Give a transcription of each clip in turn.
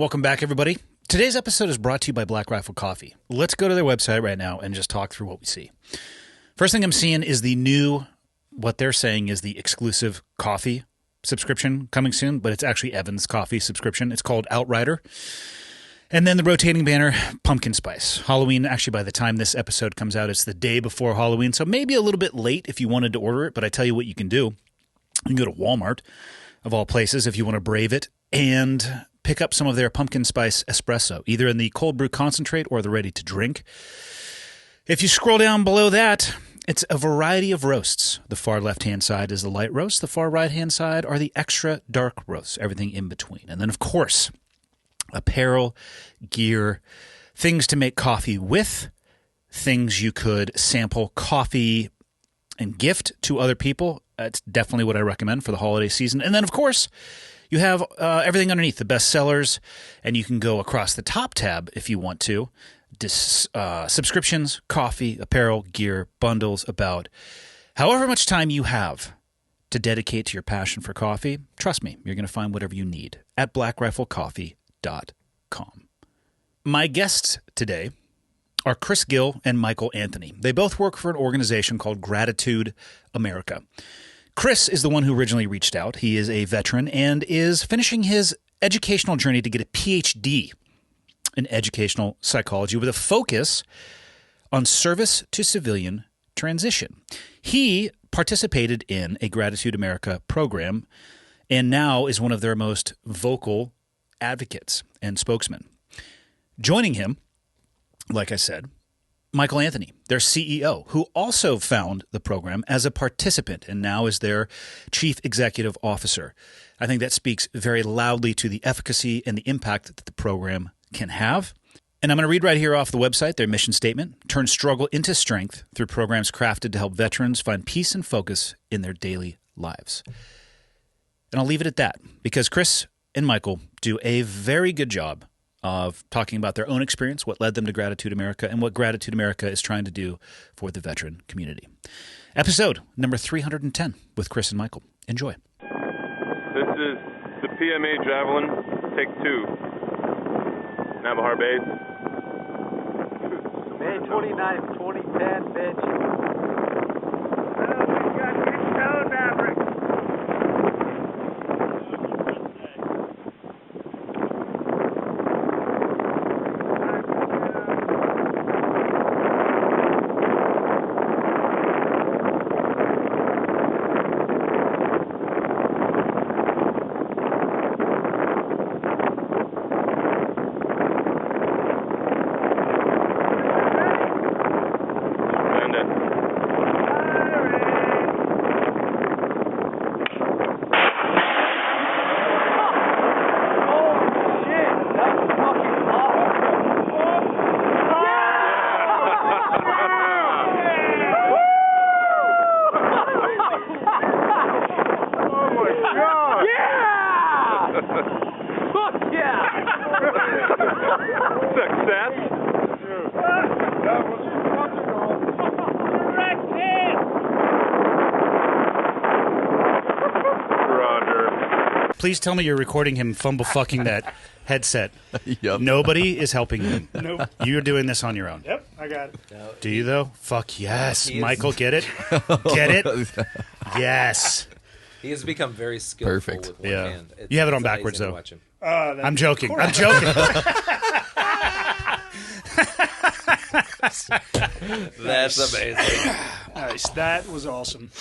Welcome back, everybody. Today's episode is brought to you by Black Rifle Coffee. Let's go to their website right now and just talk through what we see. First thing I'm seeing is the new, what they're saying is the exclusive coffee subscription coming soon, but it's actually Evan's coffee subscription. It's called Outrider. And then the rotating banner, pumpkin spice. Halloween, actually, by the time this episode comes out, it's the day before Halloween, so maybe a little bit late if you wanted to order it, but I tell you what you can do. You can go to Walmart, of all places, if you want to brave it, and pick up some of their pumpkin spice espresso, either in the cold brew concentrate or the ready to drink. If you scroll down below that, it's a variety of roasts. The far left-hand side is the light roast. The far right-hand side are the extra dark roasts, everything in between. And then, of course, apparel, gear, things to make coffee with, things you could sample coffee and gift to other people. That's definitely what I recommend for the holiday season. And then, of course, you have everything underneath, the best sellers, and you can go across the top tab if you want to. Subscriptions, coffee, apparel, gear, bundles, about however much time you have to dedicate to your passion for coffee. Trust me, you're going to find whatever you need at blackriflecoffee.com. My guests today are Chris Gill and Michael Anthony. They both work for an organization called Gratitude America. Chris is the one who originally reached out. He is a veteran and is finishing his educational journey to get a PhD in educational psychology with a focus on service to civilian transition. He participated in a Gratitude America program and now is one of their most vocal advocates and spokesmen. Joining him, like I said, Michael Anthony, their CEO, who also found the program as a participant and now is their chief executive officer. I think that speaks very loudly to the efficacy and the impact that the program can have. And I'm going to read right here off the website their mission statement: turn struggle into strength through programs crafted to help veterans find peace and focus in their daily lives. And I'll leave it at that because Chris and Michael do a very good job of talking about their own experience, what led them to Gratitude America, and what Gratitude America is trying to do for the veteran community. Episode number 310 with Chris and Michael. Enjoy. This is the PMA Javelin, take 2. Navajo Base. May 29th, 2010, bitch. We got 6 town Maverick. Please tell me you're recording him fumble-fucking that headset. Yep. Nobody is helping him. Nope. You're doing this on your own. Yep, I got it. Do you, though? Fuck yes. Michael, get it? Get it? Yes. He has become very skillful Perfect. with one Yeah. hand. You have it on it's backwards, amazing to though. watch him. I'm joking. I'm joking. That's amazing. Nice. That was awesome.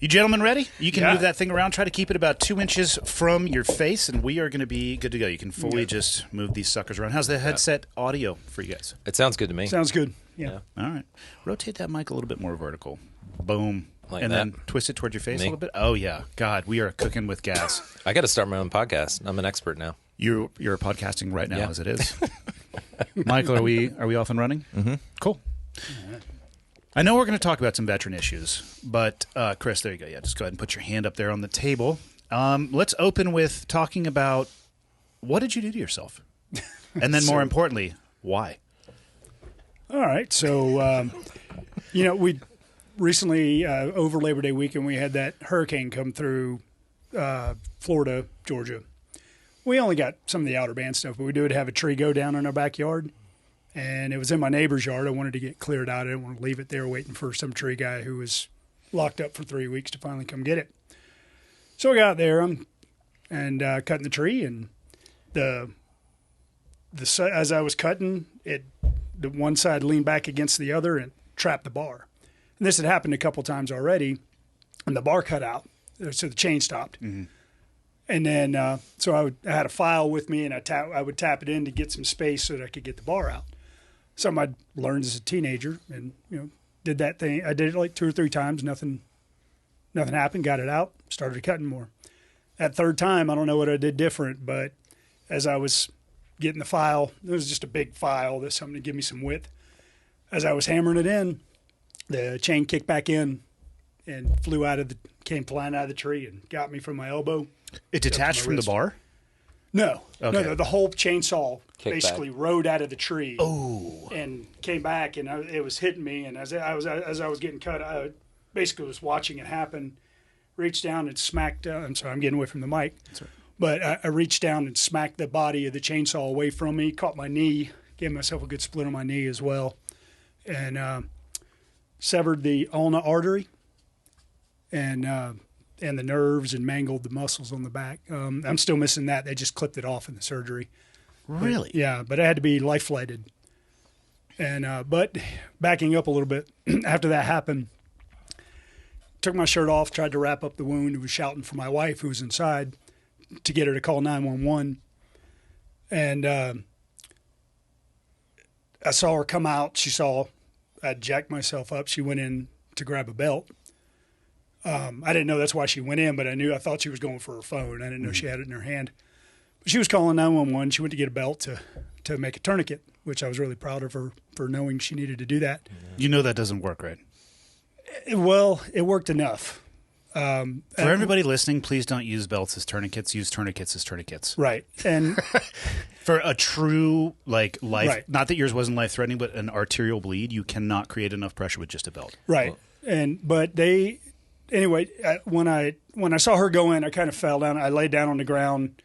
You gentlemen ready? You can Yeah. move that thing around. Try to keep it about 2 inches from your face, and we are going to be good to go. You can fully just move these suckers around. How's the headset audio for you guys? It sounds good to me. Sounds good. Yeah. All right. Rotate that mic a little bit more vertical. Boom. Like and that? then twist it towards your face Me? a little bit. Oh, yeah. God, we are cooking with gas. I got to start my own podcast. I'm an expert now. You're podcasting right now Yeah. as it is. Michael, are we off and running? Mm-hmm. Cool. I know we're going to talk about some veteran issues, but Chris, there you go. Yeah, just go ahead and put your hand up there on the table. Let's open with talking about what did you do to yourself? And then more importantly, why? All right. So, we recently, over Labor Day weekend, we had that hurricane come through Florida, Georgia. we only got some of the outer band stuff, but we did have a tree go down in our backyard. And it was in my neighbor's yard. I wanted to get cleared out. I didn't want to leave it there waiting for some tree guy who was locked up for 3 weeks to finally come get it. So I got out there and cutting the tree, and as I was cutting it, the one side leaned back against the other and trapped the bar. And this had happened a couple times already, and the bar cut out, so the chain stopped. Mm-hmm. And then so I had a file with me, and I would tap it in to get some space so that I could get the bar out. Something I'd learned as a teenager, and did that thing. I did it like 2 or 3 times. Nothing happened. Got it out. Started cutting more. That third time, I don't know what I did different, but as I was getting the file, it was just a big file. That's something to give me some width. As I was hammering it in, the chain kicked back in and came flying out of the tree and got me from my elbow. It detached from the bar? No. Okay. No, the whole chainsaw Kicked basically back. rode out of the tree. Oh. And came back, and it was hitting me. And as I was getting cut, I basically was watching it happen. Reached down and smacked. I'm sorry, I'm getting away from the mic. That's right. But I reached down and smacked the body of the chainsaw away from me. Caught my knee. Gave myself a good split on my knee as well, and severed the ulnar artery. And the nerves, and mangled the muscles on the back. I'm still missing that. They just clipped it off in the surgery. Really? But it had to be life flighted. And but backing up a little bit, after that happened, took my shirt off, tried to wrap up the wound, was shouting for my wife who was inside to get her to call 911. And I saw her come out. She saw I'd jacked myself up. She went in to grab a belt. I didn't know that's why she went in, but I thought she was going for her phone. I didn't know she had it in her hand. But she was calling 911. She went to get a belt to make a tourniquet, which I was really proud of her for knowing she needed to do that. You know that doesn't work, right? Well, it worked enough. For everybody listening, please don't use belts as tourniquets. Use tourniquets as tourniquets. Right. And for a true life, Right. not that yours wasn't life-threatening, but an arterial bleed, you cannot create enough pressure with just a belt. right. But anyway, when I saw her go in, I kind of fell down. I laid down on the ground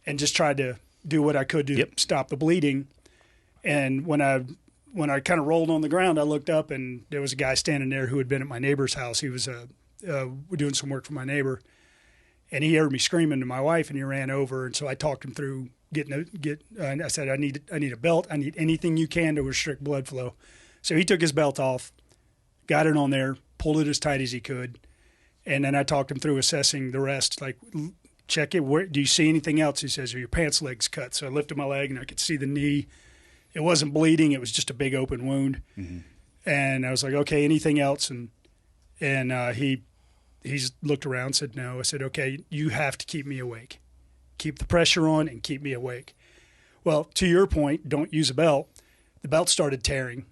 and just tried to do what I could to stop the bleeding. And when I kind of rolled on the ground, I looked up, and there was a guy standing there who had been at my neighbor's house. He was doing some work for my neighbor, and he heard me screaming to my wife, and he ran over. And so I talked him through and I said, I need a belt. I need anything you can to restrict blood flow. So he took his belt off, got it on there, pulled it as tight as he could. And then I talked him through assessing the rest, like, check it. Do you see anything else? He says, are your pants legs cut? So I lifted my leg, and I could see the knee. It wasn't bleeding. It was just a big open wound. Mm-hmm. And I was like, okay, anything else? And he's looked around, said no. I said, okay, you have to keep me awake. Keep the pressure on and keep me awake. Well, to your point, don't use a belt. The belt started tearing.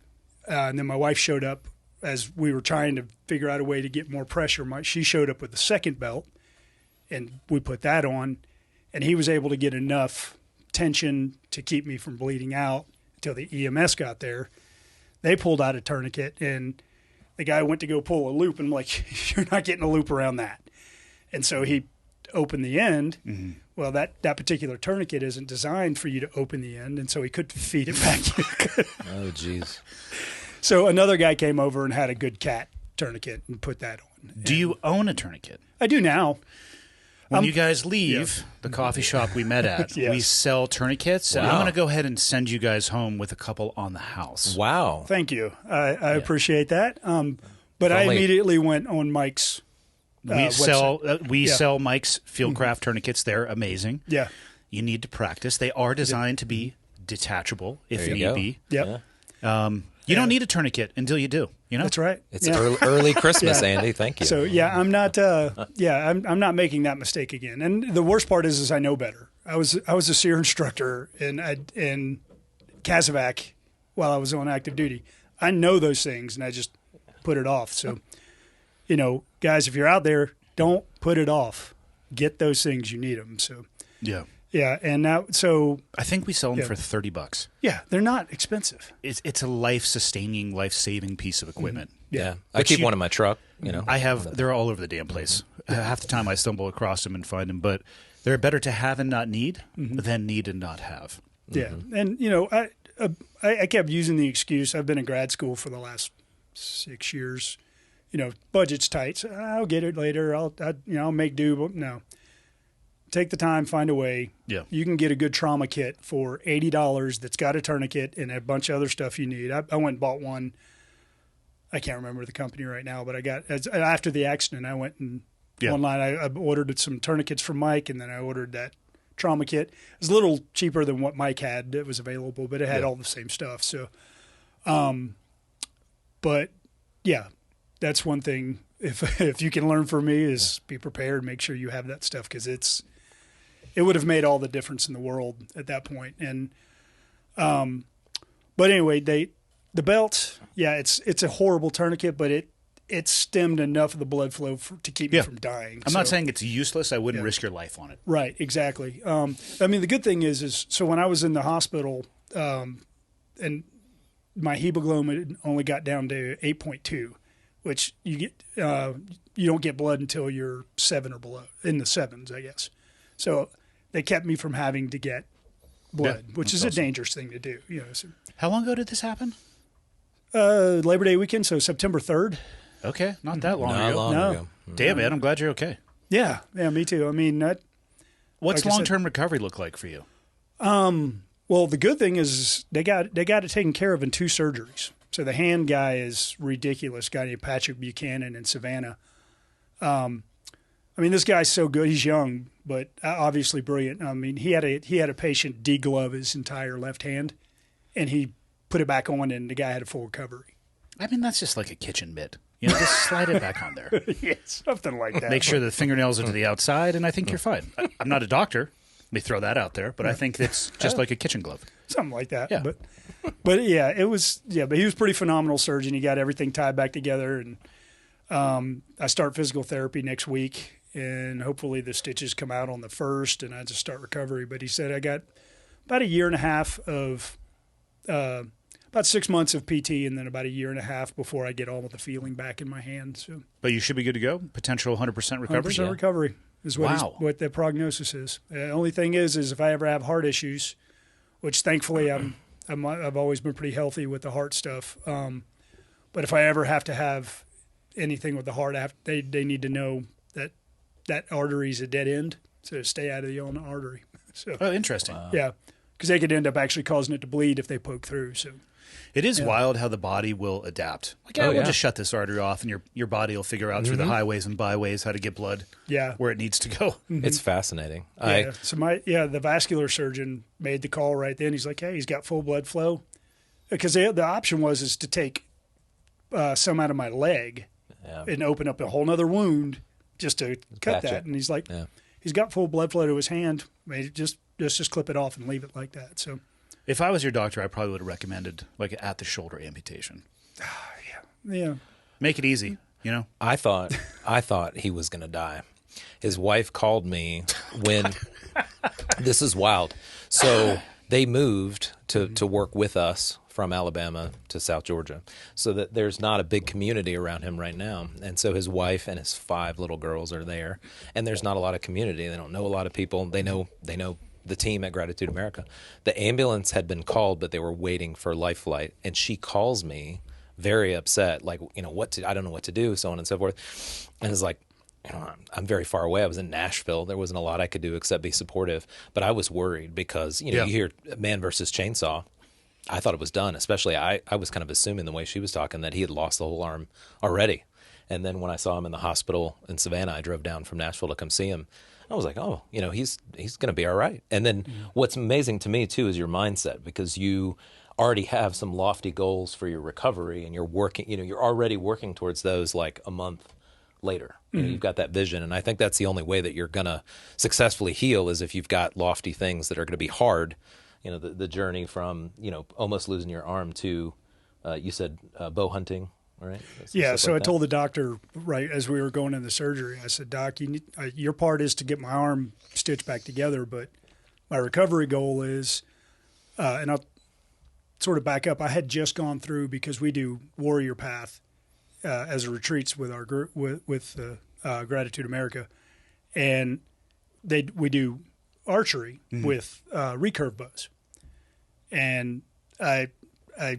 And then my wife showed up as we were trying to figure out a way to get more pressure. She showed up with the second belt, and we put that on. And he was able to get enough tension to keep me from bleeding out until the EMS got there. They pulled out a tourniquet, and the guy went to go pull a loop, and I'm like, you're not getting a loop around that. And so he opened the end. Mm-hmm. Well, that particular tourniquet isn't designed for you to open the end, and so he couldn't feed it back. Oh, jeez. So another guy came over and had a good cat tourniquet and put that on. Do you own a tourniquet? I do now. When you guys leave the coffee shop we met at, Yes. we sell tourniquets. And I'm going to go ahead and send you guys home with a couple on the house. Wow. Thank you. I appreciate that. But I immediately went on Mike's We sell Mike's Fieldcraft tourniquets. They're amazing. Yeah. You need to practice. They are designed to be detachable if There you need go. be. Yep. You don't need a tourniquet until you do. You know? That's right. It's early Christmas, Andy. Thank you. So yeah, I'm not. I'm not making that mistake again. And the worst part is I know better. I was a SEER instructor in Kazovac while I was on active duty. I know those things, and I just put it off. So, guys, if you're out there, don't put it off. Get those things. You need them. So Yeah. yeah, and now I think we sell them for $30. yeah, they're not expensive. It's a life-sustaining, life-saving piece of equipment. Yeah. I keep one in my truck, They're all over the damn place. Half the time I stumble across them and find them, but They're better to have and not need than need and not have. Yeah. And, I kept using the excuse. I've been in grad school for the last 6 years. Budget's tight. So I'll get it later. I'll make do. But no. Take the time, find a way. Yeah. You can get a good trauma kit for $80 that's got a tourniquet and a bunch of other stuff you need. I went and bought one. I can't remember the company right now, but I got after the accident. I went and online. I ordered some tourniquets from Mike, and then I ordered that trauma kit. It was a little cheaper than what Mike had that was available, but it had all the same stuff. So, but yeah, that's one thing. If you can learn from me is be prepared, make sure you have that stuff because it would have made all the difference in the world at that point. And, but anyway, the belt, it's a horrible tournicket, but it stemmed enough of the blood flow to keep me from dying. I'm not saying it's useless. I wouldn't risk your life on it. Right. Exactly. The good thing is so when I was in the hospital, and my hemoglobin only got down to 8.2, which you don't get blood until you're 7 or below, in the 7s, I guess. So they kept me from having to get blood, which is a dangerous thing to do. So. How long ago did this happen? Labor Day weekend, so September 3rd. Okay, not that long Not ago. long ago. Damn, man, I'm glad you're okay. Yeah, me too. I mean, what's like long-term recovery look like for you? Well, the good thing is they got it taken care of in 2 surgeries. So the hand guy is ridiculous. Guy named Patrick Buchanan in Savannah. This guy's so good. He's young, but obviously brilliant. He had a patient deglove his entire left hand, and he put it back on, and the guy had a full recovery. That's just like a kitchen mitt. Just slide it back on there. Yeah, something like that. Make sure the fingernails are to the outside, and I think you're fine. I'm not a doctor. Let me throw that out there, but I think it's just like a kitchen glove. Something like that. Yeah. But yeah, it was, but he was a pretty phenomenal surgeon. He got everything tied back together, and I start physical therapy next week, and hopefully the stitches come out on the 1st, and I just start recovery. But he said I got about a year and a half of, about 6 months of PT, and then about a year and a half before I get all of the feeling back in my hand. So. But you should be good to go? Potential 100% recovery? 100% recovery is what the prognosis is. The only thing is if I ever have heart issues, which thankfully I've always been pretty healthy with the heart stuff. But if I ever have to have anything with the heart, they need to know that artery is a dead end, so stay out of the artery. So, interesting. Yeah, because they could end up actually causing it to bleed if they poke through. So. It is wild how the body will adapt. We'll just shut this artery off, and your body will figure out through the highways and byways how to get blood where it needs to go. Mm-hmm. It's fascinating. So the vascular surgeon made the call right then. He's like, hey, he's got full blood flow. Because the option was to take some out of my leg and open up a whole other wound just to cut that. And he's like, he's got full blood flow to his hand. Just clip it off and leave it like that. So. If I was your doctor, I probably would have recommended like at the shoulder amputation. Yeah. Make it easy, I thought he was going to die. His wife called me when this is wild. So they moved to work with us from Alabama to South Georgia, so that there's not a big community around him right now. And so his wife and his 5 little girls are there, and there's not a lot of community. They don't know a lot of people. They know the team at Gratitude America. The ambulance had been called, but they were waiting for life flight. And she calls me very upset, like, I don't know what to do, so on and so forth. And it's like, I'm very far away. I was in Nashville. There wasn't a lot I could do except be supportive. But I was worried because, you hear man versus chainsaw. I thought it was done, especially I was kind of assuming the way she was talking that he had lost the whole arm already. And then when I saw him in the hospital in Savannah, I drove down from Nashville to come see him. I was like, he's going to be all right. And then what's amazing to me, too, is your mindset, because you already have some lofty goals for your recovery, and you're working, you're already working towards those like a month later. You've got that vision. And I think that's the only way that you're going to successfully heal is if you've got lofty things that are going to be hard. The journey from, almost losing your arm to, you said bow hunting. Right? Yeah, so I told the doctor right as we were going into surgery, I said, Doc, your part is to get my arm stitched back together, but my recovery goal is, and I'll sort of back up, I had just gone through, because we do Warrior Path as a retreats with our group, with Gratitude America, and we do archery with recurve bows, and I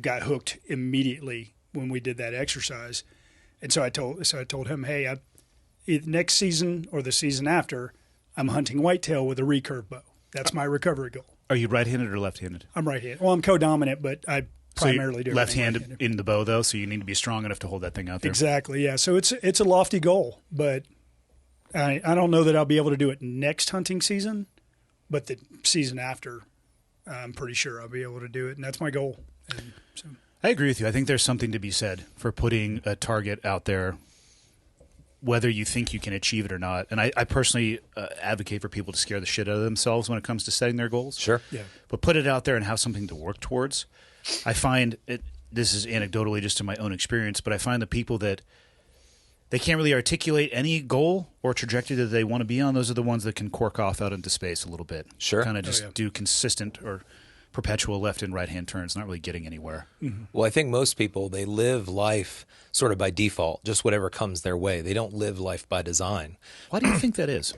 got hooked immediately when we did that exercise, and so I told him, hey, either next season or the season after, I'm hunting whitetail with a recurve bow. That's my recovery goal. Are you right-handed or left-handed? I'm right-handed. Well, I'm co-dominant, but I primarily do left-handed right-handed. in the bow, though, so you need to be strong enough to hold that thing out there. Exactly, yeah. So it's a lofty goal, but I don't know that I'll be able to do it next hunting season, but the season after, I'm pretty sure I'll be able to do it, and that's my goal. And so. I agree with you. I think there's something to be said for putting a target out there, whether you think you can achieve it or not. And I personally advocate for people to scare the shit out of themselves when it comes to setting their goals. Sure. Yeah. But put it out there and have something to work towards. I find it, this is anecdotally just in my own experience, but I find the people that they can't really articulate any goal or trajectory that they want to be on, those are the ones that can cork off out into space a little bit. Sure. Kind of just do consistent or perpetual left and right hand turns, not really getting anywhere. Mm-hmm. Well, I think most people, they live life sort of by default, just whatever comes their way. They don't live life by design. Why do you think that is?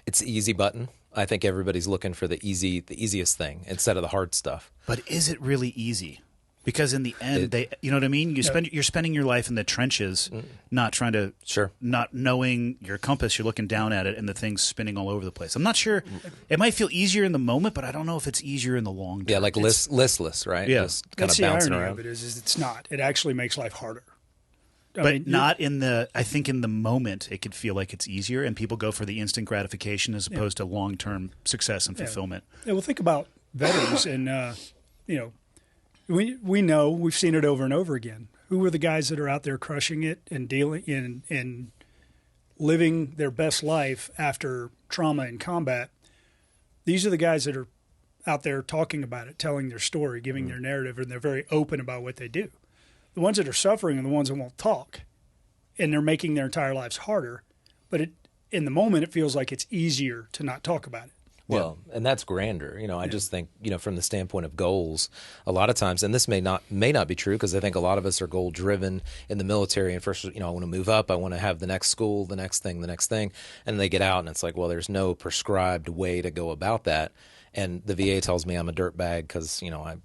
It's the easy button. I think everybody's looking for the easiest thing instead of the hard stuff. But is it really easy? Because in the end, you know what I mean? You're spending your life in the trenches, not trying to, not knowing your compass. You're looking down at it, and the thing's spinning all over the place. I'm not sure. It might feel easier in the moment, but I don't know if it's easier in the long term. Yeah, like listless, right? Yeah, just kind That's of the bouncing irony around. of it is it's not. It actually makes life harder. But not in the. I think in the moment, it could feel like it's easier, and people go for the instant gratification as opposed to long-term success and fulfillment. Yeah, well, think about veterans, and we know we've seen it over and over again. Who are the guys that are out there crushing it and dealing in living their best life after trauma and combat? These are the guys that are out there talking about it, telling their story, giving their narrative, and they're very open about what they do. The ones that are suffering are the ones that won't talk, and they're making their entire lives harder. But in the moment, it feels like it's easier to not talk about it. Well, and that's grander. I just think, from the standpoint of goals, a lot of times, and this may not be true because I think a lot of us are goal driven in the military. And first, I want to move up. I want to have the next school, the next thing. And they get out and it's like, well, there's no prescribed way to go about that. And the VA tells me I'm a dirtbag because,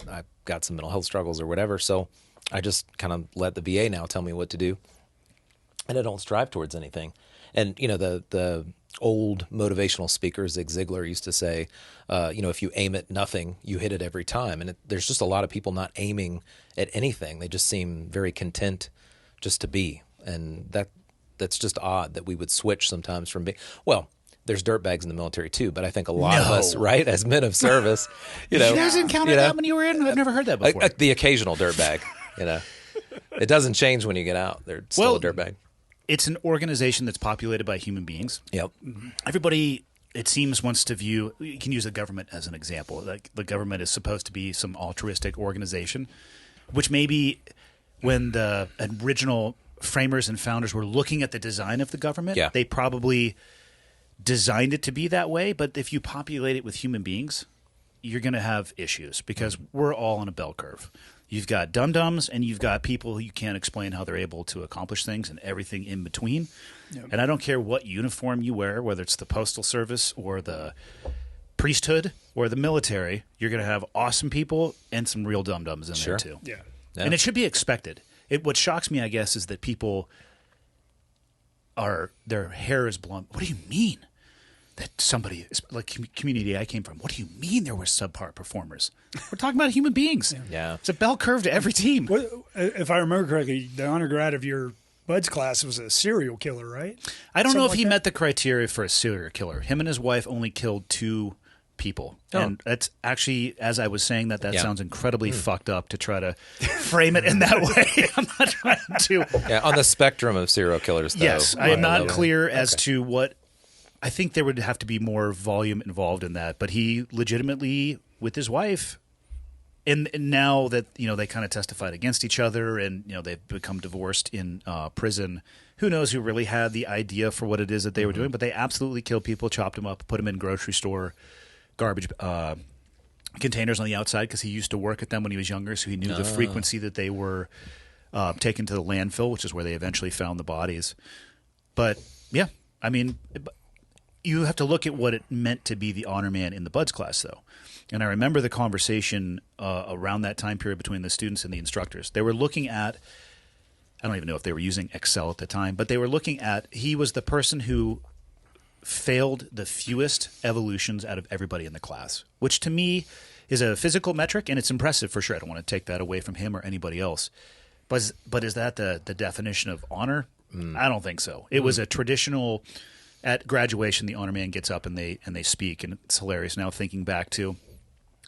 I've got some mental health struggles or whatever. So I just kind of let the VA now tell me what to do. And I don't strive towards anything. And, the old motivational speaker, Zig Ziglar, used to say, if you aim at nothing, you hit it every time. And there's just a lot of people not aiming at anything. They just seem very content just to be. And that's just odd that we would switch sometimes from being, well, there's dirtbags in the military too, but I think a lot of us, right, as men of service, You guys encountered that when you were in? I've never heard that before. The occasional dirtbag, It doesn't change when you get out. They're still a dirtbag. It's an organization that's populated by human beings. Yep. Everybody, it seems, wants to view. You can use the government as an example. Like the government is supposed to be some altruistic organization, which maybe when the original framers and founders were looking at the design of the government, they probably designed it to be that way. But if you populate it with human beings, you're going to have issues because we're all on a bell curve. You've got dum-dums and you've got people who you can't explain how they're able to accomplish things and everything in between. Yep. And I don't care what uniform you wear, whether it's the Postal Service or the priesthood or the military, you're going to have awesome people and some real dum-dums in there too. Yeah. And it should be expected. What shocks me, I guess, is that people their hair is blown. What do you mean? That somebody, like community I came from, what do you mean there were subpar performers? We're talking about human beings. Yeah. It's a bell curve to every team. If I remember correctly, the honor grad of your Bud's class was a serial killer, right? I don't know if he met the criteria for a serial killer. Him and his wife only killed 2 people. Oh. And that's actually, as I was saying that sounds incredibly fucked up to try to frame it in that way. I'm not trying to. Yeah, on the spectrum of serial killers, though. Yes, I am not clear as to what. I think there would have to be more volume involved in that, but he legitimately, with his wife, and now that they kind of testified against each other, and they've become divorced in prison. Who knows who really had the idea for what it is that they were doing? But they absolutely killed people, chopped them up, put them in grocery store garbage containers on the outside because he used to work at them when he was younger, so he knew the frequency that they were taken to the landfill, which is where they eventually found the bodies. But yeah, I mean. you have to look at what it meant to be the honor man in the Buds class, though. And I remember the conversation around that time period between the students and the instructors. They were looking at, I don't even know if they were using Excel at the time, but they were looking at, he was the person who failed the fewest evolutions out of everybody in the class, which to me is a physical metric, and it's impressive for sure. I don't want to take that away from him or anybody else. But is that the definition of honor? I don't think so. It was a traditional, at graduation, the honor man gets up and they speak, and it's hilarious now thinking back to,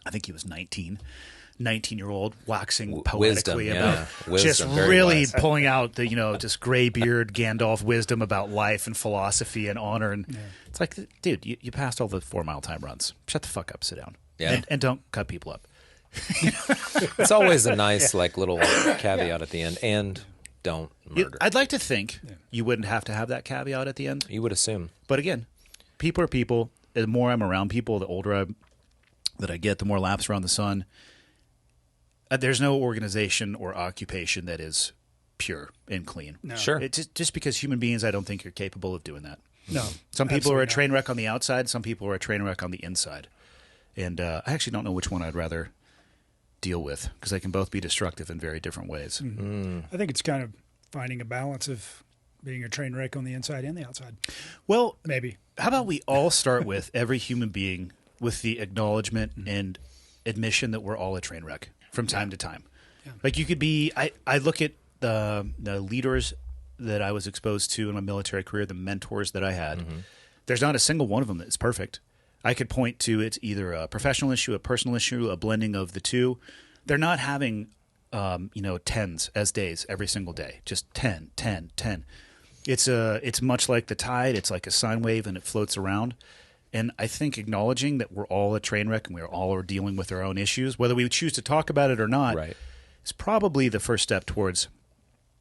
I think he was 19-year-old waxing poetically about just really wise. Pulling out the, just gray beard Gandalf wisdom about life and philosophy and honor. And it's like, dude, you passed all the 4 mile time runs. Shut the fuck up, sit down. Yeah. And don't cut people up. It's always a nice little caveat at the end, and don't murder. I'd like to think you wouldn't have to have that caveat at the end. You would assume. But again, people are people. The more I'm around people, the older that I get, the more laps around the sun. There's no organization or occupation that is pure and clean. No. Sure. It's just because human beings, I don't think you're capable of doing that. No. Some people are a train wreck on the outside. Some people are a train wreck on the inside. And I actually don't know which one I'd rather deal with, because they can both be destructive in very different ways. Mm-hmm. I think it's kind of finding a balance of being a train wreck on the inside and the outside. Well, maybe. How about we all start with every human being with the acknowledgement and admission that we're all a train wreck from time to time. Yeah. Like you could be, I look at the leaders that I was exposed to in my military career, the mentors that I had. Mm-hmm. There's not a single one of them that's perfect. I could point to it's either a professional issue, a personal issue, a blending of the two. They're not having, tens as days every single day. Just 10, 10, 10. It's much like the tide. It's like a sine wave, and it floats around. And I think acknowledging that we're all a train wreck and we're all dealing with our own issues, whether we choose to talk about it or not, is probably the first step towards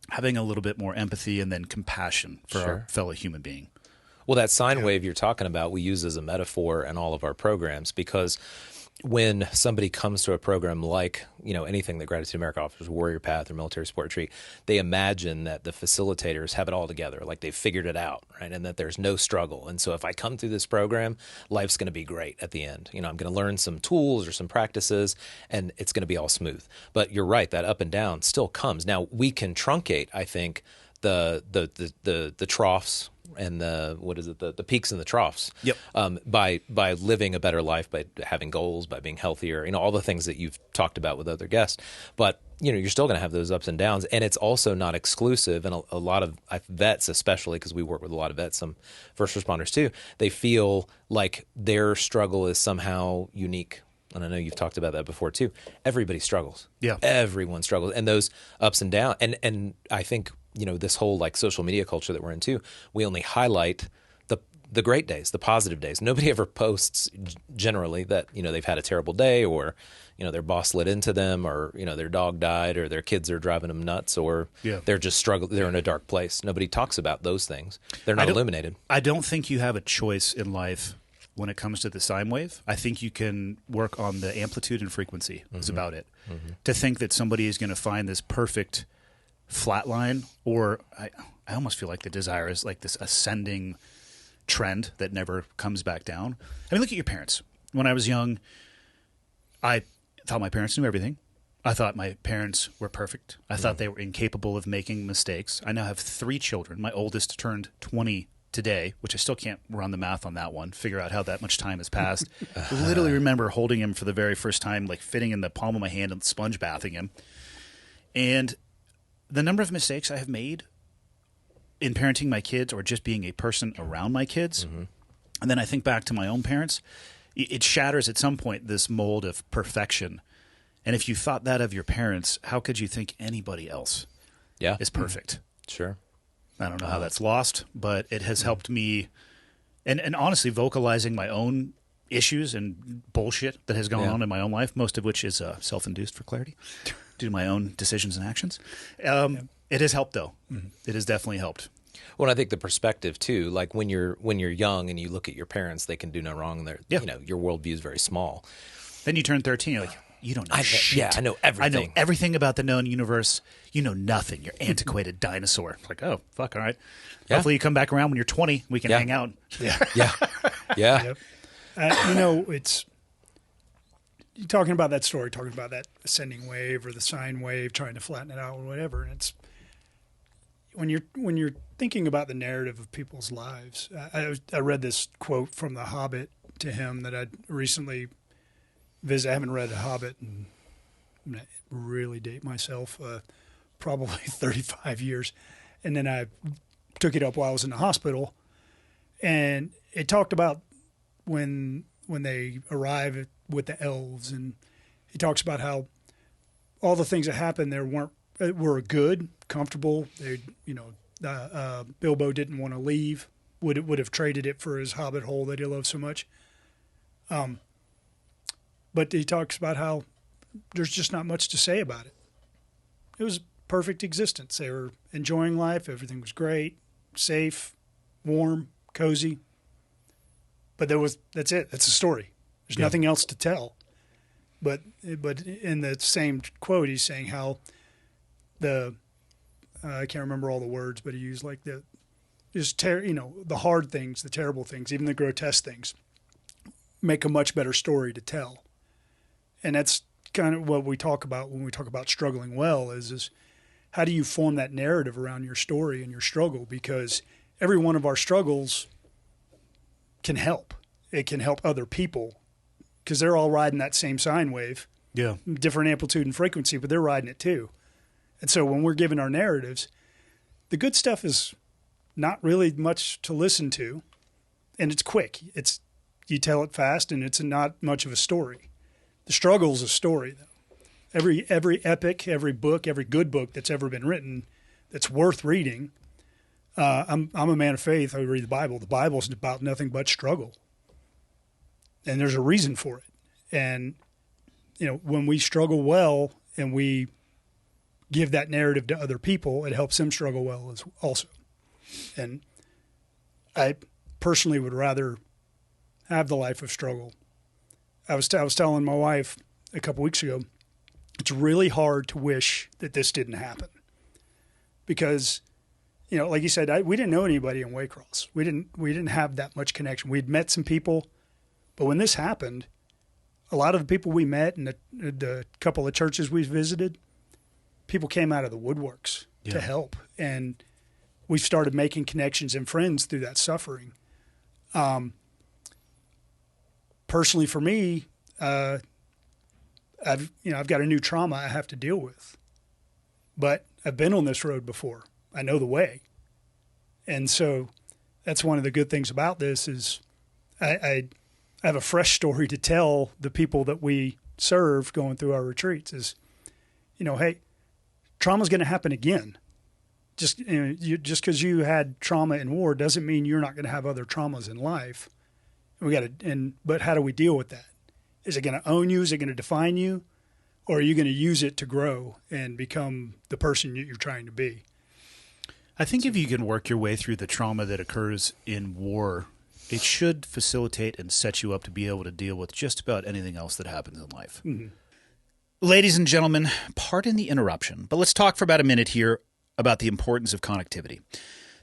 having a little bit more empathy and then compassion for our fellow human being. Well, that sine wave you're talking about, we use as a metaphor in all of our programs, because when somebody comes to a program like, anything that Gratitude America offers, Warrior Path or Military Support Retreat, they imagine that the facilitators have it all together, like they've figured it out, right? And that there's no struggle. And so if I come through this program, life's going to be great at the end. I'm going to learn some tools or some practices, and it's going to be all smooth. But you're right, that up and down still comes. Now, we can truncate, I think, the troughs and the peaks and the troughs. Yep. By living a better life, by having goals, by being healthier, all the things that you've talked about with other guests. But you're still going to have those ups and downs, and it's also not exclusive. And a lot of vets, especially because we work with a lot of vets, some first responders too, they feel like their struggle is somehow unique. And I know you've talked about that before too. Everybody struggles. Yeah. Everyone struggles, and those ups and downs. And I think this whole social media culture that we're in too, we only highlight the great days, the positive days. Nobody ever posts generally that they've had a terrible day, or their boss lit into them, or their dog died, or their kids are driving them nuts, or they're just struggling. They're in a dark place. Nobody talks about those things. They're not illuminated. I don't think you have a choice in life when it comes to the sine wave. I think you can work on the amplitude and frequency. Is about it. Mm-hmm. To think that somebody is going to find this perfect flat line, or I almost feel like the desire is like this ascending trend that never comes back down. I mean, look at your parents. When I was young, I thought my parents knew everything. I thought my parents were perfect. I thought they were incapable of making mistakes. I now have 3 children. My oldest turned 20 today, which I still can't run the math on that one, figure out how that much time has passed. I literally remember holding him for the very first time, like fitting in the palm of my hand and sponge bathing him. And the number of mistakes I have made in parenting my kids, or just being a person around my kids, and then I think back to my own parents, it shatters at some point this mold of perfection. And if you thought that of your parents, how could you think anybody else is perfect? Sure. I don't know how that's lost, but it has helped me, and honestly, vocalizing my own issues and bullshit that has gone on in my own life, most of which is self-induced, for clarity, due to my own decisions and actions. It has helped, though. Mm-hmm. It has definitely helped. Well, I think the perspective too, like when you're young and you look at your parents, they can do no wrong. Your worldview is very small. Then you turn 13, you're like, You don't know shit. Yeah, I know everything. I know everything about the known universe. You know nothing. You're antiquated dinosaur. It's like, oh, fuck, all right. Yeah. Hopefully you come back around when you're 20. We can hang out. Yeah. Yeah. Yeah. Yep. It's you're talking about that story, talking about that ascending wave or the sine wave, trying to flatten it out or whatever. And it's when you're thinking about the narrative of people's lives. I read this quote from The Hobbit to him that I'd recently visited. I haven't read The Hobbit, and I'm going to really date myself, probably 35 years. And then I took it up while I was in the hospital, and it talked about when they arrive with the elves, and he talks about how all the things that happened there were good, comfortable. They, Bilbo didn't want to leave. Would have traded it for his hobbit hole that he loved so much. But he talks about how there's just not much to say about it. It was a perfect existence. They were enjoying life. Everything was great, safe, warm, cozy. But that's it. That's the story. There's nothing else to tell. But in the same quote, he's saying how I can't remember all the words, but he used like the hard things, the terrible things, even the grotesque things, make a much better story to tell. And that's kind of what we talk about when we talk about struggling well is how do you form that narrative around your story and your struggle? Because every one of our struggles can help. It can help other people because they're all riding that same sine wave. Yeah. Different amplitude and frequency, but they're riding it too. And so when we're giving our narratives, the good stuff is not really much to listen to, and it's quick. You tell it fast, and it's not much of a story. The struggle is a story, though. Every epic, every book, every good book that's ever been written that's worth reading. I'm a man of faith. I read the Bible. The Bible's about nothing but struggle, and there's a reason for it. And when we struggle well and we give that narrative to other people, it helps them struggle well as also. And I personally would rather have the life of struggle. I was telling my wife a couple weeks ago, it's really hard to wish that this didn't happen because, like you said, we didn't know anybody in Waycross. We didn't have that much connection. We'd met some people, but when this happened, a lot of the people we met and the couple of churches we visited, people came out of the woodworks to help, and we started making connections and friends through that suffering. Personally, for me, I've got a new trauma I have to deal with, but I've been on this road before. I know the way, and so that's one of the good things about this is I have a fresh story to tell the people that we serve going through our retreats. Is hey, trauma's going to happen again. Just because you had trauma in war doesn't mean you're not going to have other traumas in life. But how do we deal with that? Is it going to own you? Is it going to define you? Or are you going to use it to grow and become the person you're trying to be? I think if you can work your way through the trauma that occurs in war, it should facilitate and set you up to be able to deal with just about anything else that happens in life. Mm-hmm. Ladies and gentlemen, pardon the interruption, but let's talk for about a minute here about the importance of connectivity.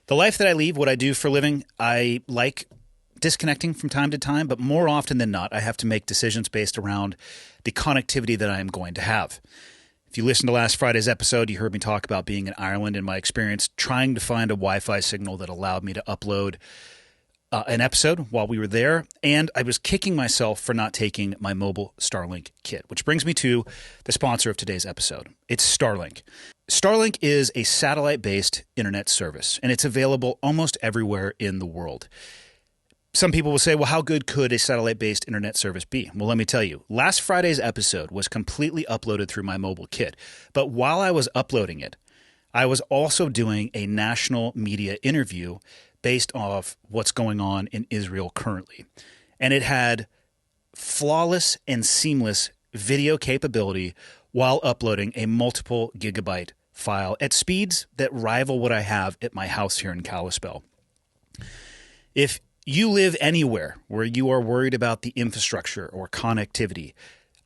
The life that I lead, what I do for a living, I like disconnecting from time to time, but more often than not, I have to make decisions based around the connectivity that I am going to have. If you listened to last Friday's episode, you heard me talk about being in Ireland and my experience trying to find a Wi-Fi signal that allowed me to upload an episode while we were there, and I was kicking myself for not taking my mobile Starlink kit, which brings me to the sponsor of today's episode. It's Starlink. Starlink is a satellite-based internet service, and it's available almost everywhere in the world. Some people will say, well, how good could a satellite-based internet service be? Well, let me tell you, last Friday's episode was completely uploaded through my mobile kit, but while I was uploading it, I was also doing a national media interview based off what's going on in Israel currently. And it had flawless and seamless video capability while uploading a multiple gigabyte file at speeds that rival what I have at my house here in Kalispell. If you live anywhere where you are worried about the infrastructure or connectivity,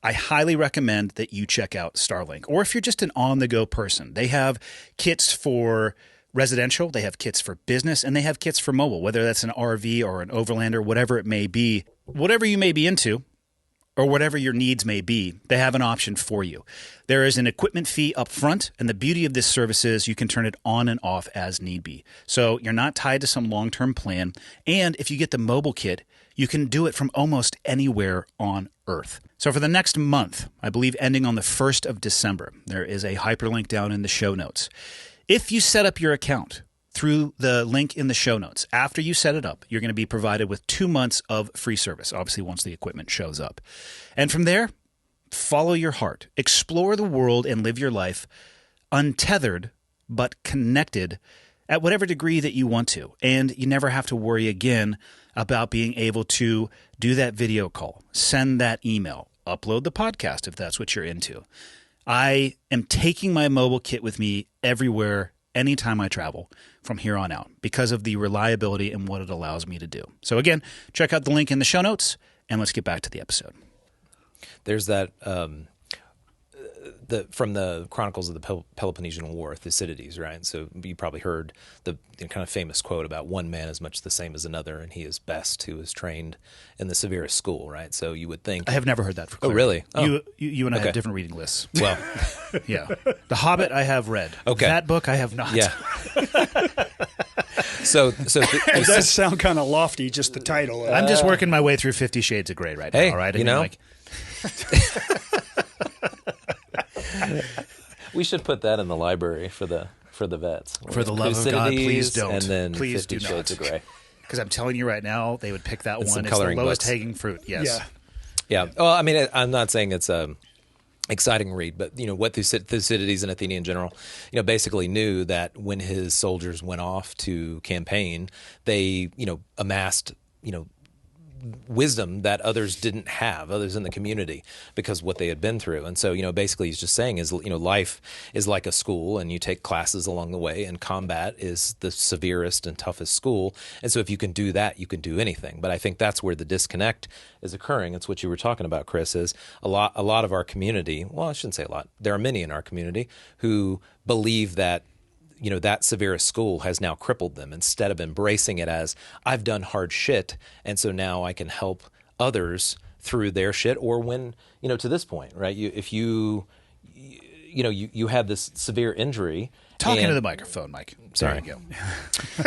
I highly recommend that you check out Starlink. Or if you're just an on-the-go person, they have kits for residential, they have kits for business, and they have kits for mobile, whether that's an RV or an overlander, whatever it may be. Whatever you may be into, or whatever your needs may be, they have an option for you. There is an equipment fee up front, and the beauty of this service is you can turn it on and off as need be. So you're not tied to some long-term plan, and if you get the mobile kit, you can do it from almost anywhere on Earth. So for the next month, I believe ending on the 1st of December, there is a hyperlink down in the show notes. If you set up your account through the link in the show notes, after you set it up, you're going to be provided with 2 months of free service, obviously once the equipment shows up. And from there, follow your heart, explore the world, and live your life untethered but connected at whatever degree that you want to. And you never have to worry again about being able to do that video call, send that email, upload the podcast if that's what you're into. I am taking my mobile kit with me everywhere, anytime I travel from here on out because of the reliability and what it allows me to do. So again, check out the link in the show notes, and let's get back to the episode. There's that from the Chronicles of the Peloponnesian War, Thucydides, right? So you probably heard the kind of famous quote about one man is much the same as another, and he is best who is trained in the severest school, right? So you would think... I have never heard that. For clarity. Oh, really? Oh. You and I Okay. have different reading lists. Well, Yeah. The Hobbit I have read. Okay. That book I have not. yeah. So It does sound kind of lofty, just the title. I'm just working my way through 50 Shades of Grey right Hey, now, all right? you know. Like, we should put that in the library for the vets. For the love of God, please Thucydides, don't. And then Please 50 do not. Shades of Grey. because I'm telling you right now, they would pick that And one. some It's the coloring lowest books. hanging fruit. Yes. Yeah. Yeah. Well, I mean, I'm not saying it's a exciting read, but what Thucydides and Athena in general, basically knew that when his soldiers went off to campaign, they, amassed, wisdom that others didn't have, others in the community, because what they had been through. And so, basically he's just saying is, life is like a school and you take classes along the way, and combat is the severest and toughest school. And so if you can do that, you can do anything. But I think that's where the disconnect is occurring. It's what you were talking about, Chris, is a lot of our community, well, I shouldn't say a lot, there are many in our community who believe that that severest school has now crippled them, instead of embracing it as, I've done hard shit, and so now I can help others through their shit. Or when, to this point, right? If you had this severe injury. Talking to the microphone, Mike. Sorry. There you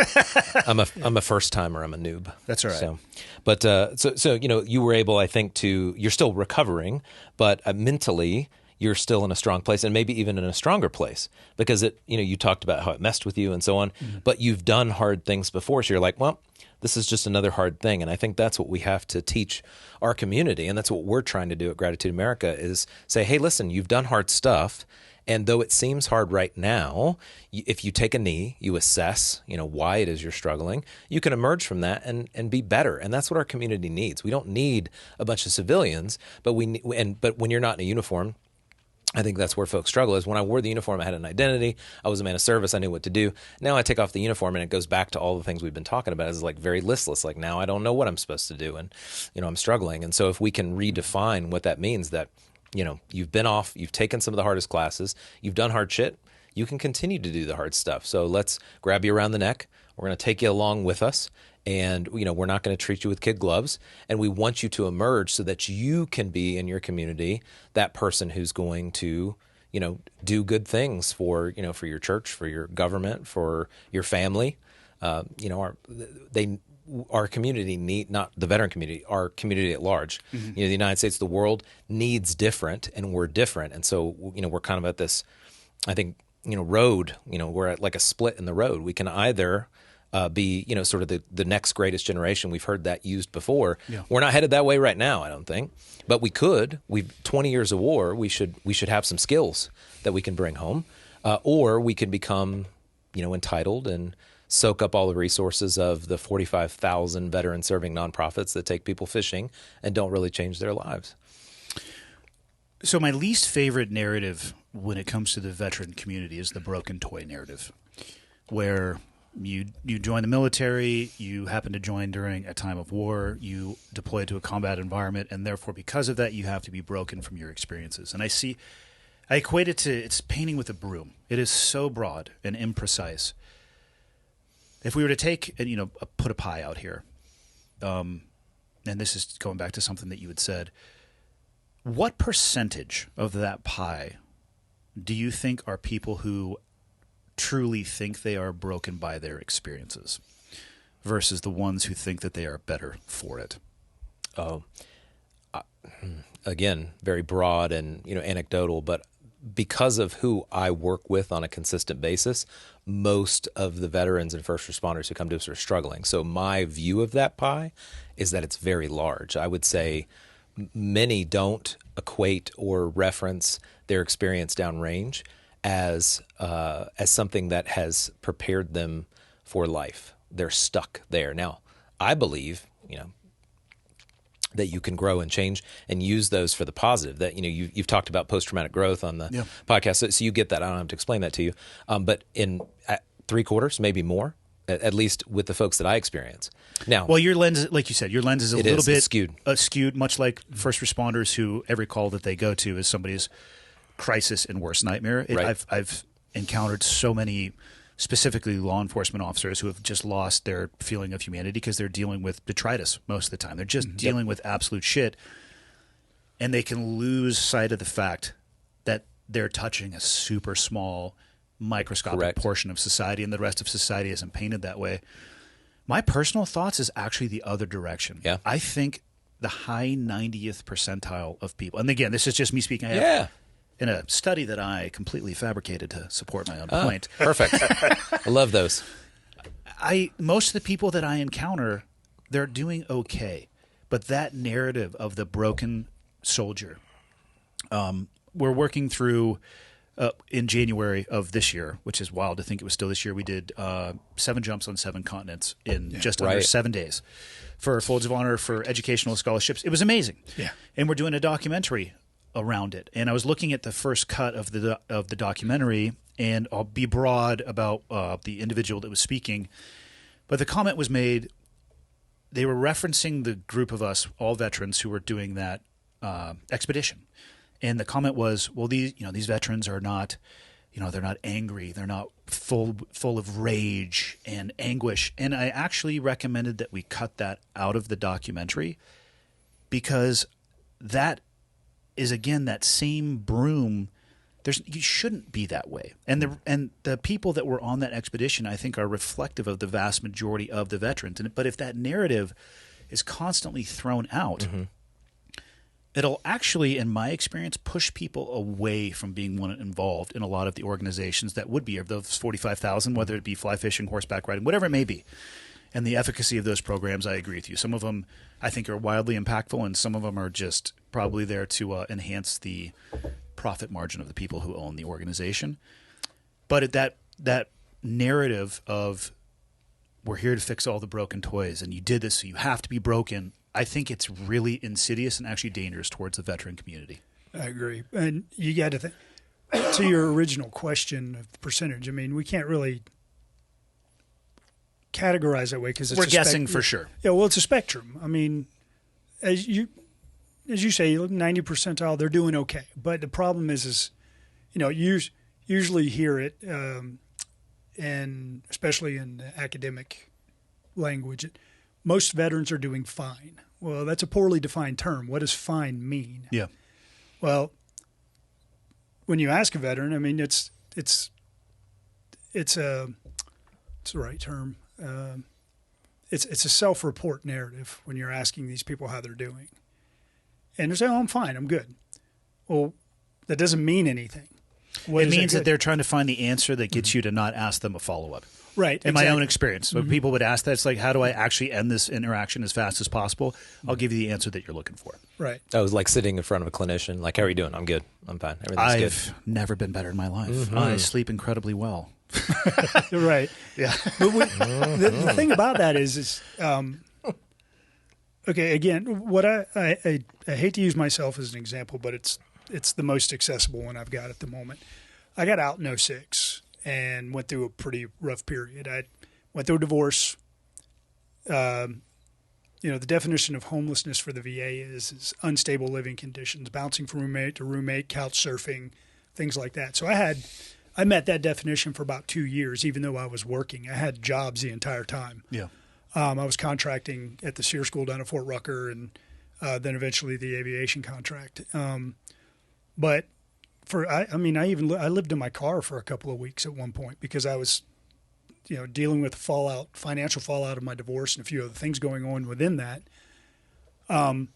go. I'm a first timer. I'm a noob. That's all right. So, but so you were able, I think, you're still recovering, but mentally you're still in a strong place, and maybe even in a stronger place, because you talked about how it messed with you and so on, but you've done hard things before. So you're like, well, this is just another hard thing. And I think that's what we have to teach our community. And that's what we're trying to do at Gratitude America, is say, hey, listen, you've done hard stuff. And though it seems hard right now, if you take a knee, you assess, why it is you're struggling, you can emerge from that and be better. And that's what our community needs. We don't need a bunch of civilians, but but when you're not in a uniform, I think that's where folks struggle. Is when I wore the uniform, I had an identity. I was a man of service. I knew what to do. Now I take off the uniform, and it goes back to all the things we've been talking about. It's like very listless. Like, now I don't know what I'm supposed to do, and I'm struggling. And so if we can redefine what that means, that you've been off, you've taken some of the hardest classes, you've done hard shit, you can continue to do the hard stuff. So let's grab you around the neck. We're going to take you along with us. And, we're not going to treat you with kid gloves. And we want you to emerge so that you can be in your community that person who's going to, do good things for your church, for your government, for your family. Our community not the veteran community, our community at large. Mm-hmm. The United States, the world needs different, and we're different. And so, we're kind of at this, I think, road, we're at like a split in the road. We can either be, sort of the next greatest generation. We've heard that used before. Yeah. We're not headed that way right now, I don't think. But we could. We've 20 years of war. We should have some skills that we can bring home. Or we could become, entitled and soak up all the resources of the 45,000 veteran serving nonprofits that take people fishing and don't really change their lives. So my least favorite narrative when it comes to the veteran community is the broken toy narrative, where You join the military, you happen to join during a time of war, you deploy to a combat environment, and therefore because of that you have to be broken from your experiences. And I equate it to it's painting with a broom. It is so broad and imprecise. If we were to take and put a pie out here, and this is going back to something that you had said, what percentage of that pie do you think are people who truly think they are broken by their experiences versus the ones who think that they are better for it? Oh, again, very broad and anecdotal, but because of who I work with on a consistent basis, most of the veterans and first responders who come to us are struggling. So my view of that pie is that it's very large. I would say many don't equate or reference their experience downrange as something that has prepared them for life. They're stuck there. Now, I believe, that you can grow and change and use those for the positive. That you've talked about post-traumatic growth on the podcast, so you get that. I don't have to explain that to you. But in 3/4, maybe more, at least with the folks that I experience. Now, well, your lens, like you said, your lens is a little bit skewed, much like first responders who every call that they go to is somebody's crisis and worst nightmare. Right. I've encountered so many, specifically law enforcement officers, who have just lost their feeling of humanity because they're dealing with detritus most of the time. They're just dealing with absolute shit, and they can lose sight of the fact that they're touching a super small, microscopic portion of society, and the rest of society isn't painted that way. My personal thoughts is actually the other direction. Yeah. I think the high 90th percentile of people, and again, this is just me speaking. In a study that I completely fabricated to support my own point. Perfect. I love those. Most of the people that I encounter, they're doing okay. But that narrative of the broken soldier, we're working through in January of this year, which is wild to think it was still this year. We did 7 jumps on 7 continents in just under 7 days for Folds of Honor, for educational scholarships. It was amazing. Yeah. And we're doing a documentary around it. And I was looking at the first cut of the documentary, and I'll be broad about the individual that was speaking. But the comment was made, they were referencing the group of us, all veterans, who were doing that expedition. And the comment was, well, these veterans are not, they're not angry. They're not full of rage and anguish. And I actually recommended that we cut that out of the documentary, because that is, again, that same broom. You shouldn't be that way. And the people that were on that expedition, I think, are reflective of the vast majority of the veterans. But if that narrative is constantly thrown out, it'll actually, in my experience, push people away from being involved in a lot of the organizations that would be, of those 45,000, whether it be fly fishing, horseback riding, whatever it may be. And the efficacy of those programs, I agree with you. Some of them, I think, are wildly impactful, and some of them are just probably there to enhance the profit margin of the people who own the organization. But that narrative of, we're here to fix all the broken toys, and you did this, so you have to be broken, I think it's really insidious and actually dangerous towards the veteran community. I agree. And you got to think, to your original question of the percentage, I mean, we can't really categorize that way, because we're guessing for sure. Yeah, well, it's a spectrum. I mean, as you say, 90 percentile, they're doing okay. But the problem is you usually hear it, and especially in the academic language, most veterans are doing fine. Well, that's a poorly defined term. What does fine mean? Yeah. Well, when you ask a veteran, I mean, it's the right term. It's a self-report narrative when you're asking these people how they're doing. And they say, oh, I'm fine, I'm good. Well, that doesn't mean anything. It means that they're trying to find the answer that gets you to not ask them a follow-up. Right. In my own experience. When people would ask that, it's like, how do I actually end this interaction as fast as possible? I'll give you the answer that you're looking for. Right. I was like sitting in front of a clinician, like, how are you doing? I'm good. I'm fine. Everything's good. I've never been better in my life. I sleep incredibly well. Right. Yeah. But the thing about that is okay, again, what I hate to use myself as an example, but it's the most accessible one I've got at the moment. I got out in 2006 and went through a pretty rough period. I went through a divorce. The definition of homelessness for the VA is unstable living conditions, bouncing from roommate to roommate, couch surfing, things like that. So I met that definition for about 2 years, even though I was working. I had jobs the entire time. Yeah. I was contracting at the SEER School down at Fort Rucker, and then eventually the aviation contract. But I lived in my car for a couple of weeks at one point because I was, dealing with financial fallout of my divorce and a few other things going on within that. And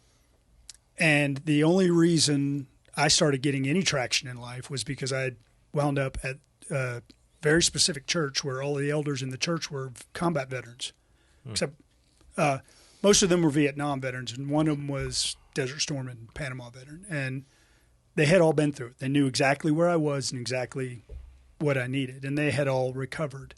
the only reason I started getting any traction in life was because I had wound up at a very specific church where all the elders in the church were combat veterans, except most of them were Vietnam veterans, and one of them was Desert Storm and Panama veteran. And they had all been through it. They knew exactly where I was and exactly what I needed, and they had all recovered.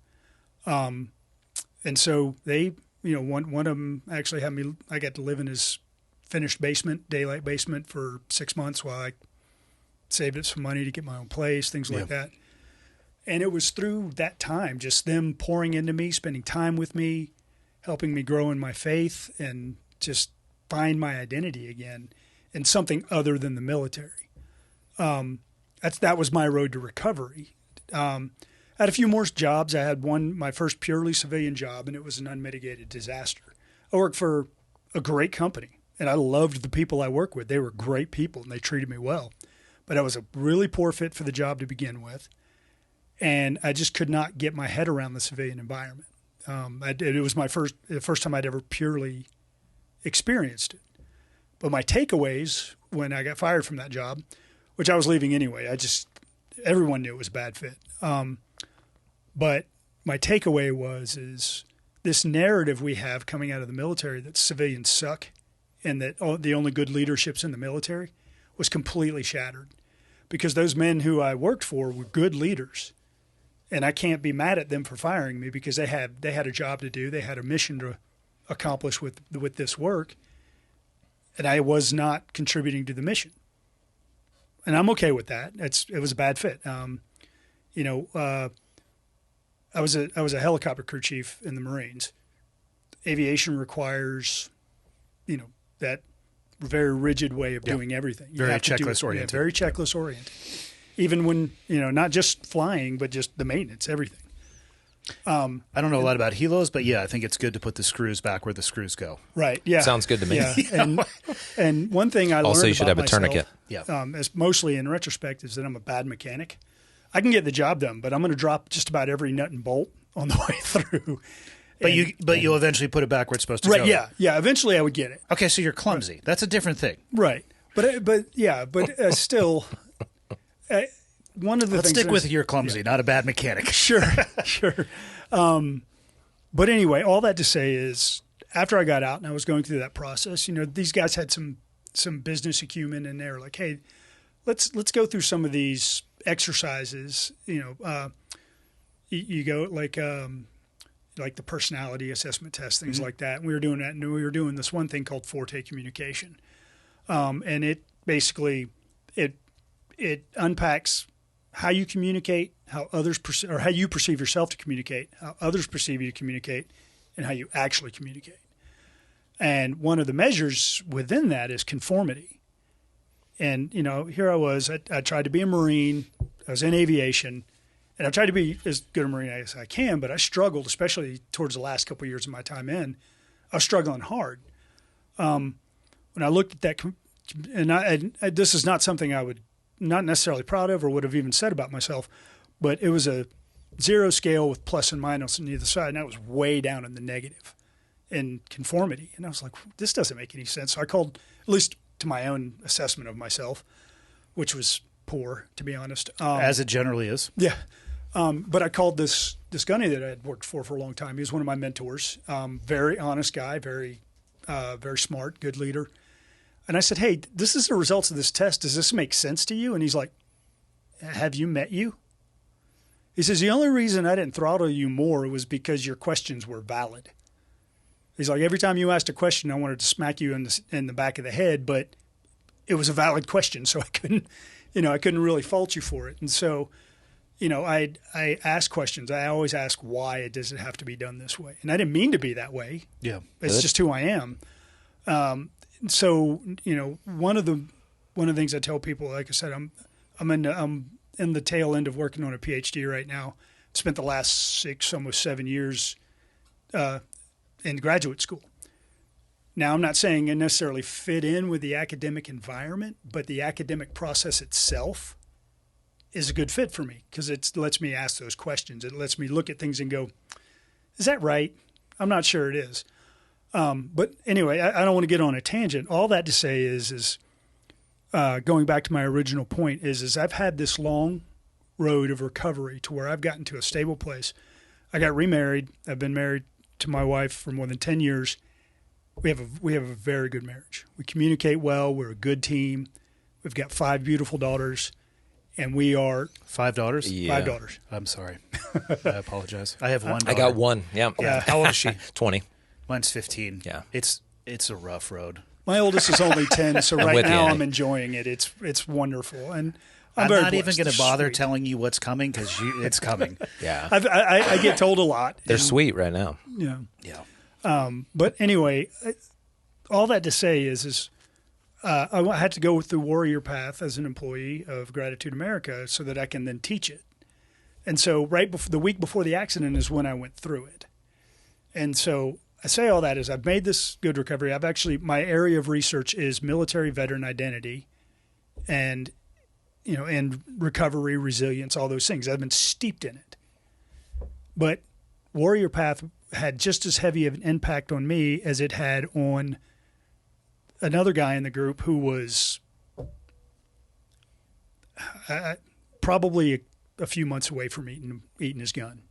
And so they, one of them actually I got to live in his finished daylight basement for 6 months while I saved up some money to get my own place, things like that. And it was through that time, just them pouring into me, spending time with me, helping me grow in my faith and just find my identity again in something other than the military. That was my road to recovery. I had a few more jobs. I had my first purely civilian job, and it was an unmitigated disaster. I worked for a great company, and I loved the people I worked with. They were great people, and they treated me well. But I was a really poor fit for the job to begin with, and I just could not get my head around the civilian environment. It was the first time I'd ever purely experienced it. But my takeaways when I got fired from that job, which I was leaving anyway, everyone knew it was a bad fit. But my takeaway is this narrative we have coming out of the military that civilians suck and that the only good leadership's in the military was completely shattered, because those men who I worked for were good leaders, and I can't be mad at them for firing me because they had a job to do. They had a mission to accomplish with this work, and I was not contributing to the mission. And I'm okay with that. It was a bad fit. I was a helicopter crew chief in the Marines. Aviation requires, that very rigid way of doing everything. Very checklist oriented. Very checklist oriented. Even when, not just flying, but just the maintenance, everything. I don't know a lot about helos, but I think it's good to put the screws back where the screws go. Right. Yeah. Sounds good to me. Yeah. And one thing I learned also, you should about have a tourniquet. is mostly in retrospect, is that I'm a bad mechanic. I can get the job done, but I'm going to drop just about every nut and bolt on the way through. But you'll eventually put it back where it's supposed to go. Right? Yeah. Yeah. Eventually, I would get it. Okay, so you're clumsy. Right. That's a different thing. Right. But still. One of the Let's things stick with you're clumsy, not a bad mechanic. Sure. But anyway, all that to say is, after I got out and I was going through that process, these guys had some business acumen, and they were like, "Hey, let's go through some of these exercises." You go like the personality assessment test, things like that. And we were doing that, and we were doing this one thing called forte communication, and it basically it unpacks how you communicate, how others or how you perceive yourself to communicate, how others perceive you to communicate, and how you actually communicate. And one of the measures within that is conformity. And, here I was, I tried to be a Marine, I was in aviation, and I tried to be as good a Marine as I can, but I struggled, especially towards the last couple of years of my time in. I was struggling hard. When I looked at that, and this is not something I would not necessarily proud of or would have even said about myself, but it was a 0 scale with plus and minus on either side, and I was way down in the negative in conformity. And I was like, this doesn't make any sense. So I called, at least to my own assessment of myself, which was poor, to be honest. As it generally is. Yeah. But I called this gunny that I had worked for a long time. He was one of my mentors, very honest guy, very smart, good leader. And I said, "Hey, this is the results of this test. Does this make sense to you?" And he's like, "Have you met you?" He says, "The only reason I didn't throttle you more was because your questions were valid." He's like, "Every time you asked a question, I wanted to smack you in the back of the head, but it was a valid question, so I couldn't really fault you for it." And so, I ask questions. I always ask why does it have to be done this way, and I didn't mean to be that way. Yeah, it's just who I am. So one of the things I tell people, like I said, I'm in the tail end of working on a PhD right now. Spent the last 6, almost 7 years in graduate school. Now, I'm not saying I necessarily fit in with the academic environment, but the academic process itself is a good fit for me because it lets me ask those questions. It lets me look at things and go, is that right? I'm not sure it is. But anyway, I don't want to get on a tangent. All that to say is going back to my original point is I've had this long road of recovery to where I've gotten to a stable place. I got remarried. I've been married to my wife for more than 10 years. We have a very good marriage. We communicate well. We're a good team. We've got 5 beautiful daughters, and we are 5 daughters. Yeah. 5 daughters. I'm sorry. I apologize. I have one daughter. I got one. Yeah. How old is she? 20. Mine's 15. Yeah. It's a rough road. My oldest is only 10, so right with you. now I'm enjoying it. It's wonderful, and I'm very not even blessed. going to They're bother sweet. telling you what's coming because it's coming. Yeah. I get told a lot. They're and, sweet right now. Yeah. Yeah. But anyway, all that to say is I had to go with the warrior path as an employee of Gratitude America so that I can then teach it. And so right before the week before the accident is when I went through it. And so I say all that is I've made this good recovery. I've actually, my area of research is military veteran identity and, and recovery, resilience, all those things. I've been steeped in it. But warrior path had just as heavy of an impact on me as it had on another guy in the group who was probably a few months away from eating his gun,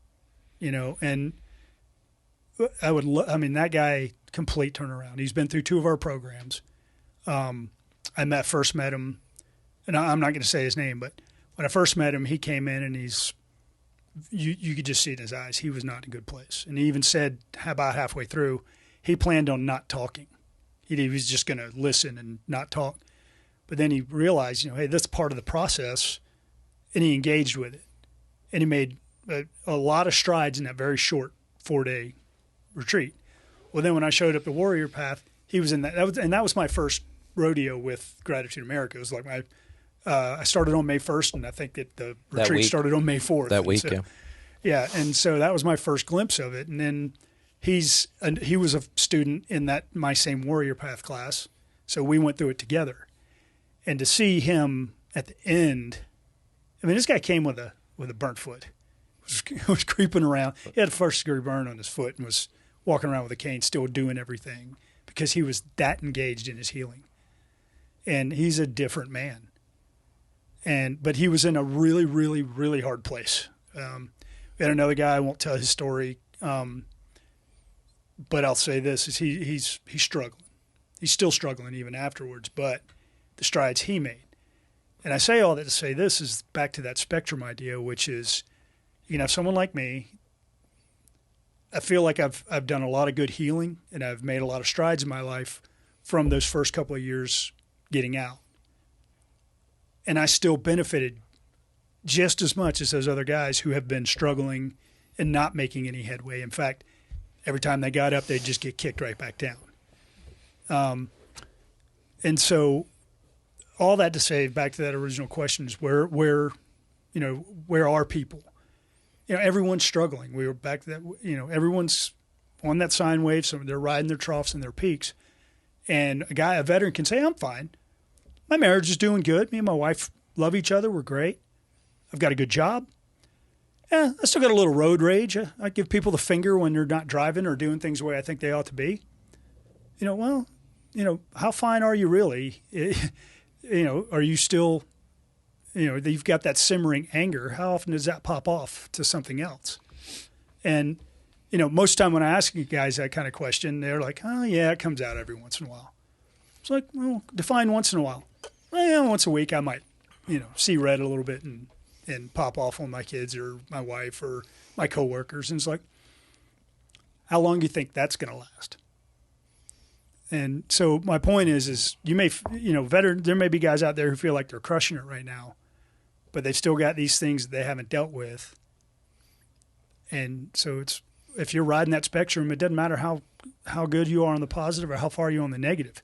and that guy, complete turnaround. He's been through 2 of our programs. I first met him, and I'm not going to say his name, but when I first met him, he came in and you could just see it in his eyes. He was not in a good place. And he even said about halfway through, he planned on not talking. He was just going to listen and not talk. But then he realized, hey, that's part of the process, and he engaged with it. And he made a lot of strides in that very short 4-day retreat. Well, then when I showed up the Warrior Path, he was in that. That was my first rodeo with Gratitude America. It was like I started on May 1st, and I think that the retreat started on May 4th. That week, so, yeah. And so that was my first glimpse of it. And then he was a student in my same Warrior Path class, so we went through it together. And to see him at the end, this guy came with a burnt foot. Was creeping around. He had a first-degree burn on his foot and was walking around with a cane, still doing everything because he was that engaged in his healing. And he's a different man. But he was in a really, really, really hard place. We had another guy. I won't tell his story. But I'll say this: is he's struggling. He's still struggling even afterwards. But the strides he made, and I say all that to say this is back to that spectrum idea, which is, you can have someone like me. I feel like I've done a lot of good healing, and I've made a lot of strides in my life from those first couple of years getting out, and I still benefited just as much as those other guys who have been struggling and not making any headway. In fact, every time they got up, they'd just get kicked right back down. And so all that to say, back to that original question, is where are people? Everyone's struggling. We were back to that, everyone's on that sine wave. So they're riding their troughs and their peaks. And a veteran can say, I'm fine. My marriage is doing good. Me and my wife love each other. We're great. I've got a good job. I still got a little road rage. I give people the finger when they're not driving or doing things the way I think they ought to be. How fine are you really? Are you still, you've got that simmering anger. How often does that pop off to something else? And, most of the time when I ask you guys that kind of question, they're like, oh, yeah, it comes out every once in a while. It's like, well, define once in a while. Well, once a week I might, see red a little bit and pop off on my kids or my wife or my coworkers. And it's like, how long do you think that's going to last? And so my point is you may, there may be guys out there who feel like they're crushing it right now, but they've still got these things that they haven't dealt with. And so if you're riding that spectrum, it doesn't matter how good you are on the positive or how far you are on the negative.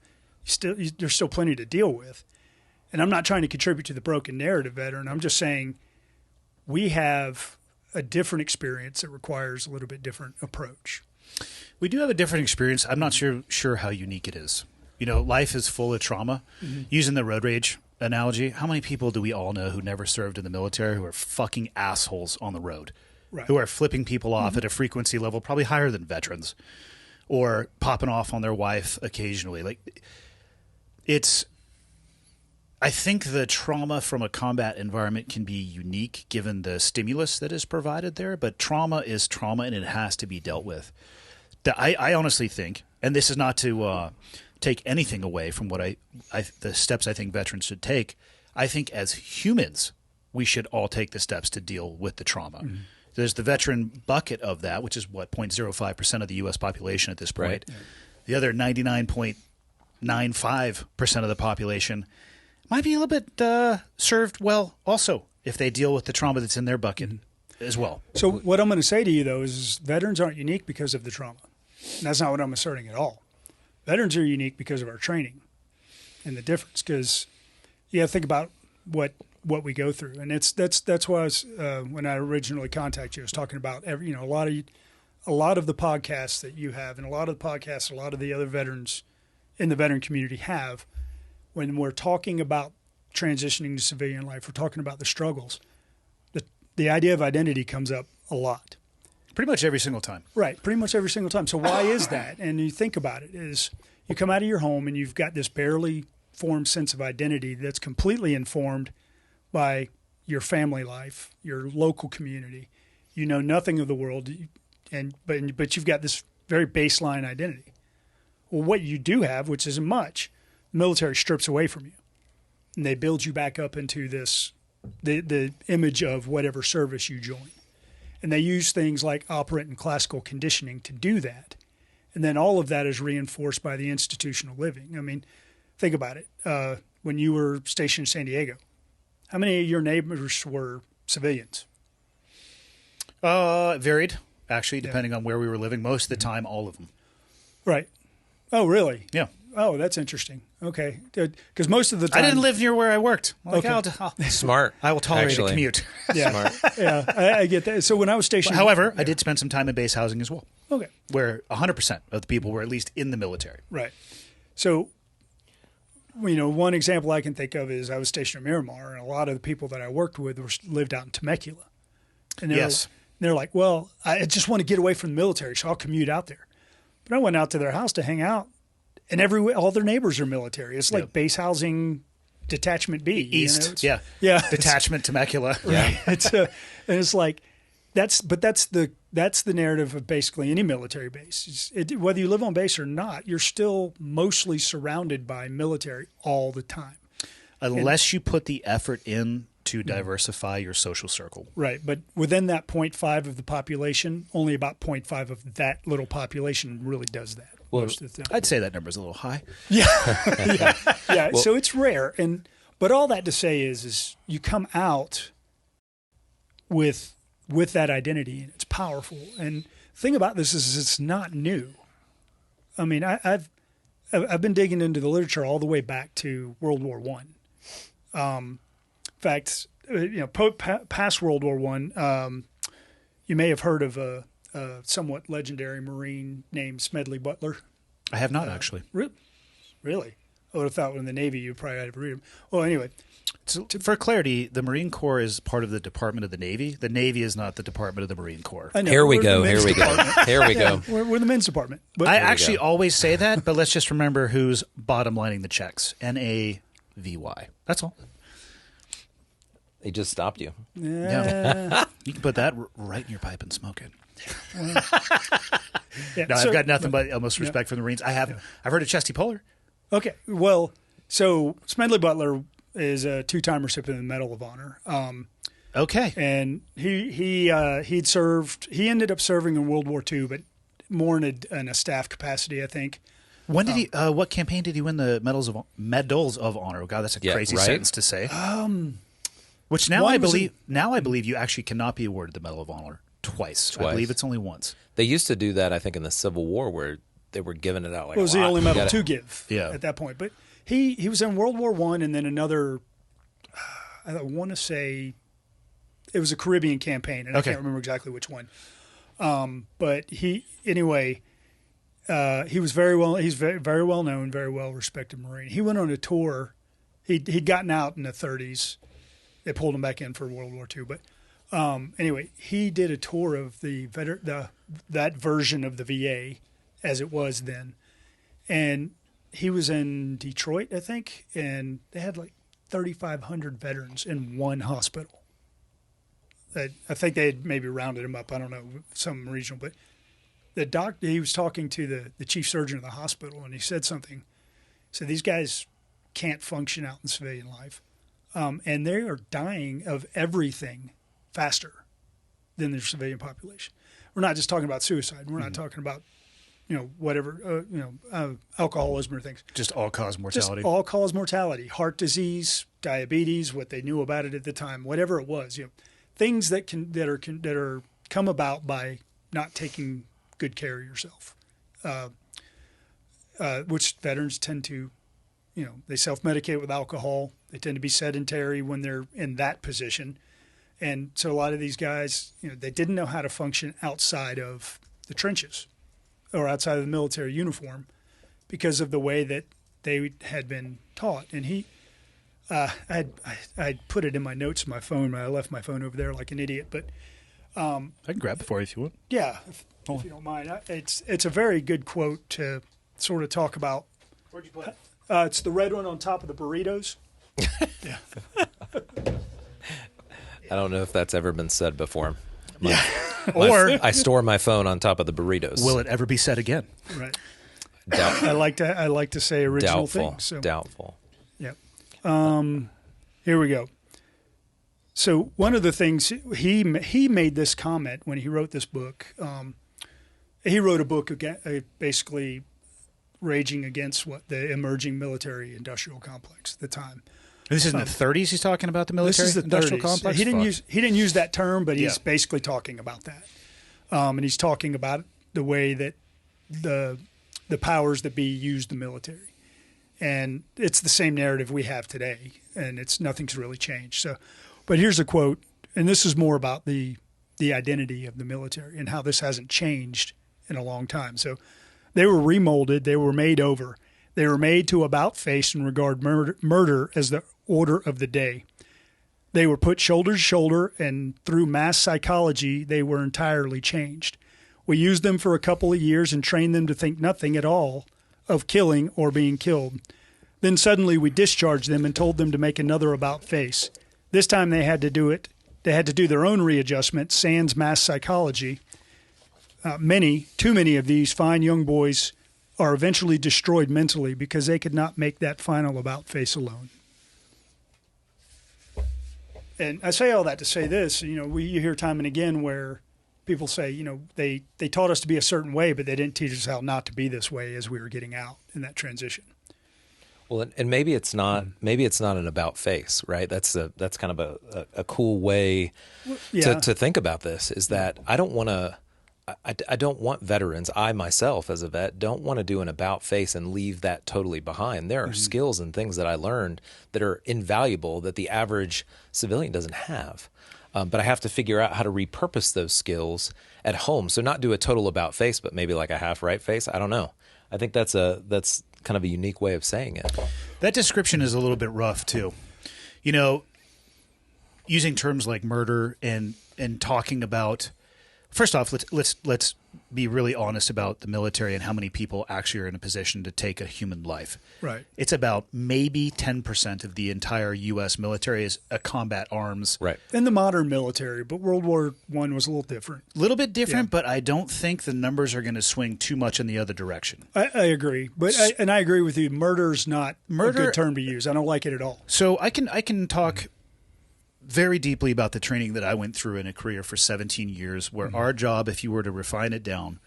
There's still plenty to deal with. And I'm not trying to contribute to the broken narrative, veteran. I'm just saying we have a different experience that requires a little bit different approach. We do have a different experience. I'm not sure how unique it is. Life is full of trauma. Mm-hmm. Using the road rage analogy, how many people do we all know who never served in the military who are fucking assholes on the road? Right. Who are flipping people off at a frequency level probably higher than veterans, or popping off on their wife occasionally. I think the trauma from a combat environment can be unique given the stimulus that is provided there, but trauma is trauma and it has to be dealt with. I honestly think, and this is not to take anything away from what the steps I think veterans should take, I think as humans we should all take the steps to deal with the trauma. Mm-hmm. There's the veteran bucket of that, which is 0.05% of the U.S. population at this point. Right. The other 99.95% of the population might be a little bit served well also if they deal with the trauma that's in their bucket as well. So what I'm going to say to you, though, is veterans aren't unique because of the trauma. And that's not what I'm asserting at all. Veterans are unique because of our training and the difference, because you got to think about what we go through. And that's why I was, when I originally contacted you, I was talking about a lot of the podcasts that you have, and a lot of the podcasts a lot of the other veterans in the veteran community have. When we're talking about transitioning to civilian life, we're talking about the struggles. The idea of identity comes up a lot. Pretty much every single time. Right, pretty much every single time. So why is that? And you think about it, is you come out of your home and you've got this barely formed sense of identity that's completely informed by your family life, your local community. You know nothing of the world, but you've got this very baseline identity. Well, what you do have, which isn't much, the military strips away from you, and they build you back up into the image of whatever service you join. And they use things like operant and classical conditioning to do that. And then all of that is reinforced by the institutional living. I mean, think about it. When you were stationed in San Diego, how many of your neighbors were civilians? It varied, actually, depending on where we were living. Most of the time, all of them. Right. Oh, really? Yeah. Oh, that's interesting. Okay. Because most of the time... I didn't live near where I worked. Smart. I will tolerate a commute. Yeah. Smart. Yeah, I get that. So when I was stationed... However, I did spend some time in base housing as well. Okay. Where 100% of the people were at least in the military. Right. So, one example I can think of is I was stationed in Miramar, and a lot of the people that I worked with lived out in Temecula. And they're like, well, I just want to get away from the military, so I'll commute out there. But I went out to their house to hang out, and all their neighbors are military. It's like base housing detachment B. East, yeah. Detachment Temecula. Right. And it's like, that's the narrative of basically any military base. Whether you live on base or not, you're still mostly surrounded by military all the time. Unless you put the effort in to diversify your social circle. Right. But within that 0.5 of the population, only about 0.5 of that little population really does that. Well, I'd say that number's a little high. Yeah. Yeah. Well, so it's rare. But all that to say is you come out with that identity, and it's powerful. And the thing about this is it's not new. I mean, I've been digging into the literature all the way back to World War I. In fact, past World War I, you may have heard of a somewhat legendary Marine named Smedley Butler. I have not actually. Really? I would have thought in the Navy you'd probably have to read him. Well, anyway. So, for clarity, the Marine Corps is part of the Department of the Navy. The Navy is not the Department of the Marine Corps. Here we go. Here we go. We're the men's department. But I actually always say that, but let's just remember who's bottom lining the checks. NAVY. That's all. They just stopped you. Yeah. You can put that right in your pipe and smoke it. Yeah. No, I've got nothing but almost respect for the Marines. I've heard of Chesty Puller. Okay. Well, so Smedley Butler is a 2-time recipient of the Medal of Honor. Okay. And he'd served. He ended up serving in World War II, but more in a staff capacity, I think. When did he? What campaign did he win the Medals of Honor? Oh, God, that's a crazy sentence to say. Which now One I was believe you actually cannot be awarded the Medal of Honor twice. I believe it's only once. They used to do that, I think, in the Civil War, where they were giving it out like It was a the lot. only medal to give Yeah. at that point. But he was in World War I, and then another, I want to say, it was a Caribbean campaign, and I can't remember exactly which one. But he was very well. He's very, very well known, very well respected Marine. He went on a tour. He'd gotten out in the 30s. They pulled him back in for World War II. But anyway, he did a tour of that version of the VA as it was then, and he was in Detroit, I think, and they had like 3,500 veterans in one hospital. I think they had maybe rounded him up. I don't know, some regional, but the doctor, he was talking to the chief surgeon of the hospital, and he said something. He said, these guys can't function out in civilian life, and they are dying of everything faster than their civilian population. We're not just talking about suicide. We're not talking about, whatever, alcoholism or things. Just all-cause mortality. Just all-cause mortality, heart disease, diabetes, what they knew about it at the time, whatever it was, things that are come about by not taking good care of yourself, which veterans tend to, they self-medicate with alcohol. They tend to be sedentary when they're in that position. And so a lot of these guys, they didn't know how to function outside of the trenches or outside of the military uniform because of the way that they had been taught. And I put it in my notes on my phone. I left my phone over there like an idiot. But I can grab it for you if you want. yeah, if you don't mind. It's a very good quote to sort of talk about. Where'd you put it? It's the red one on top of the burritos. Yeah. I don't know if that's ever been said before. Or I store my phone on top of the burritos. will it ever be said again? Right. Doubtful. I like to say original Doubtful. things. So. Doubtful. Yep. Here we go. So one of the things he made this comment when he wrote this book. He wrote a book basically raging against what the emerging military-industrial complex at the time. This is in the 30s. He's talking about the military This is the industrial 30s. complex. He didn't use that term, but he's Yeah. basically talking about that, and he's talking about the way that the powers that be used the military, and it's the same narrative we have today, and nothing's really changed. So, but here's a quote, and this is more about the identity of the military and how this hasn't changed in a long time. So, they were remolded, they were made over, they were made to about face and regard murder as the order of the day. They were put shoulder to shoulder, and through mass psychology, they were entirely changed. We used them for a couple of years and trained them to think nothing at all of killing or being killed. Then suddenly we discharged them and told them to make another about face. This time they had to do it. They had to do their own readjustment, sans mass psychology. Too many of these fine young boys are eventually destroyed mentally because they could not make that final about face alone. And I say all that to say this, you hear time and again where people say, they taught us to be a certain way, but they didn't teach us how not to be this way as we were getting out in that transition. Well, and maybe it's not an about face, right? That's kind of a cool way to think about this, is that I don't want veterans, I myself as a vet, don't want to do an about face and leave that totally behind. There are skills and things that I learned that are invaluable that the average civilian doesn't have. But I have to figure out how to repurpose those skills at home. So not do a total about face, but maybe like a half right face. I don't know. I think that's kind of a unique way of saying it. That description is a little bit rough too. Using terms like murder and talking about. First off, let's be really honest about the military and how many people actually are in a position to take a human life. Right. It's about maybe 10% of the entire U.S. military is a combat arms. Right. In the modern military, but World War I was a little different. A little bit different, Yeah. but I don't think the numbers are going to swing too much in the other direction. I agree, but I agree with you. Murder's not a good term to use. I don't like it at all. So I can talk very deeply about the training that I went through in a career for 17 years, where our job, if you were to refine it down,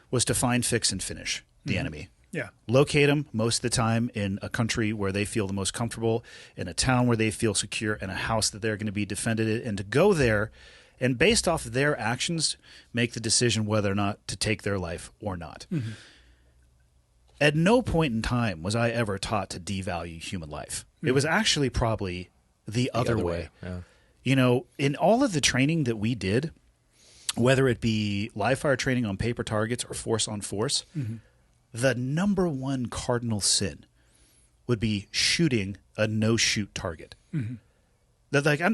was to find, fix, and finish the enemy. Yeah. Locate them most of the time in a country where they feel the most comfortable, in a town where they feel secure, in a house that they're going to be defended in, and to go there and based off of their actions, make the decision whether or not to take their life or not. Mm-hmm. At no point in time was I ever taught to devalue human life. Mm-hmm. It was actually probably the other way. Yeah. You know, in all of the training that we did, whether it be live fire training on paper targets or force on force, mm-hmm. the number one cardinal sin would be shooting a no-shoot target. Mm-hmm.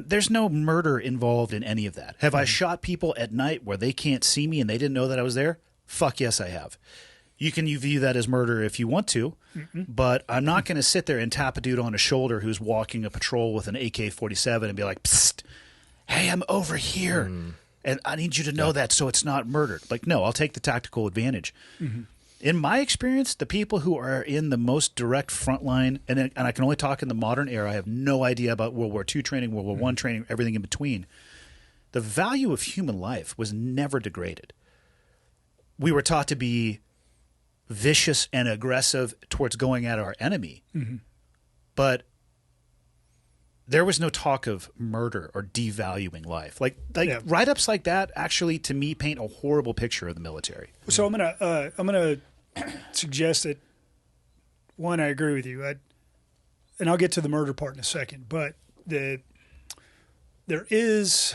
There's no murder involved in any of that. Have I shot people at night where they can't see me and they didn't know that I was there? Fuck yes, I have. You can view that as murder if you want to, but I'm not going to sit there and tap a dude on a shoulder who's walking a patrol with an AK-47 and be like, psst, hey, I'm over here, and I need you to know that so it's not murdered. Like, no, I'll take the tactical advantage. Mm-hmm. In my experience, the people who are in the most direct front line, and I can only talk in the modern era, I have no idea about World War II training, World War I training, everything in between. The value of human life was never degraded. We were taught to be vicious and aggressive towards going at our enemy, but there was no talk of murder or devaluing life. Write-ups like that actually, to me, paint a horrible picture of the military. So I'm gonna suggest that, one, I agree with you, and I'll get to the murder part in a second. But there is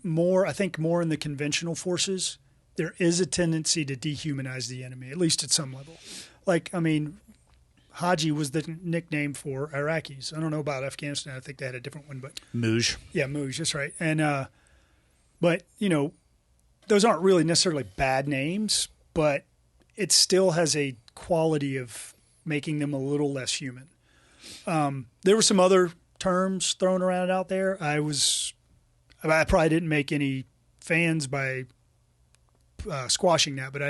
more, I think, more in the conventional forces. There is a tendency to dehumanize the enemy, at least at some level. Like, I mean, Haji was the nickname for Iraqis. I don't know about Afghanistan. I think they had a different one, but Muj. Yeah, Muj. That's right. And but you know, those aren't really necessarily bad names, but it still has a quality of making them a little less human. There were some other terms thrown around out there. I probably didn't make any fans by squashing that, but I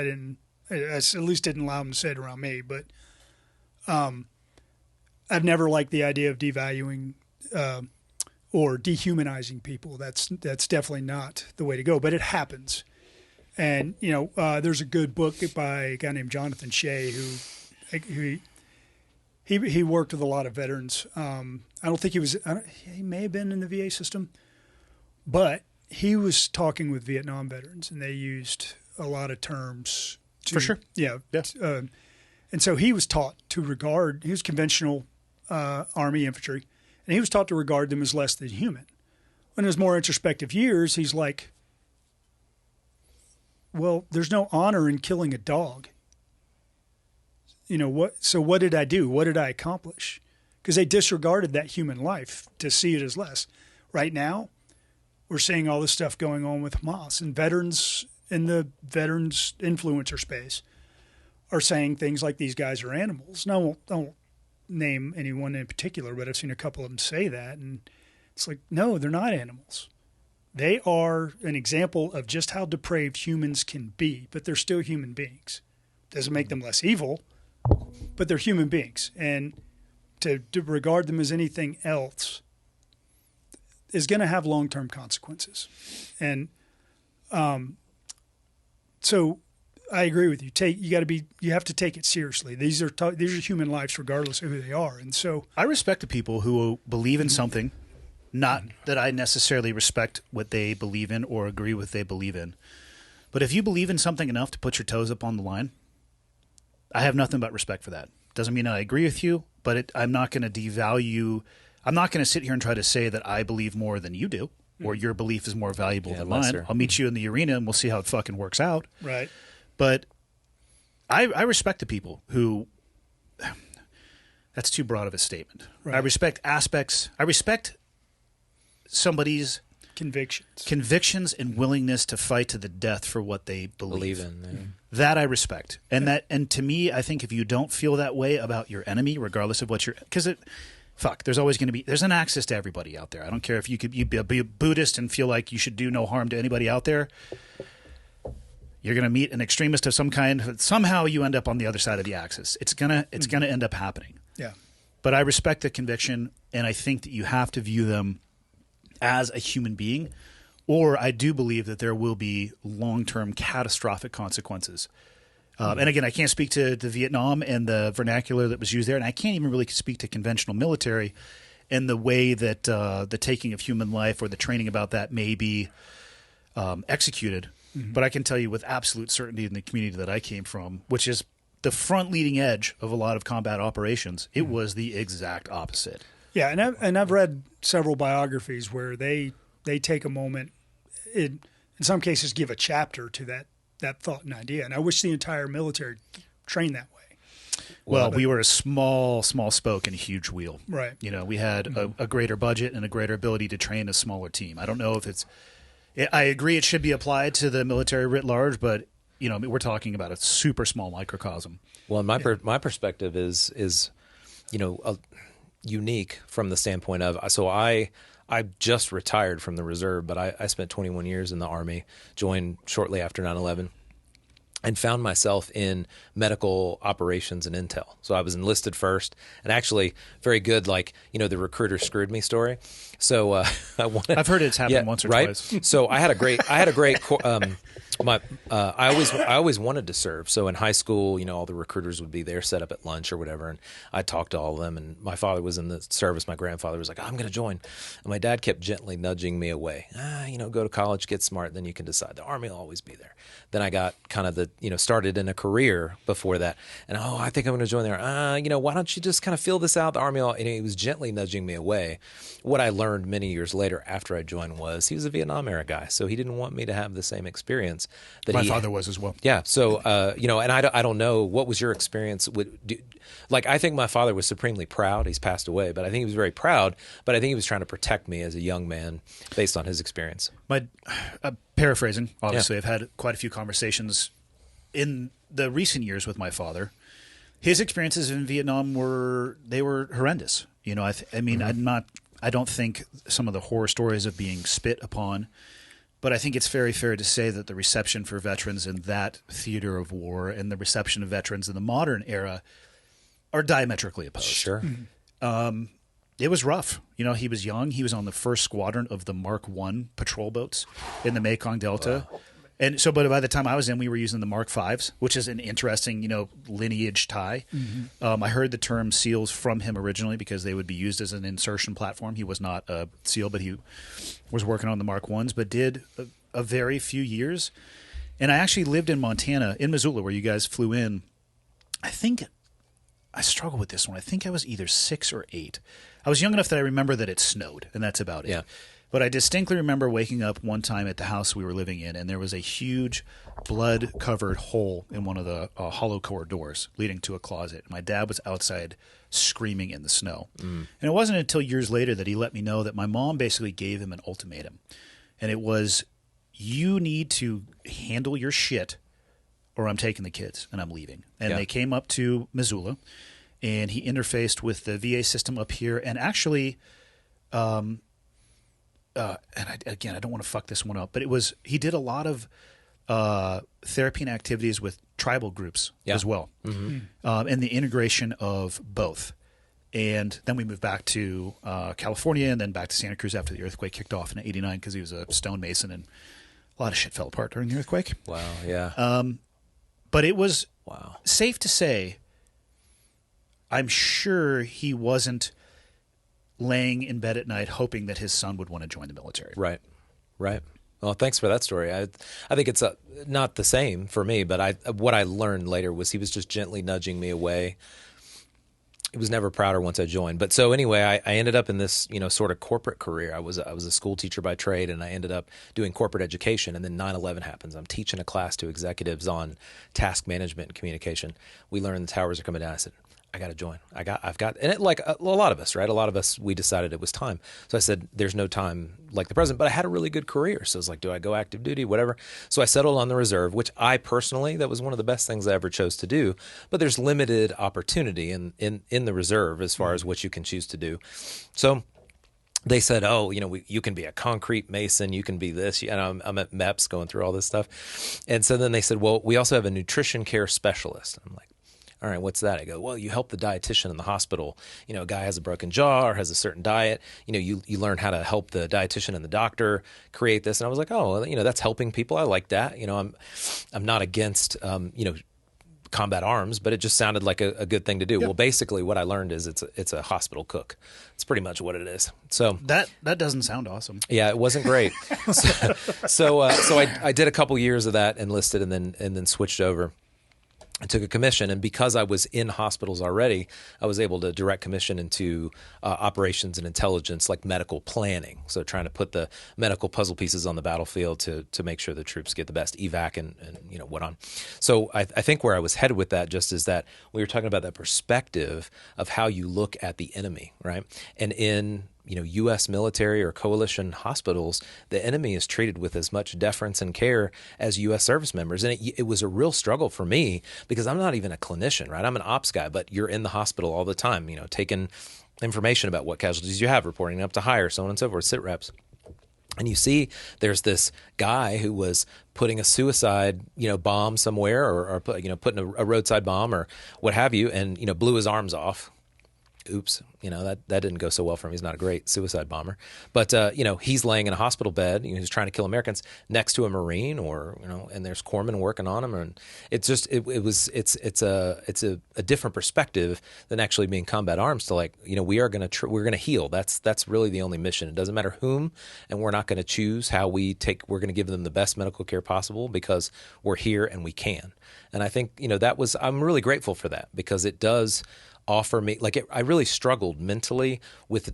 at least didn't allow them to say it around me. But I've never liked the idea of devaluing or dehumanizing people. That's definitely not the way to go, but it happens. And, you know, there's a good book by a guy named Jonathan Shea who he worked with a lot of veterans. I don't think he may have been in the VA system, but he was talking with Vietnam veterans, and they used a lot of terms. For sure. Yeah. And so he was taught to regard, he was conventional Army infantry, and he was taught to regard them as less than human. When his more introspective years, he's like, well, there's no honor in killing a dog. You know, what did I do? What did I accomplish? Because they disregarded that human life to see it as less. Right now, we're seeing all this stuff going on with Hamas, and veterans in the veterans influencer space are saying things like these guys are animals. Now, I won't name anyone in particular, but I've seen a couple of them say that, and it's like, no, they're not animals. They are an example of just how depraved humans can be, but they're still human beings. Doesn't make them less evil, but they're human beings. And to regard them as anything else is going to have long-term consequences. And so I agree with you. You have to take it seriously. These are human lives regardless of who they are. And so I respect the people who believe in something. Not that I necessarily respect what they believe in or agree with they believe in. But if you believe in something enough to put your toes up on the line, I have nothing but respect for that. Doesn't mean I agree with you, but I'm not going to devalue. I'm not going to sit here and try to say that I believe more than you do or your belief is more valuable than mine. I'll meet you in the arena and we'll see how it fucking works out. Right. But I respect the people who – that's too broad of a statement. Right. I respect aspects – I respect – somebody's convictions and willingness to fight to the death for what they believe in. Yeah. That I respect. And to me, I think if you don't feel that way about your enemy, regardless of what there's always going to be, there's an access to everybody out there. I don't care if you be a Buddhist and feel like you should do no harm to anybody out there. You're going to meet an extremist of some kind. Somehow you end up on the other side of the axis. It's gonna end up happening. Yeah. But I respect the conviction, and I think that you have to view them as a human being, or I do believe that there will be long-term catastrophic consequences And again, I can't speak to the Vietnam and the vernacular that was used there, and I can't even really speak to conventional military and the way that the taking of human life or the training about that may be executed. But I can tell you with absolute certainty in the community that I came from, which is the front leading edge of a lot of combat operations, it was the exact opposite. Yeah, and I've read several biographies where they take a moment, in some cases give a chapter to that thought and idea. And I wish the entire military trained that way. Well, we were a small spoke in a huge wheel. Right. You know, we had a greater budget and a greater ability to train a smaller team. I don't know if it's – I agree it should be applied to the military writ large, but, you know, we're talking about a super small microcosm. Well, my perspective is you know, unique from the standpoint of – so I just retired from the reserve, but I spent 21 years in the Army, joined shortly after 9/11. And found myself in medical operations and intel. So I was enlisted first, and actually very good, like, you know, the recruiter screwed me story. So I've heard it's happened once or twice. So I had a great I always wanted to serve. So in high school, you know, all the recruiters would be there, set up at lunch or whatever, and I'd talk to all of them. And my father was in the service. My grandfather was like, "I'm going to join," and my dad kept gently nudging me away. You know, go to college, get smart, then you can decide. The Army will always be there. Then I got kind of started in a career before that, and I think I'm going to join there. You know, why don't you just kind of feel this out? The Army, and he was gently nudging me away. What I learned many years later after I joined was he was a Vietnam era guy, so he didn't want me to have the same experience that my father was as well. Yeah, so you know, and I don't know, what was your experience with? Like, I think my father was supremely proud. He's passed away, but I think he was very proud. But I think he was trying to protect me as a young man based on his experience. Paraphrasing, obviously, I've had quite a few conversations in the recent years with my father. His experiences in Vietnam were horrendous. You know, I mean, I don't think some of the horror stories of being spit upon, but I think it's very fair to say that the reception for veterans in that theater of war and the reception of veterans in the modern era are diametrically opposed. Sure. It was rough. You know, he was young. He was on the first squadron of the Mark I patrol boats in the Mekong Delta. Wow. And so, but by the time I was in, we were using the Mark Vs, which is an interesting, you know, lineage tie. I heard the term SEALs from him originally because they would be used as an insertion platform. He was not a SEAL, but he was working on the Mark Is, but did a very few years. And I actually lived in Montana, in Missoula, where you guys flew in. I think I struggle with this one. I think I was either 6 or 8. I was young enough that I remember that it snowed, and that's about it. Yeah. But I distinctly remember waking up one time at the house we were living in, and there was a huge blood-covered hole in one of the hollow core doors leading to a closet. My dad was outside screaming in the snow. And it wasn't until years later that he let me know that my mom basically gave him an ultimatum. And it was, you need to handle your shit or I'm taking the kids and I'm leaving. And they came up to Missoula, and he interfaced with the VA system up here. And actually, and I don't want to fuck this one up, but he did a lot of therapy and activities with tribal groups as well, and the integration of both. And then we moved back to California and then back to Santa Cruz after the earthquake kicked off in '89 because he was a stonemason and a lot of shit fell apart during the earthquake. Wow, yeah. But it was safe to say, I'm sure he wasn't laying in bed at night hoping that his son would want to join the military. Right. Well, thanks for that story. I think it's not the same for me, but what I learned later was he was just gently nudging me away. He was never prouder once I joined. But so anyway, I ended up in this, you know, sort of corporate career. I was a school teacher by trade, and I ended up doing corporate education. And then 9/11 happens. I'm teaching a class to executives on task management and communication. We learned the towers are coming down. I said, I got to join. I've got, and it, like a lot of us, right? A lot of us, we decided it was time. So I said, there's no time like the present, but I had a really good career. So I was like, do I go active duty, whatever? So I settled on the reserve, which I personally, that was one of the best things I ever chose to do. But there's limited opportunity in the reserve as far as what you can choose to do. So they said, oh, you know, you can be a concrete mason, you can be this. And I'm at MEPS going through all this stuff. And so then they said, well, we also have a nutrition care specialist. I'm like, all right, what's that? I go, well, you help the dietitian in the hospital. You know, a guy has a broken jaw or has a certain diet. You know, you learn how to help the dietitian and the doctor create this. And I was like, oh, you know, that's helping people. I like that. You know, I'm not against, you know, combat arms, but it just sounded like a good thing to do. Well, basically what I learned is it's a hospital cook. It's pretty much what it is. So that doesn't sound awesome. Yeah, it wasn't great. so I did a couple years of that, enlisted, and then switched over. I took a commission, and because I was in hospitals already, I was able to direct commission into operations and intelligence, like medical planning. So trying to put the medical puzzle pieces on the battlefield to make sure the troops get the best evac and what on. So I think where I was headed with that just is that we were talking about that perspective of how you look at the enemy, right? And in U.S. military or coalition hospitals, the enemy is treated with as much deference and care as U.S. service members. And it was a real struggle for me because I'm not even a clinician, right? I'm an ops guy, but you're in the hospital all the time, taking information about what casualties you have, reporting up to higher, so on and so forth, sit reps. And you see there's this guy who was putting a suicide, bomb somewhere or putting a roadside bomb or what have you, and, blew his arms off. Oops, that didn't go so well for him. He's not a great suicide bomber, but he's laying in a hospital bed. He's trying to kill Americans next to a Marine, or and there's corpsmen working on him, and it's just it's a different perspective than actually being combat arms. To we're gonna heal. That's really the only mission. It doesn't matter whom, and we're not going to choose how we take. We're going to give them the best medical care possible because we're here and we can. And I think I'm really grateful for that because it does offer me, I really struggled mentally with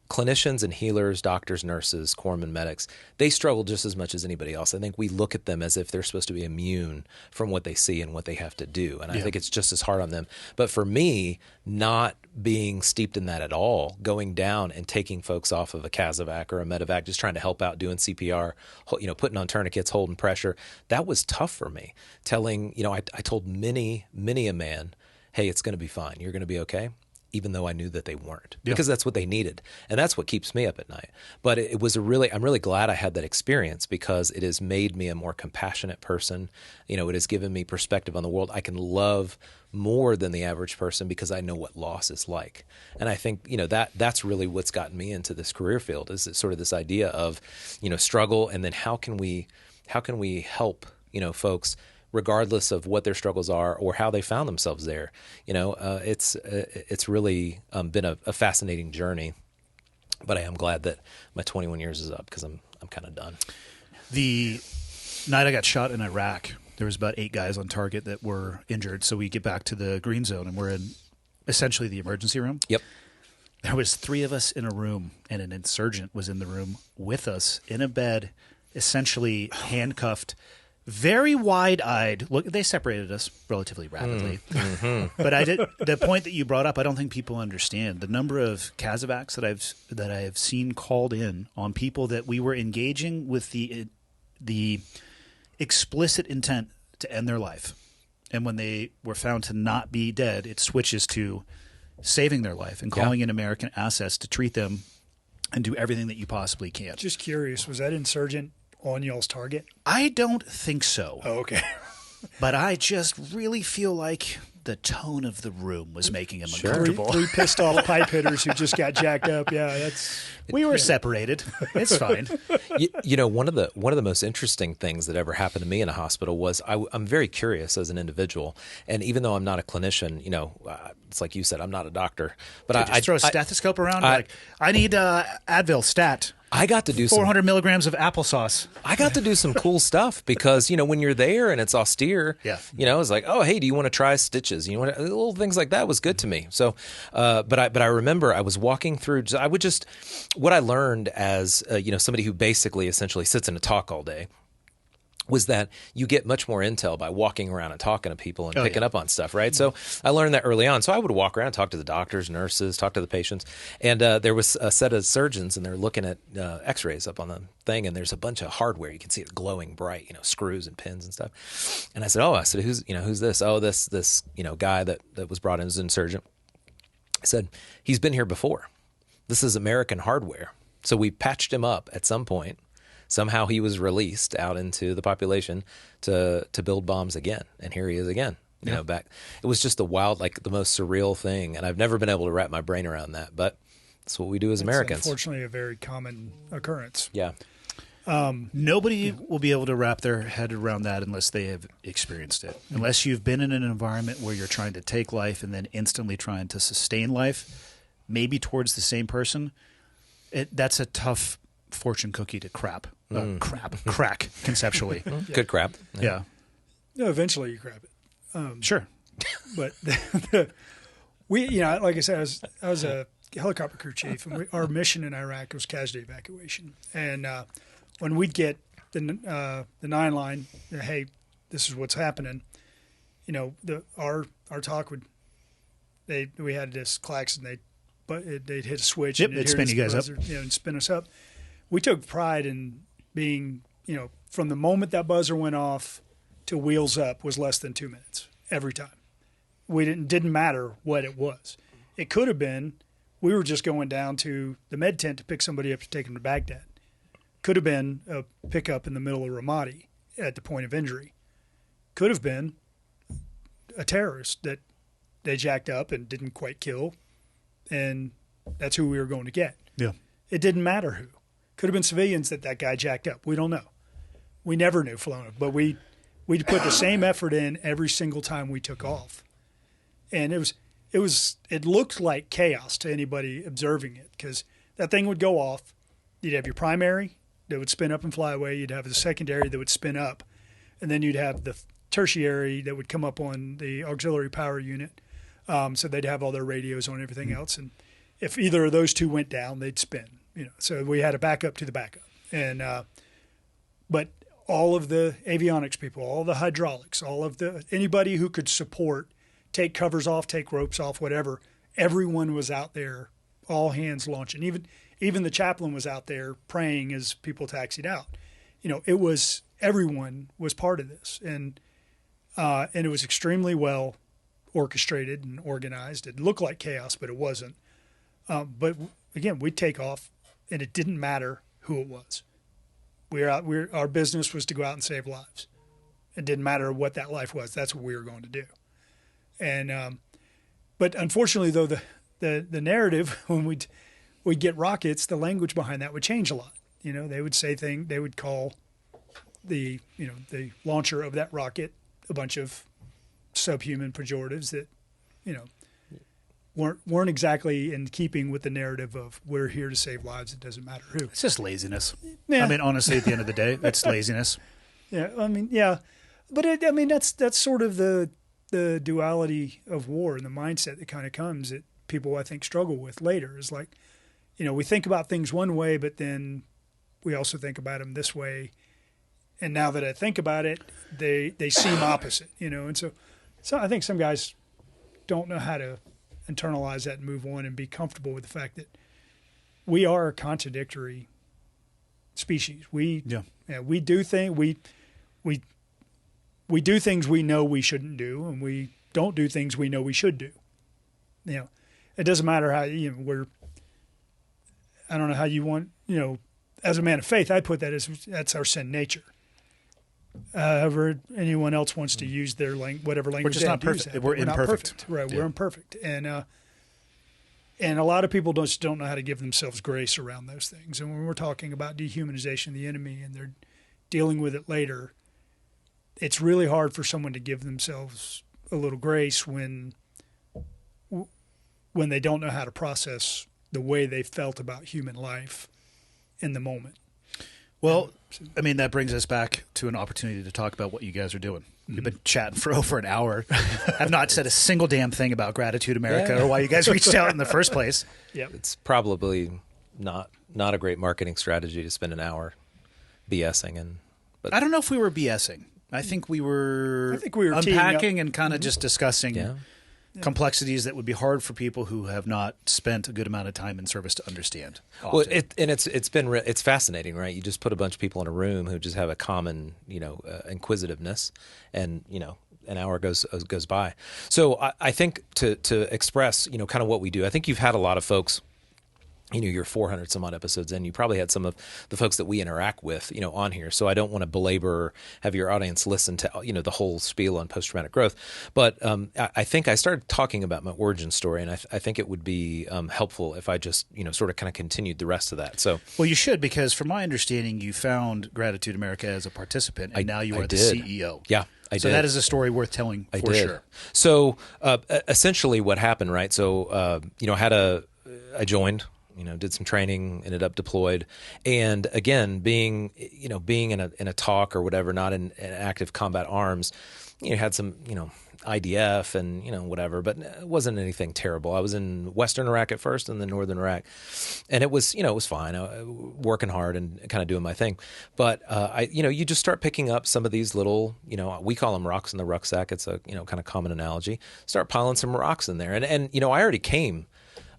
clinicians and healers, doctors, nurses, corpsmen, medics, they struggle just as much as anybody else. I think we look at them as if they're supposed to be immune from what they see and what they have to do. And I think it's just as hard on them. But for me, not being steeped in that at all, going down and taking folks off of a Casevac or a medevac, just trying to help out doing CPR, putting on tourniquets, holding pressure, that was tough for me. I told many a man, hey, it's going to be fine. You're going to be okay, even though I knew that they weren't, because that's what they needed. And that's what keeps me up at night. But I'm really glad I had that experience because it has made me a more compassionate person. It has given me perspective on the world. I can love more than the average person because I know what loss is like. And I think, that's really what's gotten me into this career field is sort of this idea of, struggle. And then how can we help, folks regardless of what their struggles are or how they found themselves there. It's really been a fascinating journey, but I am glad that my 21 years is up because I'm kind of done. The night I got shot in Iraq, there was about 8 guys on target that were injured. So we get back to the green zone and we're in essentially the emergency room. Yep. There was 3 of us in a room and an insurgent was in the room with us in a bed, essentially handcuffed, very wide-eyed. Look, they separated us relatively rapidly. Mm-hmm. But the point that you brought up, I don't think people understand the number of Casevacs that I have seen called in on people that we were engaging with the explicit intent to end their life, and when they were found to not be dead, it switches to saving their life and calling in American assets to treat them and do everything that you possibly can. Just curious, was that insurgent on y'all's target? I don't think so. Oh, okay. But I just really feel like the tone of the room was making him uncomfortable. Three pissed off pipe hitters who just got jacked up. Yeah, we were separated. It's fine. One of the most interesting things that ever happened to me in a hospital was I'm very curious as an individual, and even though I'm not a clinician, it's like you said, I'm not a doctor, but I throw a stethoscope around. I need Advil stat. I got to do 400 milligrams of applesauce. I got to do some cool stuff because, when you're there and it's austere, it's like, oh, hey, do you want to try stitches? Little things like that was good to me. So, but I remember I was walking through, what I learned as, somebody who basically essentially sits in a talk all day was that you get much more intel by walking around and talking to people and picking up on stuff, right? So I learned that early on. So I would walk around, talk to the doctors, nurses, talk to the patients. And there was a set of surgeons, and they're looking at x-rays up on the thing, and there's a bunch of hardware. You can see it glowing bright, screws and pins and stuff. And I said, who's this? Oh, this guy that was brought in as an surgeon. I said, he's been here before. This is American hardware. So we patched him up at some point. Somehow he was released out into the population to build bombs again. And here he is again, back. It was just the most surreal thing. And I've never been able to wrap my brain around that, but that's what we do as Americans. Unfortunately, a very common occurrence. Yeah. Nobody will be able to wrap their head around that unless they have experienced it. Unless you've been in an environment where you're trying to take life and then instantly trying to sustain life, maybe towards the same person, that's a tough fortune cookie to crack conceptually. Good crap. Yeah. No, eventually you grab it. Sure. But like I said, I was a helicopter crew chief, and our mission in Iraq was casualty evacuation. And when we'd get the 9 line, hey, this is what's happening. Our talk would we had this klaxon, they'd hit a switch. Yep, and it'd spin you guys up. And spin us up. We took pride in being, from the moment that buzzer went off to wheels up was less than 2 minutes every time. Didn't matter what it was. It could have been we were just going down to the med tent to pick somebody up to take them to Baghdad. Could have been a pickup in the middle of Ramadi at the point of injury. Could have been a terrorist that they jacked up and didn't quite kill, and that's who we were going to get. Yeah. It didn't matter who. Could have been civilians that guy jacked up. We don't know. We never knew Flona, but we put the same effort in every single time we took off. And it looked like chaos to anybody observing it, because that thing would go off. You'd have your primary that would spin up and fly away. You'd have the secondary that would spin up, and then you'd have the tertiary that would come up on the auxiliary power unit. So they'd have all their radios on and everything else. And if either of those two went down, they'd spin. So we had a backup to the backup. And but all of the avionics people, all the hydraulics, anybody who could support, take covers off, take ropes off, whatever, everyone was out there, all hands launching. Even the chaplain was out there praying as people taxied out. Everyone was part of this, and it was extremely well orchestrated and organized. It looked like chaos, but it wasn't. But again, we'd take off, and it didn't matter who it was. Our business was to go out and save lives. It didn't matter what that life was. That's what we were going to do. And but unfortunately, though, the narrative when we'd get rockets, the language behind that would change a lot. They would say things. They would call the launcher of that rocket a bunch of subhuman pejoratives that weren't exactly in keeping with the narrative of we're here to save lives. It doesn't matter who. It's just laziness. Yeah. I mean, honestly, at the end of the day, it's laziness. Yeah. I mean, yeah. But that's sort of the duality of war and the mindset that kind of comes that people, I think, struggle with later is like, we think about things one way, but then we also think about them this way. And now that I think about it, they seem opposite, And so I think some guys don't know how to internalize that and move on and be comfortable with the fact that we are a contradictory species. We do things we do things we know we shouldn't do, and we don't do things we know we should do. It doesn't matter how I don't know how you want. As a man of faith, I put that as that's our sin nature. However, anyone else wants to use their whatever language. We're just not perfect. We're imperfect. Not perfect. Right? Yeah. We're imperfect, and a lot of people just don't know how to give themselves grace around those things. And when we're talking about dehumanization of the enemy, and they're dealing with it later, it's really hard for someone to give themselves a little grace when they don't know how to process the way they felt about human life in the moment. Well, I mean, that brings us back to an opportunity to talk about what you guys are doing. We've been chatting for over an hour. I've not said a single damn thing about Gratitude America or why you guys reached out in the first place. Yeah, it's probably not a great marketing strategy to spend an hour BSing. But I don't know if we were BSing. I think we were unpacking and kind of just discussing complexities that would be hard for people who have not spent a good amount of time in service to understand. Well, it's fascinating, right? You just put a bunch of people in a room who just have a common, inquisitiveness, and an hour goes by. So I think to express, kind of what we do. I think you've had a lot of folks you're 400 some odd episodes in. You probably had some of the folks that we interact with, on here. So I don't want to belabor or have your audience listen to, the whole spiel on post-traumatic growth. But I think I started talking about my origin story, and I think it would be helpful if I just, sort of kind of continued the rest of that. So, well, you should, because from my understanding, you found Gratitude America as a participant, and now you are the CEO. Yeah. I so did. that is a story worth telling for sure. So essentially what happened, right? So, I joined, did some training, ended up deployed. And again, being in a talk or whatever, not in active combat arms, had some, IDF and, whatever, but it wasn't anything terrible. I was in Western Iraq at first and then Northern Iraq. And it was, it was fine. Working hard and kind of doing my thing. But, you just start picking up some of these little, we call them rocks in the rucksack. It's a, kind of common analogy. Start piling some rocks in there. And I already came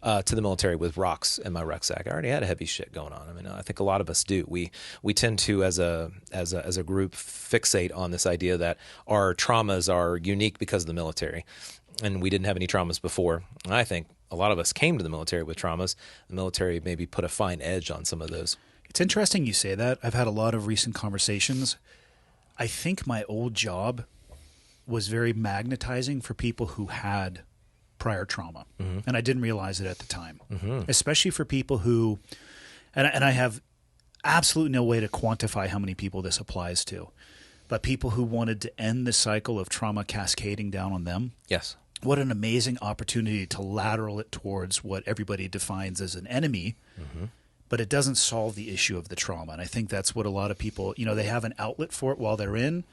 to the military with rocks in my rucksack. I already had a heavy shit going on. I mean, I think a lot of us do. We tend to, as a group, fixate on this idea that our traumas are unique because of the military, and we didn't have any traumas before. And I think a lot of us came to the military with traumas. The military maybe put a fine edge on some of those. It's interesting you say that. I've had a lot of recent conversations. I think my old job was very magnetizing for people who had prior trauma. Mm-hmm. And I didn't realize it at the time, especially for people who, and I have absolutely no way to quantify how many people this applies to, but people who wanted to end the cycle of trauma cascading down on them. Yes. What an amazing opportunity to lateral it towards what everybody defines as an enemy, but it doesn't solve the issue of the trauma. And I think that's what a lot of people, they have an outlet for it while they're in.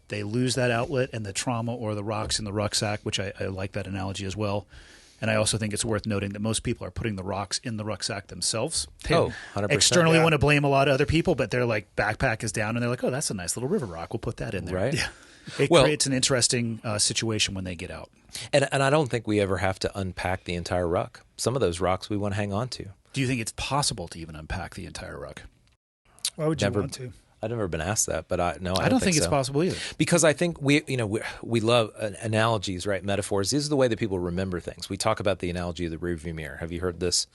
They lose that outlet, and the trauma or the rocks in the rucksack, which I like that analogy as well. And I also think it's worth noting that most people are putting the rocks in the rucksack themselves. They 100%. Externally want to blame a lot of other people, but they're like, backpack is down, and they're like, oh, that's a nice little river rock. We'll put that in there. Right. Yeah. It creates an interesting situation when they get out. And I don't think we ever have to unpack the entire ruck. Some of those rocks we want to hang on to. Do you think it's possible to even unpack the entire ruck? Why would you want to? I've never been asked that, but I don't think it's possible either. Because I think we love analogies, right? Metaphors. These are the way that people remember things. We talk about the analogy of the rearview mirror. Have you heard this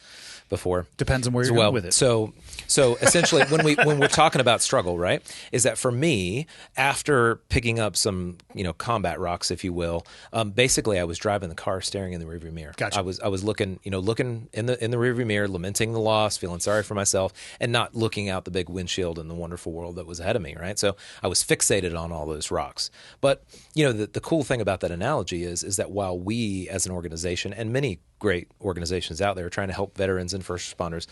before? Depends on where you're going with it. So essentially, when we're talking about struggle, right, is that for me, after picking up some combat rocks, if you will, basically I was driving the car, staring in the rearview mirror. Gotcha. I was looking in the rearview mirror, lamenting the loss, feeling sorry for myself, and not looking out the big windshield and the wonderful world that was ahead of me, right? So I was fixated on all those rocks. But, the cool thing about that analogy is that while we as an organization, and many great organizations out there are trying to help veterans and first responders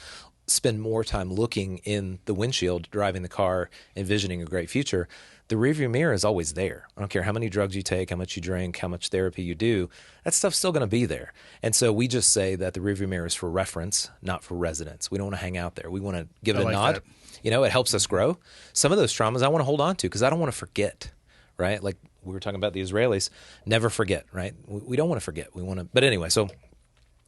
spend more time looking in the windshield, driving the car, envisioning a great future, the rearview mirror is always there. I don't care how many drugs you take, how much you drink, how much therapy you do, that stuff's still going to be there. And so we just say that the rearview mirror is for reference, not for residence. We don't want to hang out there. We want to give it a nod. That. It helps us grow. Some of those traumas I want to hold on to because I don't want to forget, right? Like we were talking about the Israelis, never forget, right? We don't want to forget. We want to, but anyway, so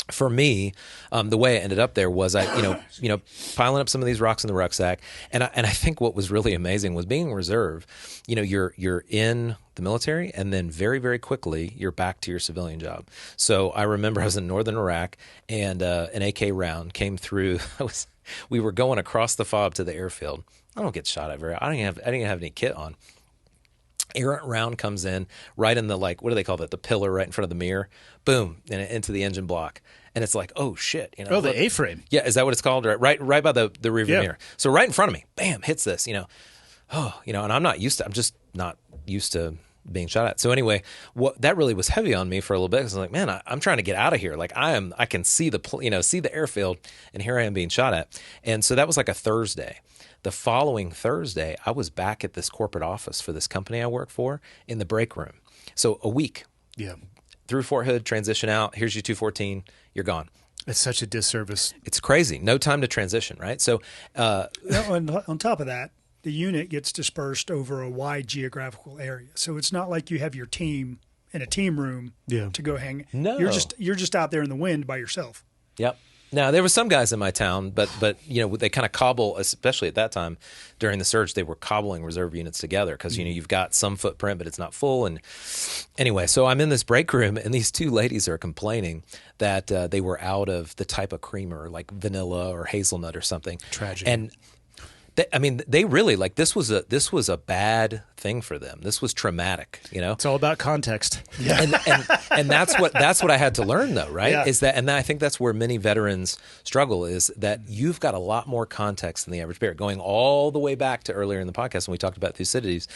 for me, the way I ended up there was piling up some of these rocks in the rucksack, and I think what was really amazing was being reserve. You're in the military, and then very, very quickly you're back to your civilian job. So I remember I was in Northern Iraq, and an AK round came through. We were going across the fob to the airfield. I don't get shot at very. I didn't even have any kit on. Errant round comes in right in the, what do they call that? The pillar right in front of the mirror. Boom, and into the engine block. And it's like, oh shit, the A-frame. Yeah, is that what it's called? Right by the rearview mirror. So right in front of me, bam, hits this. And I'm not used to. I'm just not used to being shot at. So anyway, that really was heavy on me for a little bit because I'm like, man, I'm trying to get out of here. Like I can see the airfield, and here I am being shot at. And so that was like a Thursday. The following Thursday, I was back at this corporate office for this company I work for in the break room. So a week. Yeah. Through Fort Hood, transition out. Here's your 214. You're gone. It's such a disservice. It's crazy. No time to transition, right? So, on top of that, the unit gets dispersed over a wide geographical area. So it's not like you have your team in a team room to go hang. No, you're just out there in the wind by yourself. Yep. Now, there were some guys in my town, but they kind of cobble, especially at that time during the surge, they were cobbling reserve units together because, you've got some footprint, but it's not full. And anyway, so I'm in this break room, and these two ladies are complaining that they were out of the type of creamer, like vanilla or hazelnut or something. Tragic. And they really this was a bad thing for them. This was traumatic, It's all about context. Yeah. And that's what I had to learn though, right? Yeah. Is that, and I think that's where many veterans struggle, is that you've got a lot more context than the average bear. Going all the way back to earlier in the podcast when we talked about Thucydides,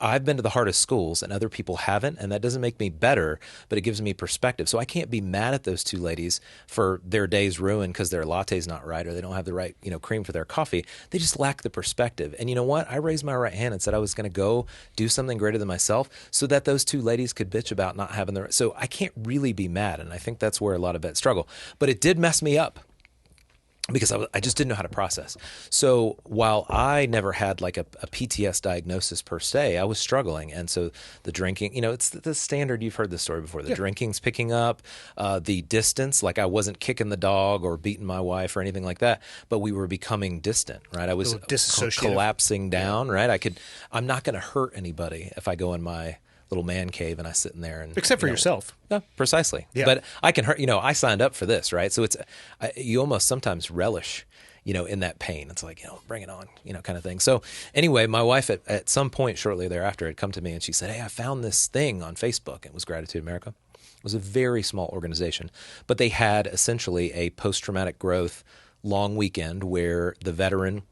I've been to the hardest schools and other people haven't, and that doesn't make me better, but it gives me perspective. So I can't be mad at those two ladies for their day's ruined because their latte's not right or they don't have the right, cream for their coffee. They just lack the perspective. And you know what? I raised my right hand and said I was going to go do something greater than myself so that those two ladies could bitch about not having the right. So I can't really be mad, and I think that's where a lot of vets struggle. But it did mess me up, because I just didn't know how to process. So while I never had like a PTS diagnosis per se, I was struggling. And so the drinking, it's the standard, you've heard this story before, the drinking's picking up, the distance, like I wasn't kicking the dog or beating my wife or anything like that, but we were becoming distant, right? I was collapsing down, right? I'm not going to hurt anybody if I go in my little man cave and I sit in there and except for yourself. No, precisely. Yeah. But I can hurt, I signed up for this, right? So you almost sometimes relish, in that pain. It's like, bring it on, kind of thing. So anyway, my wife at some point shortly thereafter had come to me and she said, "Hey, I found this thing on Facebook." It was Gratitude America. It was a very small organization, but they had essentially a post-traumatic growth long weekend where the veteran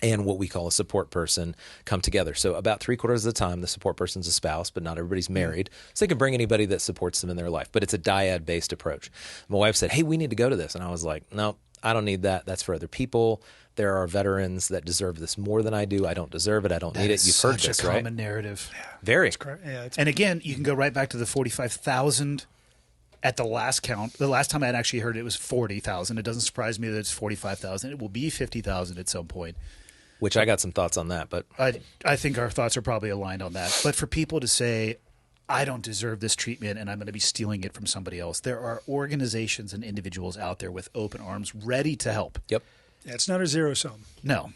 and what we call a support person come together. So about 3/4 of the time, the support person's a spouse, but not everybody's married. So they can bring anybody that supports them in their life. But it's a dyad-based approach. My wife said, "Hey, we need to go to this." And I was like, "No, I don't need that. That's for other people. There are veterans that deserve this more than I do. I don't deserve it. I don't need it." You've heard this, right? Such a common narrative. Very. And again, you can go right back to the 45,000 at the last count. The last time I had actually heard it was 40,000. It doesn't surprise me that it's 45,000. It will be 50,000 at some point. Which I got some thoughts on that, but I think our thoughts are probably aligned on that. But for people to say, "I don't deserve this treatment and I'm going to be stealing it from somebody else," there are organizations and individuals out there with open arms ready to help. Yep. Yeah, it's not a zero sum. No.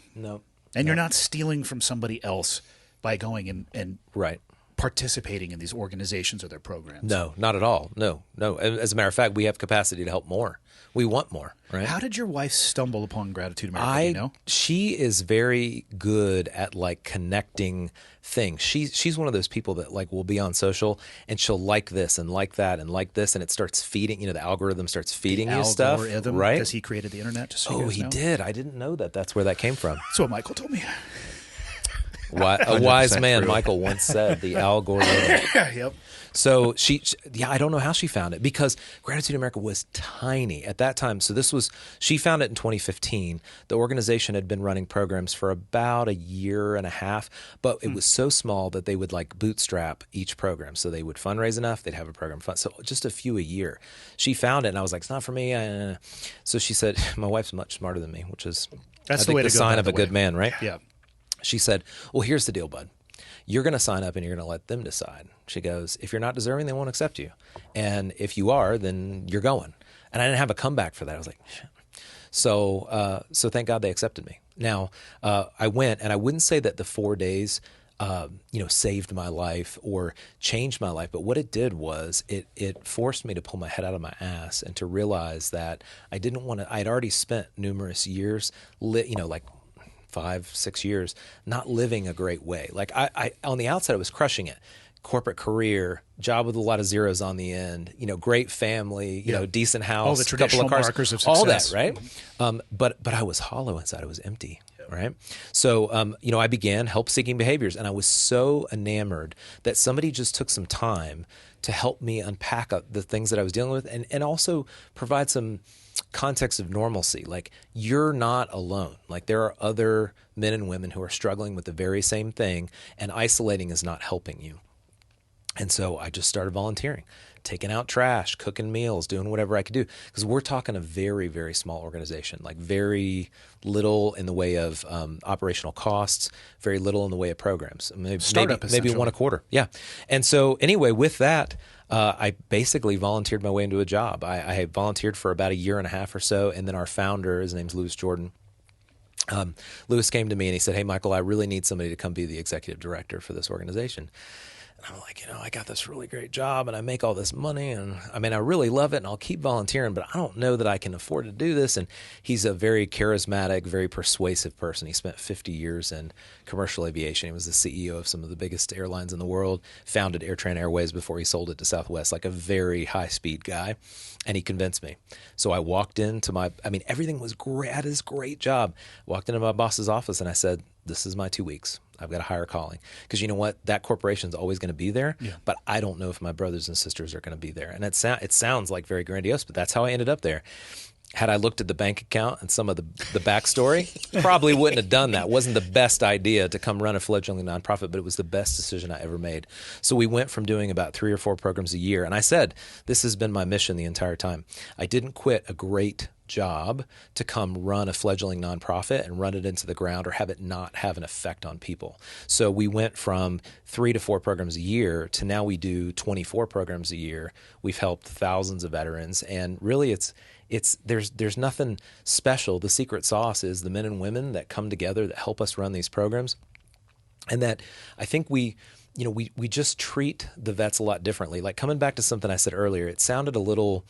And you're not stealing from somebody else by going and right. participating in these organizations or their programs. No, not at all. No. As a matter of fact, we have capacity to help more. We want more, right? How did your wife stumble upon Gratitude America? She is very good at connecting things. She's one of those people that will be on social and she'll like this and like that and like this, and it starts feeding. The algorithm starts feeding you stuff, right? Because he created the internet. Just so he did. I didn't know that. That's where that came from. That's what Michael told me. A wise man, true. Michael, once said, "The algorithm." Yep. So I don't know how she found it, because Gratitude America was tiny at that time. So she found it in 2015. The organization had been running programs for about a year and a half, but it was so small that they would bootstrap each program. So they would fundraise enough, they'd have a program fund. So just a few a year. She found it and I was like, "It's not for me." So she said, my wife's much smarter than me, which is that's I think the sign of a good man, right? Yeah. She said, "Well, here's the deal, bud. You're going to sign up and you're going to let them decide." She goes, "If you're not deserving, they won't accept you. And if you are, then you're going." And I didn't have a comeback for that. I was like, shit. So thank God they accepted me. Now, I went, and I wouldn't say that the 4 days, saved my life or changed my life. But what it did was it forced me to pull my head out of my ass and to realize that I didn't want to, I'd already spent numerous years, 5-6 years, not living a great way. I on the outside, I was crushing it. Corporate career, job with a lot of zeros on the end, great family, decent house, all the traditional couple of cars, markers of success. all that, right? But I was hollow inside. I was empty, right? So, I began help-seeking behaviors, and I was so enamored that somebody just took some time to help me unpack the things that I was dealing with, and also provide some context of normalcy. You're not alone. There are other men and women who are struggling with the very same thing, and isolating is not helping you. And so I just started volunteering, taking out trash, cooking meals, doing whatever I could do. Because we're talking a very, very small organization, very little in the way of operational costs, very little in the way of programs. Maybe one a quarter. Yeah. And so anyway, with that, I basically volunteered my way into a job. I volunteered for about a year and a half or so, and then our founder, his name's Lewis Jordan, Lewis came to me and he said, "Hey, Michael, I really need somebody to come be the executive director for this organization." And I'm like, I got this really great job and I make all this money and I mean, I really love it and I'll keep volunteering, but I don't know that I can afford to do this. And he's a very charismatic, very persuasive person. He spent 50 years in commercial aviation. He was the CEO of some of the biggest airlines in the world, founded AirTran Airways before he sold it to Southwest, like a very high-speed guy. And he convinced me. So I walked into everything was great. I had this great job. Walked into my boss's office and I said, "This is my 2 weeks. I've got a higher calling." Because you know what? That corporation's always going to be there, but I don't know if my brothers and sisters are going to be there. And it sounds like very grandiose, but that's how I ended up there. Had I looked at the bank account and some of the backstory, probably wouldn't have done that. It wasn't the best idea to come run a fledgling nonprofit, but it was the best decision I ever made. So we went from doing about 3 or 4 programs a year. And I said, this has been my mission the entire time. I didn't quit a great job to come run a fledgling nonprofit and run it into the ground or have it not have an effect on people. So we went from 3 to 4 programs a year to now we do 24 programs a year. We've helped thousands of veterans, and really there's nothing special. The secret sauce is the men and women that come together that help us run these programs, and that I think we just treat the vets a lot differently. Like coming back to something I said earlier, it sounded a little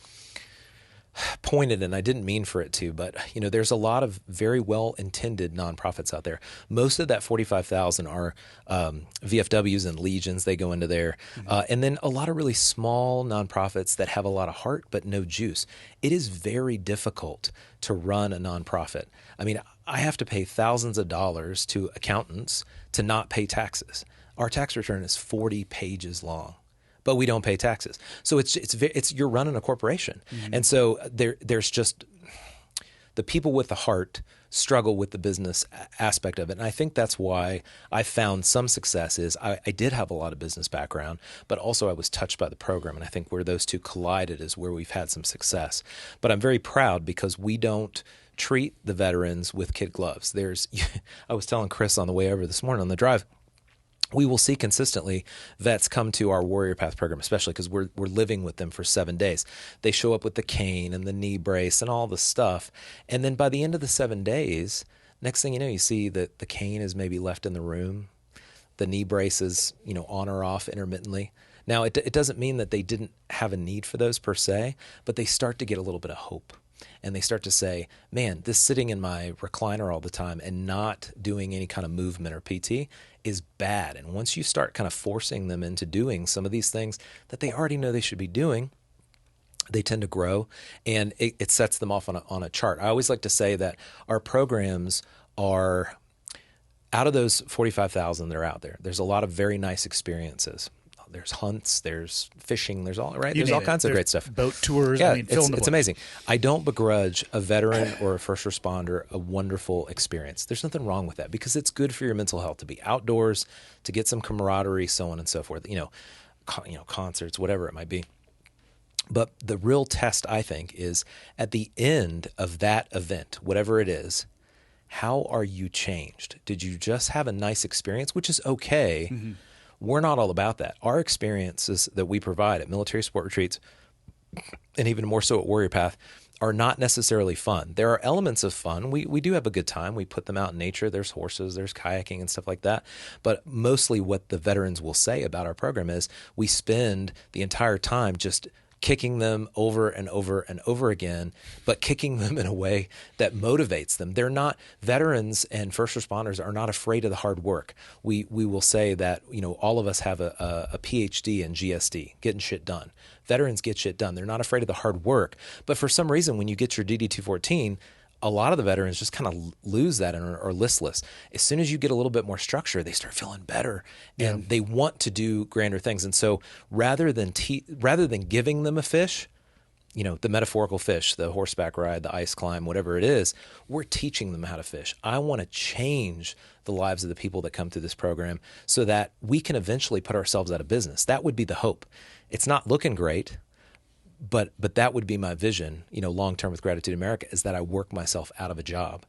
pointed, and I didn't mean for it to, but there's a lot of very well-intended nonprofits out there. Most of that 45,000 are VFWs and Legions. They go into there. And then a lot of really small nonprofits that have a lot of heart but no juice. It is very difficult to run a nonprofit. I mean, I have to pay thousands of dollars to accountants to not pay taxes. Our tax return is 40 pages long, but we don't pay taxes. So it's you're running a corporation. And so there's just the people with the heart struggle with the business aspect of it. And I think that's why I found some success is I did have a lot of business background, but also I was touched by the program. And I think where those two collided is where we've had some success. But I'm very proud because we don't treat the veterans with kid gloves. I was telling Chris on the way over this morning on the drive, we will see consistently vets come to our Warrior Path program, especially because we're living with them for 7 days. They show up with the cane and the knee brace and all the stuff. And then by the end of the 7 days, next thing you know, you see that the cane is maybe left in the room. The knee brace is, on or off intermittently. Now, it doesn't mean that they didn't have a need for those per se, but they start to get a little bit of hope. And they start to say, man, this sitting in my recliner all the time and not doing any kind of movement or PT is bad. And once you start kind of forcing them into doing some of these things that they already know they should be doing, they tend to grow, and it sets them off on a chart. I always like to say that our programs are, out of those 45,000 that are out there, there's a lot of very nice experiences. There's hunts, there's fishing, there's all kinds of great stuff. Boat tours. Yeah, it's amazing. I don't begrudge a veteran or a first responder a wonderful experience. There's nothing wrong with that because it's good for your mental health to be outdoors, to get some camaraderie, so on and so forth. Concerts, whatever it might be. But the real test, I think, is at the end of that event, whatever it is, how are you changed? Did you just have a nice experience, which is okay? Mm-hmm. We're not all about that. Our experiences that we provide at military support retreats, and even more so at Warrior Path, are not necessarily fun. There are elements of fun. We do have a good time. We put them out in nature. There's horses, there's kayaking and stuff like that. But mostly what the veterans will say about our program is we spend the entire time just kicking them over and over and over again, but kicking them in a way that motivates them. They're not, veterans and first responders are not afraid of the hard work. We will say that, all of us have a PhD in GSD, getting shit done. Veterans get shit done. They're not afraid of the hard work. But for some reason, when you get your DD-214, a lot of the veterans just kind of lose that and are listless. As soon as you get a little bit more structure, they start feeling better and they want to do grander things. And so rather than giving them a fish, the metaphorical fish, the horseback ride, the ice climb, whatever it is, we're teaching them how to fish. I want to change the lives of the people that come through this program so that we can eventually put ourselves out of business. That would be the hope. It's not looking great. But that would be my vision, long-term with Gratitude America, is that I work myself out of a job.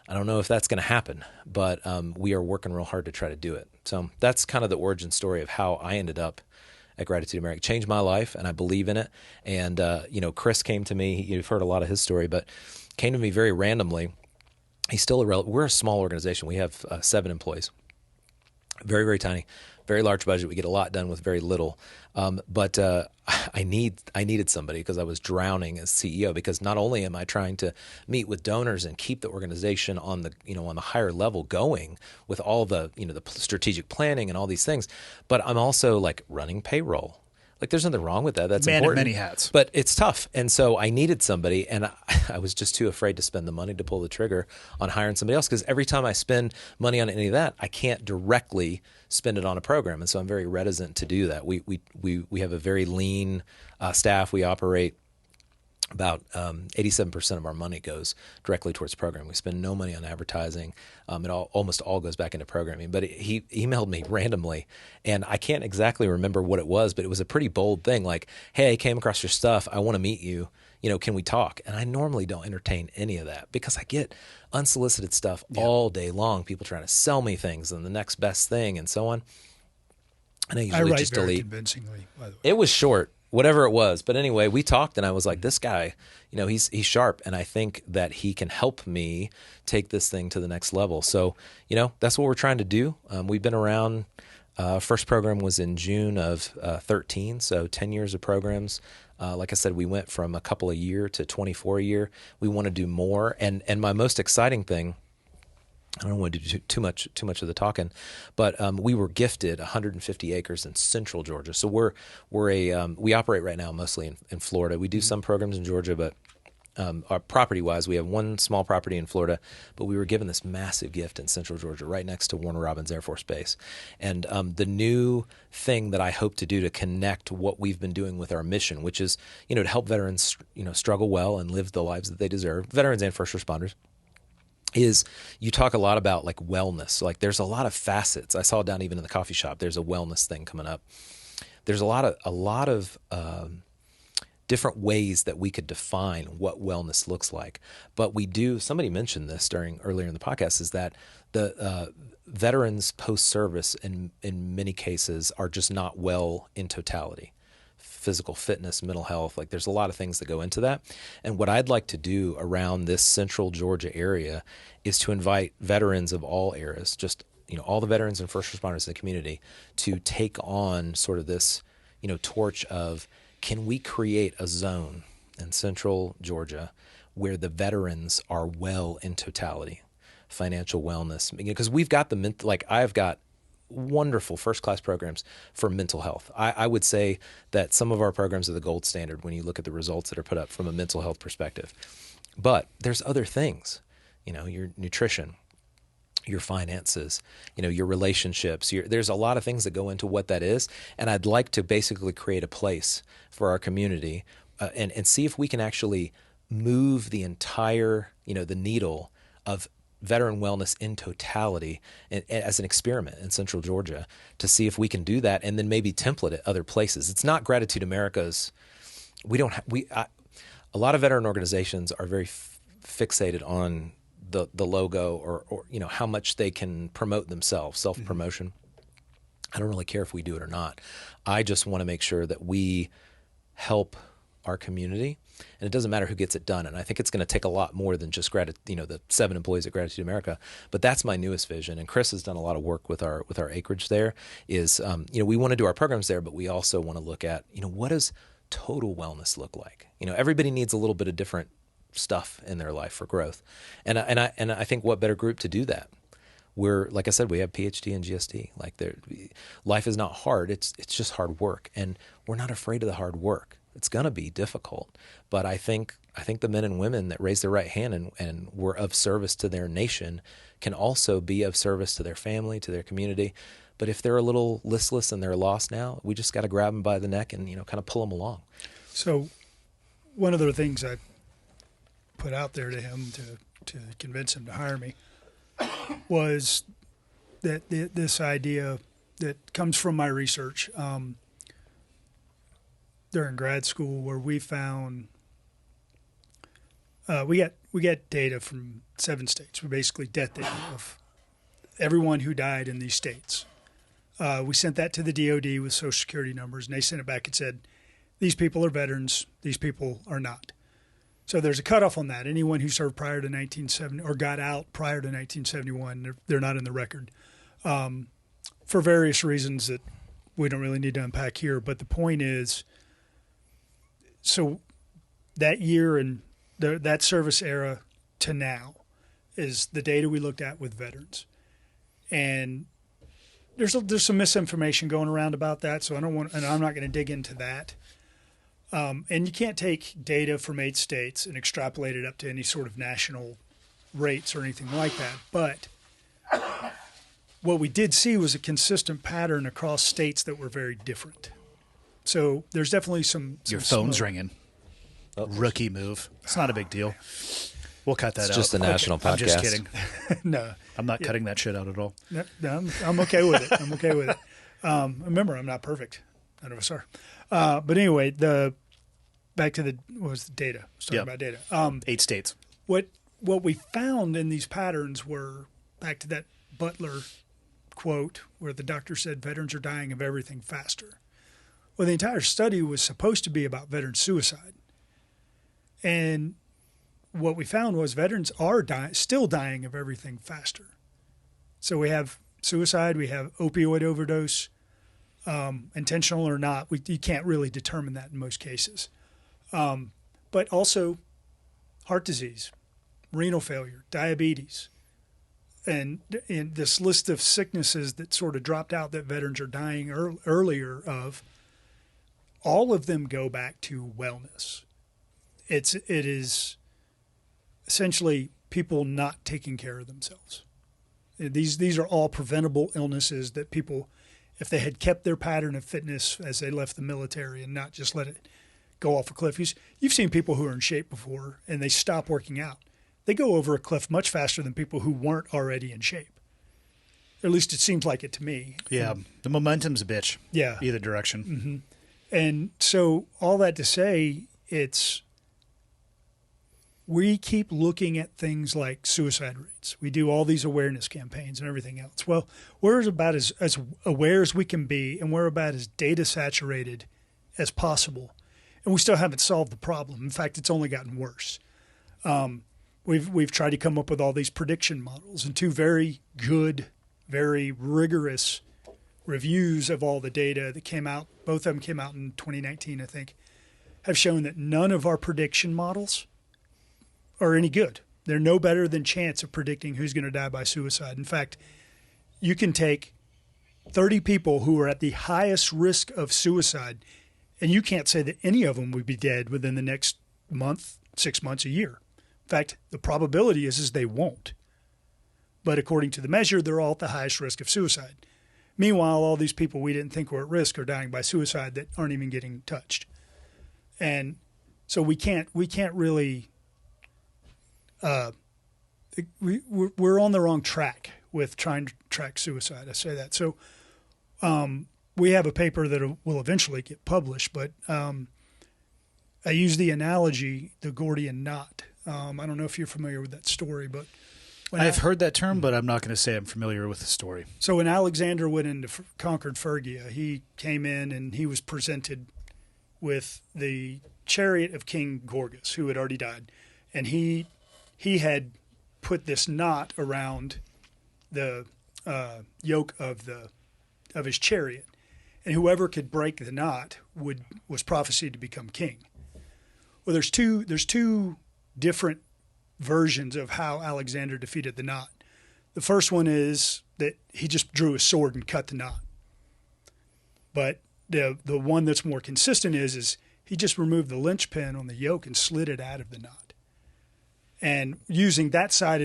I don't know if that's going to happen, but we are working real hard to try to do it. So that's kind of the origin story of how I ended up at Gratitude America. Changed my life, and I believe in it. And, Chris came to me. You've heard a lot of his story, but came to me very randomly. He's still we're a small organization. We have 7 employees. Very, very tiny, very large budget. We get a lot done with very little. But I needed somebody because I was drowning as CEO, because not only am I trying to meet with donors and keep the organization on the higher level going with all the strategic planning and all these things, but I'm also like running payroll. Like, there's nothing wrong with that. That's Man important. of many hats. But it's tough. And so I needed somebody, and I was just too afraid to spend the money to pull the trigger on hiring somebody else, because every time I spend money on any of that, I can't directly spend it on a program. And so I'm very reticent to do that. We have a very lean staff. We operate about 87% of our money goes directly towards the program. We spend no money on advertising. It almost all goes back into programming. But he emailed me randomly, and I can't exactly remember what it was, but it was a pretty bold thing, like, hey, I came across your stuff. I want to meet you. Can we talk? And I normally don't entertain any of that, because I get unsolicited stuff all day long, people trying to sell me things and the next best thing and so on. And I usually write just very delete. convincingly, by the way. It was short, whatever it was. But anyway, we talked, and I was like, this guy, he's sharp, and I think that he can help me take this thing to the next level. So, that's what we're trying to do. We've been around. First program was in June of 13, so 10 years of programs. Like I said, we went from a couple a year to 24 a year. We want to do more. And my most exciting thing, I don't want to do too much of the talking, but we were gifted 150 acres in central Georgia. So we operate right now mostly in Florida. We do some programs in Georgia, but our property-wise, we have one small property in Florida, but we were given this massive gift in central Georgia, right next to Warner Robins Air Force Base. And the new thing that I hope to do to connect what we've been doing with our mission, which is, to help veterans, struggle well and live the lives that they deserve, veterans and first responders, is you talk a lot about like wellness. Like, there's a lot of facets. I saw it down even in the coffee shop. There's a wellness thing coming up. There's a lot of different ways that we could define what wellness looks like. But somebody mentioned this earlier in the podcast, is that the veterans post-service in many cases are just not well in totality. Physical fitness, mental health, like there's a lot of things that go into that. And what I'd like to do around this central Georgia area is to invite veterans of all eras, just, all the veterans and first responders in the community, to take on sort of this, torch of, can we create a zone in central Georgia where the veterans are well in totality, financial wellness? Because we've got I've got wonderful first-class programs for mental health. I would say that some of our programs are the gold standard when you look at the results that are put up from a mental health perspective. But there's other things, your nutrition, your finances, your relationships. There's a lot of things that go into what that is. And I'd like to basically create a place for our community and see if we can actually move the entire, the needle of veteran wellness in totality as an experiment in central Georgia, to see if we can do that and then maybe template it other places. It's not Gratitude America's. A lot of veteran organizations are very fixated on the logo or how much they can promote themselves, self-promotion. I don't really care if we do it or not. I just want to make sure that we help our community, and it doesn't matter who gets it done. And I think it's going to take a lot more than just the 7 employees at Gratitude America. But that's my newest vision. And Chris has done a lot of work with our acreage there. Is we want to do our programs there, but we also want to look at what does total wellness look like? Everybody needs a little bit of different stuff in their life for growth, and I think what better group to do that? We're, like I said, we have PhD and GSD. Like, life is not hard. It's just hard work, and we're not afraid of the hard work. It's going to be difficult, but I think the men and women that raise their right hand and were of service to their nation can also be of service to their family, to their community. But if they're a little listless and they're lost now, we just got to grab them by the neck and kind of pull them along. So, one of the things I put out there to him to convince him to hire me was that this idea that comes from my research during grad school, where we found we get data from 7 states. We're basically death data of everyone who died in these states. We sent that to the DOD with Social Security numbers, and they sent it back and said, these people are veterans, these people are not. So there's a cutoff on that. Anyone who served prior to 1970 or got out prior to 1971, they're not in the record for various reasons that we don't really need to unpack here. But the point is, so that year and that service era to now is the data we looked at with veterans. And there's some misinformation going around about that, so I'm not going to dig into that. And you can't take data from 8 states and extrapolate it up to any sort of national rates or anything like that. But what we did see was a consistent pattern across states that were very different. So there's definitely some Your phone's ringing. Rookie move. It's not a big deal. We'll cut that out. It's just a national podcast. I'm just kidding. No. I'm not cutting that shit out at all. No, I'm okay with it. I'm okay with it. Remember, I'm not perfect. None of us are. But anyway, back to the data. Talking about data. 8 states. What we found in these patterns were back to that Butler quote where the doctor said veterans are dying of everything faster. Well, the entire study was supposed to be about veteran suicide. And what we found was veterans are still dying of everything faster. So we have suicide, we have opioid overdose, intentional or not. You can't really determine that in most cases. But also heart disease, renal failure, diabetes, and in this list of sicknesses that sort of dropped out that veterans are dying earlier of, all of them go back to wellness. It is essentially people not taking care of themselves. These are all preventable illnesses that people, if they had kept their pattern of fitness as they left the military and not just let it go off a cliff. You've seen people who are in shape before and they stop working out. They go over a cliff much faster than people who weren't already in shape. Or at least it seems like it to me. Yeah, the momentum's a bitch. Yeah. Either direction. Mm-hmm. And so all that to say, we keep looking at things like suicide rates. We do all these awareness campaigns and everything else. Well, we're about as aware as we can be, and we're about as data saturated as possible. And we still haven't solved the problem. In fact, it's only gotten worse. We've tried to come up with all these prediction models, and 2 very good, very rigorous reviews of all the data that came out. Both of them came out in 2019, I think, have shown that none of our prediction models are any good. They're no better than chance of predicting who's going to die by suicide. In fact, you can take 30 people who are at the highest risk of suicide, and you can't say that any of them would be dead within the next month, 6 months, a year. In fact, the probability is they won't. But according to the measure, they're all at the highest risk of suicide. Meanwhile, all these people we didn't think were at risk are dying by suicide that aren't even getting touched. And so we can't really we're on the wrong track with trying to track suicide. I say that. So we have a paper that will eventually get published, but I use the analogy, the Gordian knot. I don't know if you're familiar with that story, but I've heard that term, but I'm not going to say I'm familiar with the story. So when Alexander went into conquered Phrygia, he came in and he was presented with the chariot of King Gorgas, who had already died, and he had put this knot around the yoke of his chariot, and whoever could break the knot was prophesied to become king. Well, there's two different versions of how Alexander defeated the knot. The first one is that he just drew his sword and cut the knot. But the one that's more consistent is he just removed the linchpin on the yoke and slid it out of the knot. And using that side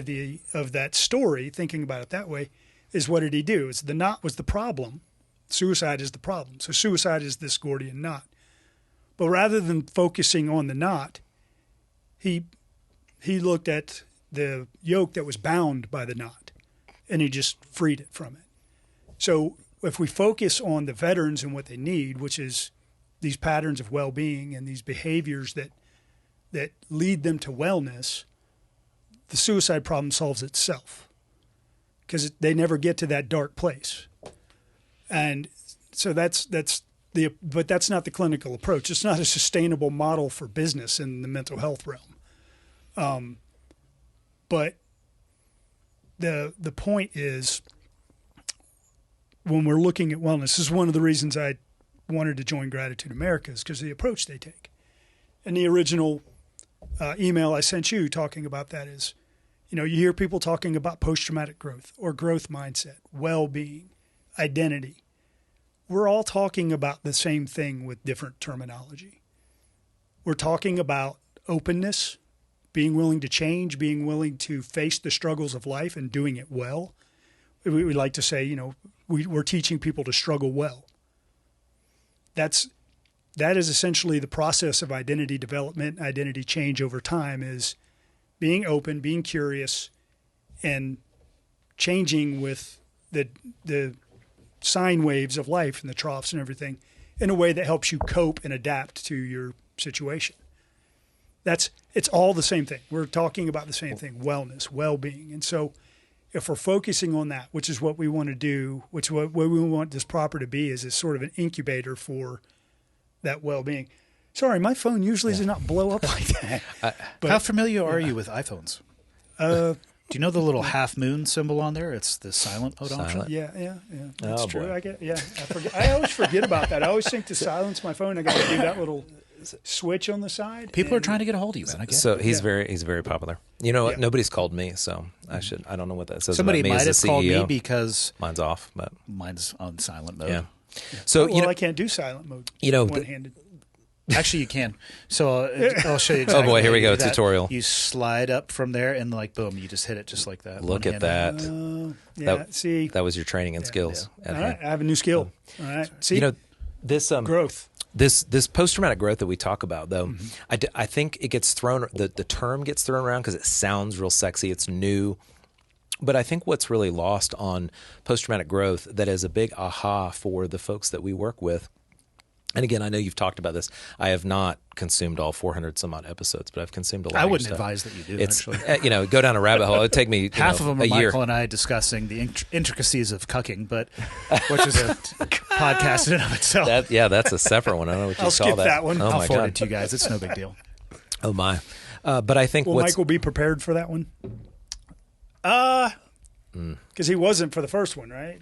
of that story, thinking about it that way, is what did he do? Is the knot was the problem. Suicide is the problem. So suicide is this Gordian knot. But rather than focusing on the knot, he looked at the yoke that was bound by the knot, and he just freed it from it. So if we focus on the veterans and what they need, which is these patterns of well-being and these behaviors that lead them to wellness, the suicide problem solves itself because they never get to that dark place. And so but that's not the clinical approach. It's not a sustainable model for business in the mental health realm. But the point is, when we're looking at wellness, this is one of the reasons I wanted to join Gratitude America, is because of the approach they take. And the original email I sent you talking about that is, you hear people talking about post-traumatic growth or growth mindset, well-being, identity. We're all talking about the same thing with different terminology. We're talking about openness, being willing to change, being willing to face the struggles of life and doing it well. We like to say, we're teaching people to struggle well. That is essentially the process of identity development, identity change over time, is being open, being curious, and changing with the sine waves of life and the troughs and everything in a way that helps you cope and adapt to your situation. It's all the same thing. We're talking about the same thing: wellness, well-being. And so if we're focusing on that, which is what we want to do, which is what we want this proper to be, is sort of an incubator for that well-being. Sorry, my phone usually does not blow up like that. How familiar are you with iPhones? Do you know the little half moon symbol on there? It's the silent mode option. Yeah. That's true. Boy. I forget. I always forget about that. I always think to silence my phone, I got to do that little switch on the side. People are trying to get a hold of you, man. I guess. So he's very popular. You know what? Yeah. Nobody's called me, so I don't know what that says. Somebody about me might as have a called CEO. me because mine's off, but mine's on silent mode. Yeah. So I can't do silent mode. One-handed. Actually, you can. So I'll show you exactly. Oh boy, here we go. That. Tutorial. You slide up from there and boom, you just hit it just like that. Look at that. See. That was your training and skills. Yeah. All right, I have a new skill. All right. See. This growth. This post-traumatic growth that we talk about, though, I think it gets thrown. The term gets thrown around because it sounds real sexy. It's new. But I think what's really lost on post-traumatic growth that is a big aha for the folks that we work with. And again, I know you've talked about this. I have not consumed all 400 some odd episodes, but I've consumed a lot. I of wouldn't stuff. advise that you do. It's actually, go down a rabbit hole. It'd take me half of them are a year. Michael and I discussing the intricacies of cucking, which is a podcast in and of itself. That's a separate one. I don't know what you I'll call skip that one. Oh I'll my forward God. it to you guys. It's no big deal. Oh my! But I think will Michael be prepared for that one? Because he wasn't for the first one, right?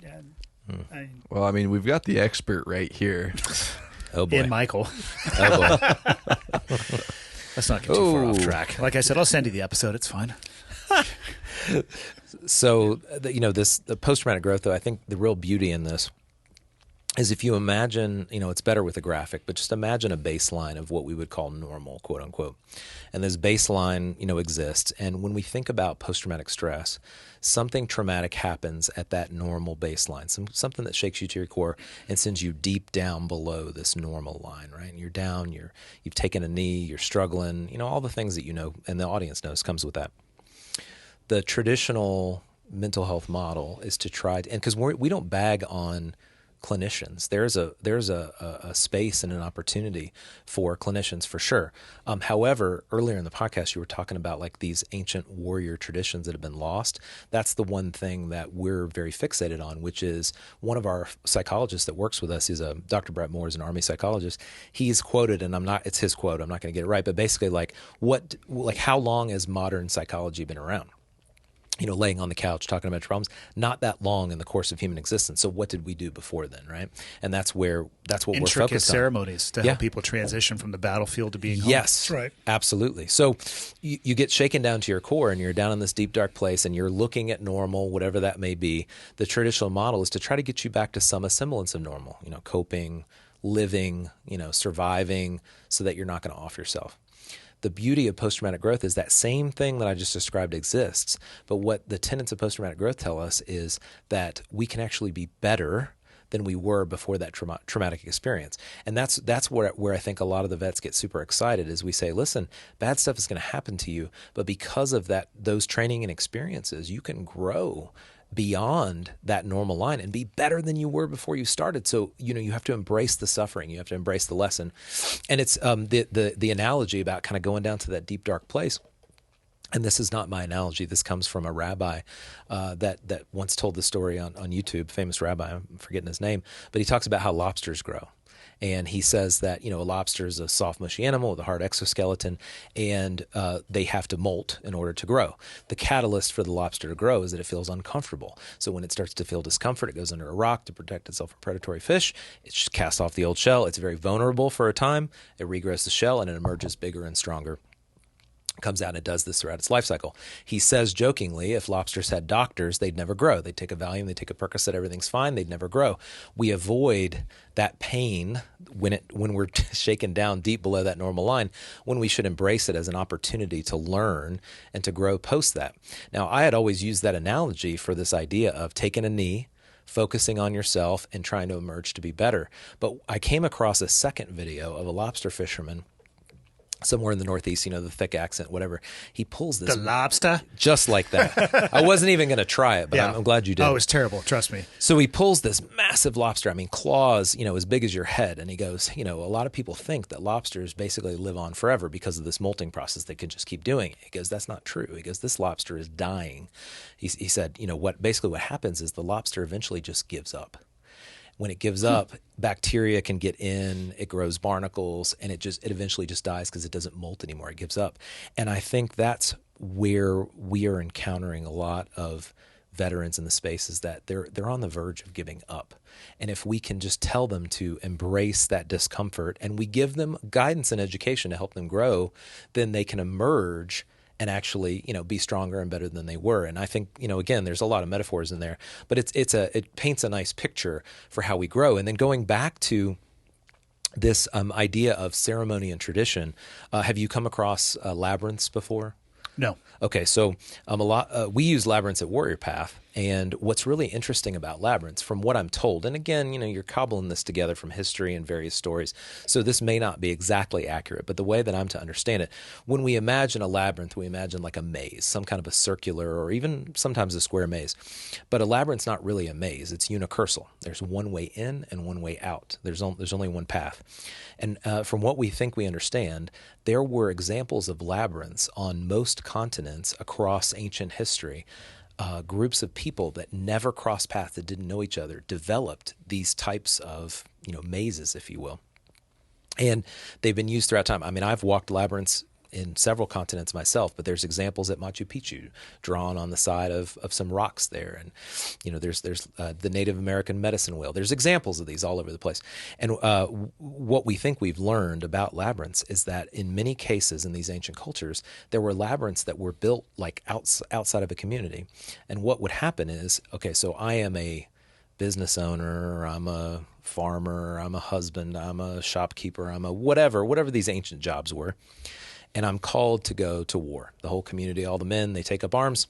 Well, I mean, we've got the expert right here. Oh boy, In Michael. Oh boy. Let's not get too far off track. Like I said, I'll send you the episode. It's fine. So the post-traumatic growth, though, I think the real beauty in this is if you imagine, it's better with a graphic, but just imagine a baseline of what we would call normal, quote unquote. And this baseline, exists. And when we think about post-traumatic stress, something traumatic happens at that normal baseline, something that shakes you to your core and sends you deep down below this normal line, right? And you're down, you've taken a knee, you're struggling, all the things that and the audience knows comes with that. The traditional mental health model is to try to, and because we don't bag on clinicians. There's a space and an opportunity for clinicians for sure. However, earlier in the podcast, you were talking about like these ancient warrior traditions that have been lost. That's the one thing that we're very fixated on, which is one of our psychologists that works with us is Dr. Brett Moore, is an Army psychologist. He's quoted, and it's his quote. I'm not going to get it right, but basically how long has modern psychology been around? Laying on the couch, talking about problems, not that long in the course of human existence. So what did we do before then, right? And that's what we're focused on. Ceremonies to help people transition from the battlefield to being home. Yes, right. Absolutely. So you get shaken down to your core and you're down in this deep, dark place and you're looking at normal, whatever that may be. The traditional model is to try to get you back to some semblance of normal, coping, living, surviving so that you're not going to off yourself. The beauty of post-traumatic growth is that same thing that I just described exists, but what the tenets of post-traumatic growth tell us is that we can actually be better than we were before that traumatic experience. And that's where I think a lot of the vets get super excited is we say, listen, bad stuff is going to happen to you, but because of those training and experiences, you can grow beyond that normal line and be better than you were before you started. So, you have to embrace the suffering. You have to embrace the lesson. And it's the analogy about kind of going down to that deep, dark place and this is not my analogy. This comes from a rabbi that once told the story on YouTube, famous rabbi, I'm forgetting his name, but he talks about how lobsters grow. And he says that, a lobster is a soft, mushy animal with a hard exoskeleton, and they have to molt in order to grow. The catalyst for the lobster to grow is that it feels uncomfortable. So when it starts to feel discomfort, it goes under a rock to protect itself from predatory fish. It just casts off the old shell. It's very vulnerable for a time. It regrows the shell, and it emerges bigger and stronger. Comes out and it does this throughout its life cycle. He says jokingly, if lobsters had doctors, they'd never grow. They'd take a Valium, they'd take a Percocet, everything's fine, they'd never grow. We avoid that pain when we're shaken down deep below that normal line, when we should embrace it as an opportunity to learn and to grow post that. Now, I had always used that analogy for this idea of taking a knee, focusing on yourself, and trying to emerge to be better. But I came across a second video of a lobster fisherman somewhere in the Northeast, the thick accent, whatever. He pulls this. The lobster? Just like that. I wasn't even going to try it, but I'm glad you did. Oh, it's terrible. Trust me. So he pulls this massive lobster. I mean, claws, as big as your head. And he goes, a lot of people think that lobsters basically live on forever because of this molting process. They can just keep doing it. He goes, that's not true. He goes, this lobster is dying. He said, what happens is the lobster eventually just gives up. When it gives up, bacteria can get in, it grows barnacles, and it eventually just dies because it doesn't molt anymore. It gives up. And I think that's where we are encountering a lot of veterans in the space, is that they're on the verge of giving up. And if we can just tell them to embrace that discomfort, and we give them guidance and education to help them grow, then they can emerge and actually, be stronger and better than they were. And I think, again, there's a lot of metaphors in there, but it paints a nice picture for how we grow. And then going back to this idea of ceremony and tradition, have you come across labyrinths before? No. Okay, so we use labyrinths at Warrior Path, and what's really interesting about labyrinths, from what I'm told, and again, you're cobbling this together from history and various stories, so this may not be exactly accurate, but the way that I'm to understand it, when we imagine a labyrinth, we imagine like a maze, some kind of a circular or even sometimes a square maze. But a labyrinth's not really a maze, it's unicursal. There's one way in and one way out. There's only one path. And from what we think we understand, there were examples of labyrinths on most continents across ancient history. Groups of people that never crossed paths, that didn't know each other, developed these types of mazes, if you will. And they've been used throughout time. I mean, I've walked labyrinths in several continents myself, but there's examples at Machu Picchu drawn on the side of some rocks there. And, there's the Native American medicine wheel. There's examples of these all over the place. And what we think we've learned about labyrinths is that in many cases in these ancient cultures, there were labyrinths that were built like outside of a community. And what would happen is, okay, so I am a business owner, I'm a farmer, I'm a husband, I'm a shopkeeper, I'm a whatever these ancient jobs were. And I'm called to go to war. The whole community, all the men, they take up arms.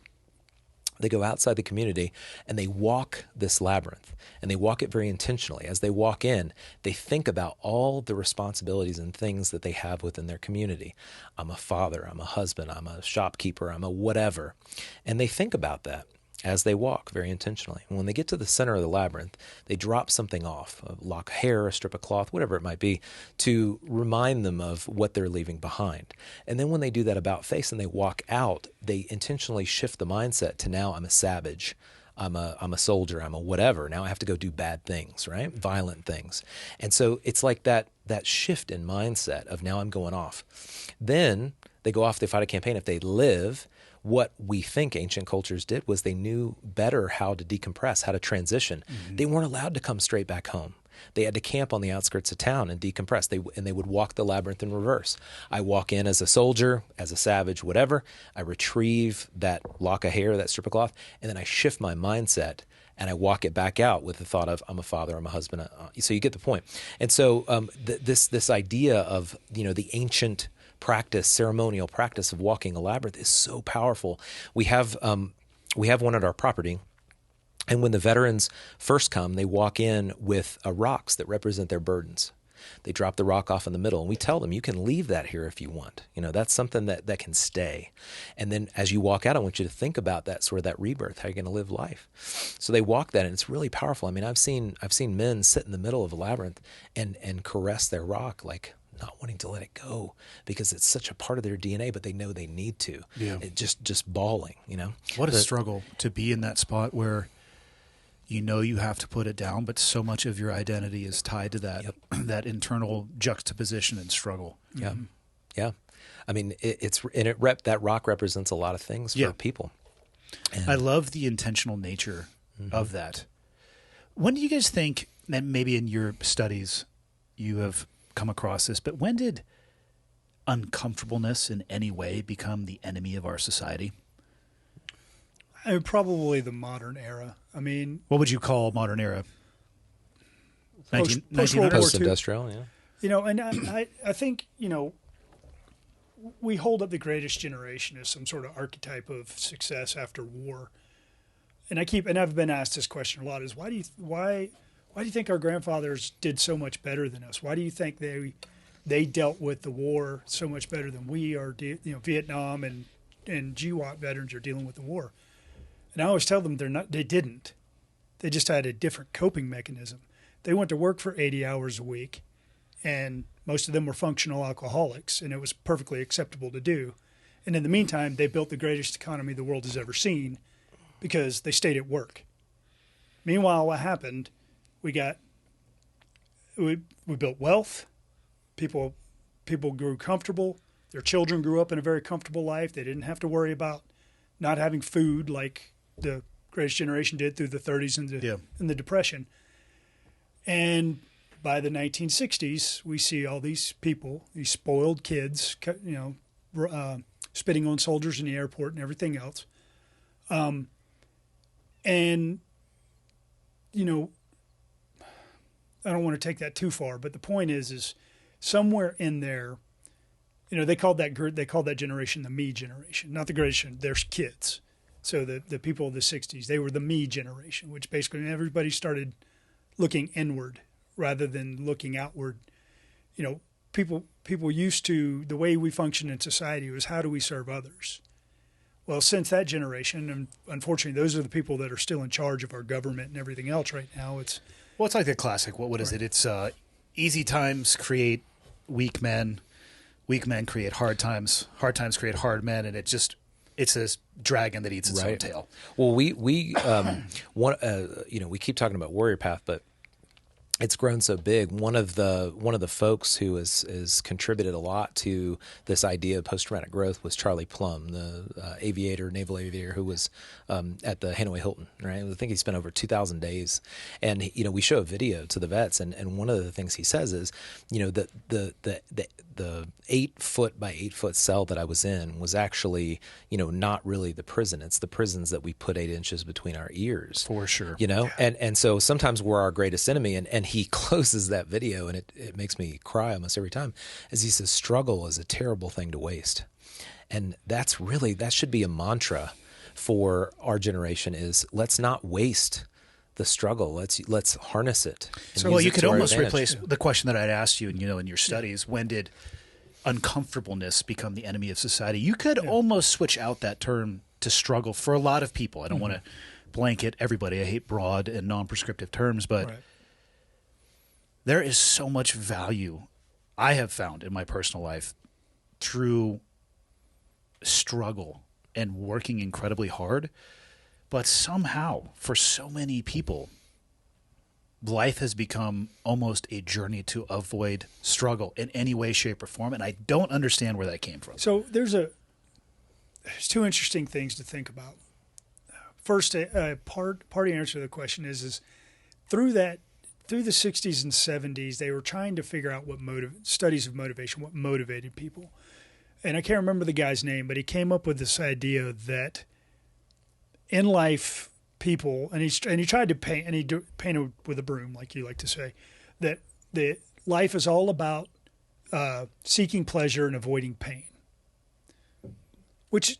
They go outside the community and they walk this labyrinth. And they walk it very intentionally. As they walk in, they think about all the responsibilities and things that they have within their community. I'm a father, I'm a husband, I'm a shopkeeper, I'm a whatever. And they think about that as they walk very intentionally. And when they get to the center of the labyrinth, they drop something off, a lock of hair, a strip of cloth, whatever it might be, to remind them of what they're leaving behind. And then when they do that about face and they walk out, they intentionally shift the mindset to now I'm a savage, I'm a soldier, I'm a whatever. Now I have to go do bad things, right? Violent things. And so it's like that shift in mindset of now I'm going off. Then they go off, they fight a campaign. If they live, what we think ancient cultures did was they knew better how to decompress, how to transition. Mm-hmm. They weren't allowed to come straight back home. They had to camp on the outskirts of town and decompress. They would walk the labyrinth in reverse. I walk in as a soldier, as a savage, whatever. I retrieve that lock of hair, that strip of cloth, and then I shift my mindset and I walk it back out with the thought of I'm a father, I'm a husband. So you get the point. And so this idea of the ancient practice, ceremonial practice of walking a labyrinth is so powerful. We have one at our property, and when the veterans first come, they walk in with rocks that represent their burdens. They drop the rock off in the middle, and we tell them, you can leave that here if you want. That's something that can stay. And then as you walk out, I want you to think about that sort of that rebirth, how you're going to live life. So they walk that, and it's really powerful. I mean, I've seen men sit in the middle of a labyrinth and caress their rock like not wanting to let it go because it's such a part of their DNA, but they know they need to. Yeah. It just bawling, you know. What a struggle to be in that spot where you know you have to put it down, but so much of your identity is tied to that that internal juxtaposition and struggle. Yeah, yeah. I mean, that rock represents a lot of things for people. And I love the intentional nature of that. When do you guys think, and maybe in your studies you have come across this, but when did uncomfortableness in any way become the enemy of our society? Probably the modern era. I mean, What would you call modern era? Post- 1900s? post-World War II. post-industrial, yeah. you know, and I think, you know, we hold up the greatest generation as some sort of archetype of success after war. And I've been asked this question a lot: is why do you think our grandfathers did so much better than us? Why do you think they dealt with the war so much better than we are? Vietnam and GWOT veterans are dealing with the war. And I always tell them they didn't. They just had a different coping mechanism. They went to work for 80 hours a week, and most of them were functional alcoholics, and it was perfectly acceptable to do. And in the meantime, they built the greatest economy the world has ever seen because they stayed at work. Meanwhile, what happened? We built wealth. People grew comfortable. Their children grew up in a very comfortable life. They didn't have to worry about not having food like the greatest generation did through the 30s and the Depression. And by the 1960s, we see all these people, these spoiled kids, spitting on soldiers in the airport and everything else. And, you know, I don't want to take that too far, but the point is somewhere in there, you know, they called that generation the me generation, not the greatest generation. There's kids. So the people of the 60s, they were the me generation, which basically everybody started looking inward rather than looking outward. You know, people used to, the way we function in society was how do we serve others? Well, since that generation, and unfortunately those are the people that are still in charge of our government and everything else right now. It's like the classic, what is it? It's easy times create weak men create hard times create hard men, and it's this dragon that eats its own tail. Well, we keep talking about Warrior Path, but it's grown so big. One of the folks who has contributed a lot to this idea of post-traumatic growth was Charlie Plum, the naval aviator who was at the Hanoi Hilton, right? I think he spent over 2,000 days. And, you know, we show a video to the vets, and one of the things he says is, you know, that the 8 foot by 8 foot cell that I was in was actually, you know, not really the prison. It's the prisons that we put 8 inches between our ears. For sure. You know, and so sometimes we're our greatest enemy, and he closes that video, and it makes me cry almost every time, as he says, struggle is a terrible thing to waste. And that should be a mantra for our generation is let's not waste the struggle. Let's harness it. So, well, you could almost replace the question that I'd asked you, in your studies, when did uncomfortableness become the enemy of society? You could almost switch out that term to struggle for a lot of people. I don't want to blanket everybody. I hate broad and non-prescriptive terms, but there is so much value I have found in my personal life through struggle and working incredibly hard. But somehow, for so many people, life has become almost a journey to avoid struggle in any way, shape, or form, and I don't understand where that came from. So there's 2 interesting things to think about. First, part of the answer to the question is through the 60s and 70s, they were trying to figure out studies of motivation, what motivated people. And I can't remember the guy's name, but he came up with this idea that in life, people, and he tried to paint, and he painted with a broom, like you like to say, that life is all about seeking pleasure and avoiding pain. Which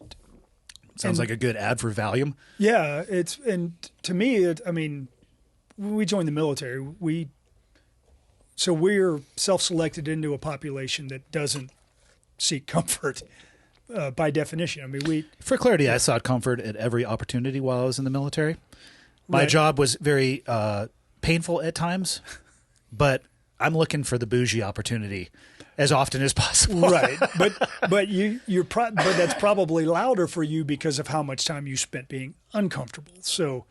sounds like a good ad for Valium. Yeah, and to me, I mean, when we joined the military, we're self-selected into a population that doesn't seek comfort. By definition, I mean, for clarity, I sought comfort at every opportunity while I was in the military. My job was very painful at times, but I'm looking for the bougie opportunity as often as possible. Right. But but that's probably louder for you because of how much time you spent being uncomfortable. So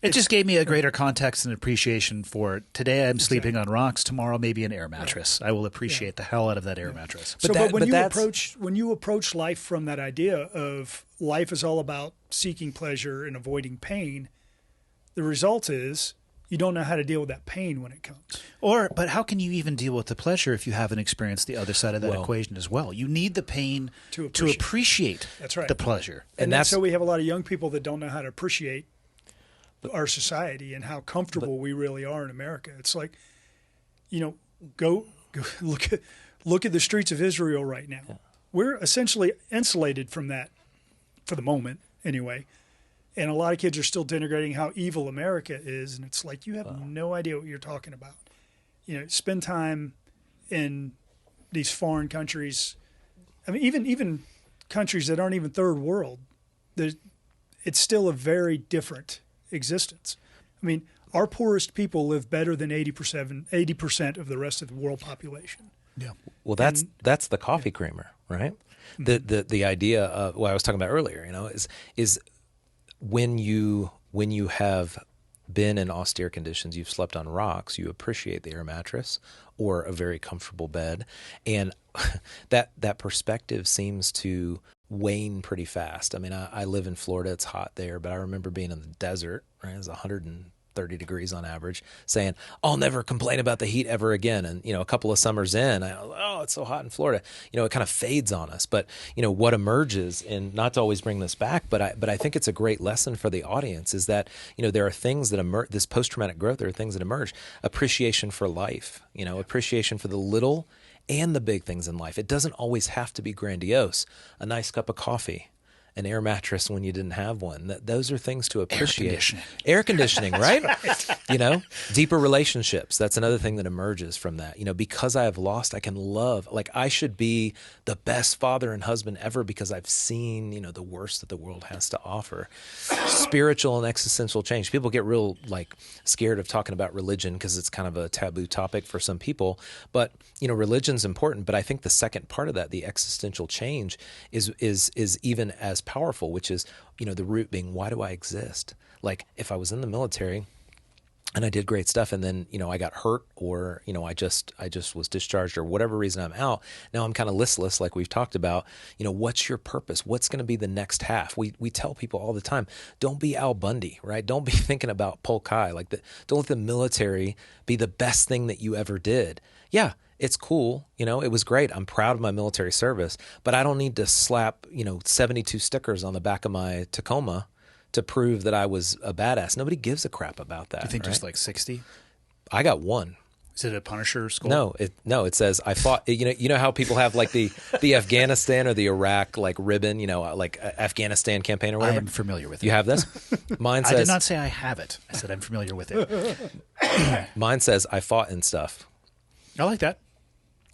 it just gave me a greater context and appreciation for today I'm sleeping on rocks, tomorrow maybe an air mattress. I will appreciate the hell out of that air mattress. But when you approach life from that idea of life is all about seeking pleasure and avoiding pain, the result is you don't know how to deal with that pain when it comes. But how can you even deal with the pleasure if you haven't experienced the other side of that equation as well? You need the pain to appreciate that's right. the pleasure. And that's so we have a lot of young people that don't know how to appreciate our society and how comfortable we really are in America. It's like, go look at the streets of Israel right now. Yeah. We're essentially insulated from that for the moment anyway. And a lot of kids are still denigrating how evil America is. And it's like, you have no idea what you're talking about. Spend time in these foreign countries. I mean, even countries that aren't even third world, it's still a very different existence. I mean, our poorest people live better than 80% of the rest of the world population. Yeah. Well, that's the coffee creamer, right? Mm-hmm. The idea of what I was talking about earlier, is when you have been in austere conditions, you've slept on rocks, you appreciate the air mattress or a very comfortable bed, and that perspective seems to wane pretty fast. I mean, I live in Florida, it's hot there, but I remember being in the desert, right? It was 130 degrees on average, saying, I'll never complain about the heat ever again. And, a couple of summers in, it's so hot in Florida. It kind of fades on us. But, what emerges, and not to always bring this back, but I think it's a great lesson for the audience is that, there are things that emerge, this post-traumatic growth, there are things that emerge. Appreciation for life, appreciation for the little and the big things in life. It doesn't always have to be grandiose. A nice cup of coffee, an air mattress when you didn't have one. Those are things to appreciate. Air conditioning, right? Deeper relationships. That's another thing that emerges from that. Because I have lost, I can love. Like, I should be the best father and husband ever because I've seen, the worst that the world has to offer. Spiritual and existential change. People get real, scared of talking about religion because it's kind of a taboo topic for some people. But, religion's important. But I think the second part of that, the existential change, is even as powerful, which is, the root being, why do I exist? Like, if I was in the military and I did great stuff and then, I got hurt or, I just was discharged or whatever reason I'm out, now I'm kind of listless, like we've talked about, what's your purpose? What's going to be the next half? We tell people all the time, don't be Al Bundy, right? Don't be thinking about Polk High. Don't let the military be the best thing that you ever did. Yeah. It's cool. It was great. I'm proud of my military service, but I don't need to slap, 72 stickers on the back of my Tacoma to prove that I was a badass. Nobody gives a crap about that. Do you think right? just 60? I got one. Is it a Punisher skull? No, it says I fought. You know how people have the Afghanistan or the Iraq ribbon, Afghanistan campaign or whatever. I am familiar with it. You have this? Mine says. I did not say I have it. I said I'm familiar with it. Mine says I fought and stuff. I like that.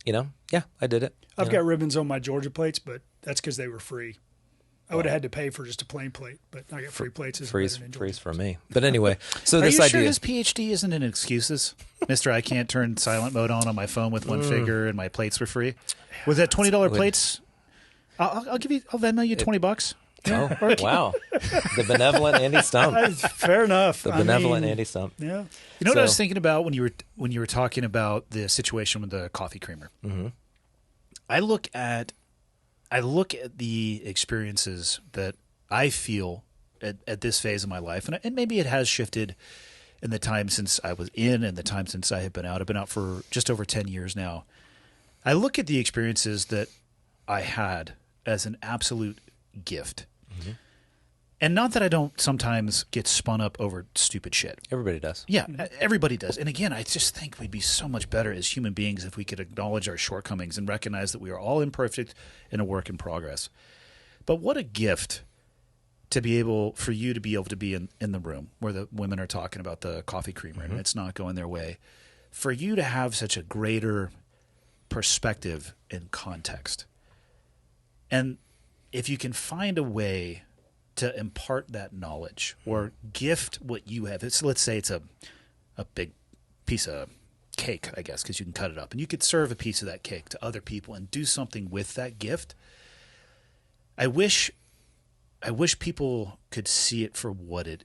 Yeah, I did it. I've got ribbons on my Georgia plates, but that's because they were free. I would have had to pay for just a plain plate, but I got free plates. Freeze for me. But anyway, so this idea. idea. Are you sure his PhD isn't in excuses? Mister, I can't turn silent mode on my phone with one finger and my plates were free. Was that $20 plates? I'll Venmo you $20. Oh, wow. The benevolent Andy Stump. Fair enough. The benevolent Andy Stump. Yeah. You know what I was thinking about when you were talking about the situation with the coffee creamer? Mm-hmm. I look at the experiences that I feel at this phase of my life, and maybe it has shifted in the time since I was in and the time since I have been out. I've been out for just over 10 years now. I look at the experiences that I had as an absolute gift. Mm-hmm. And not that I don't sometimes get spun up over stupid shit. Everybody does. Yeah, everybody does. And again, I just think we'd be so much better as human beings if we could acknowledge our shortcomings and recognize that we are all imperfect and a work in progress. But what a gift for you to be able to be in the room where the women are talking about the coffee creamer and it's not going their way. For you to have such a greater perspective and context. And if you can find a way to impart that knowledge or gift what you have, let's say it's a big piece of cake, I guess, because you can cut it up, and you could serve a piece of that cake to other people and do something with that gift. I wish people could see it for what it,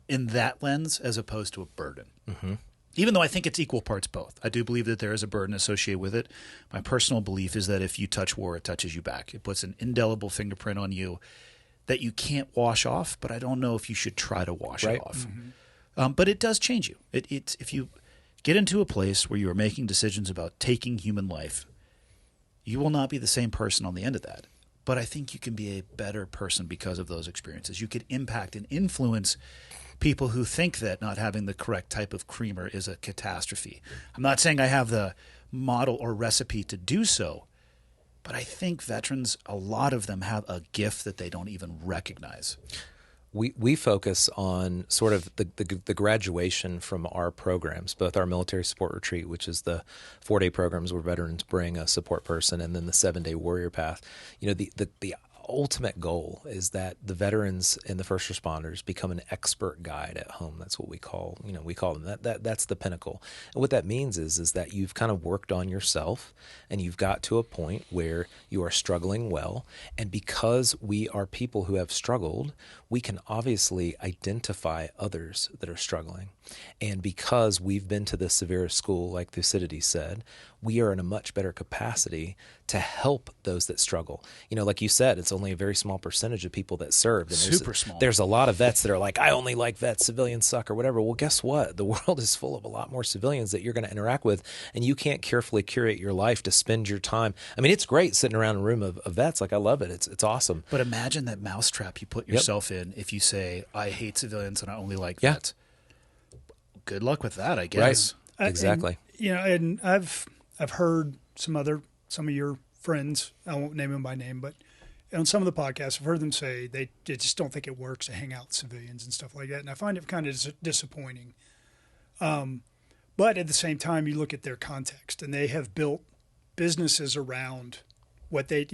in that lens, as opposed to a burden. Mm-hmm. Even though I think it's equal parts both. I do believe that there is a burden associated with it. My personal belief is that if you touch war, it touches you back. It puts an indelible fingerprint on you that you can't wash off, but I don't know if you should try to wash it off. Mm-hmm. But it does change you. It's if you get into a place where you are making decisions about taking human life, you will not be the same person on the end of that. But I think you can be a better person because of those experiences. You could impact and influence people who think that not having the correct type of creamer is a catastrophe. I'm not saying I have the model or recipe to do so, but I think veterans, a lot of them have a gift that they don't even recognize. We focus on sort of the graduation from our programs, both our military support retreat, which is the 4-day programs where veterans bring a support person, and then the 7-day warrior path. You know, the ultimate goal is that the veterans and the first responders become an expert guide at home. That's what we call them. That's the pinnacle. And what that means is that you've kind of worked on yourself, and you've got to a point where you are struggling well. And because we are people who have struggled, we can obviously identify others that are struggling. And because we've been to the severest school, like Thucydides said, we are in a much better capacity to help those that struggle. You know, like you said, it's only a very small percentage of people that served. And Super small. There's a lot of vets that are like, I only like vets, civilians suck or whatever. Well, guess what? The world is full of a lot more civilians that you're going to interact with, and you can't carefully curate your life to spend your time. I mean, it's great sitting around a room of vets. Like, I love it. It's awesome. But imagine that mousetrap you put yourself in if you say, I hate civilians and I only like vets. Good luck with that, I guess. Right. Exactly. And I've heard some of your friends, I won't name them by name, but on some of the podcasts, I've heard them say they just don't think it works to hang out with civilians and stuff like that. And I find it kind of disappointing. But at the same time, you look at their context, and they have built businesses around what they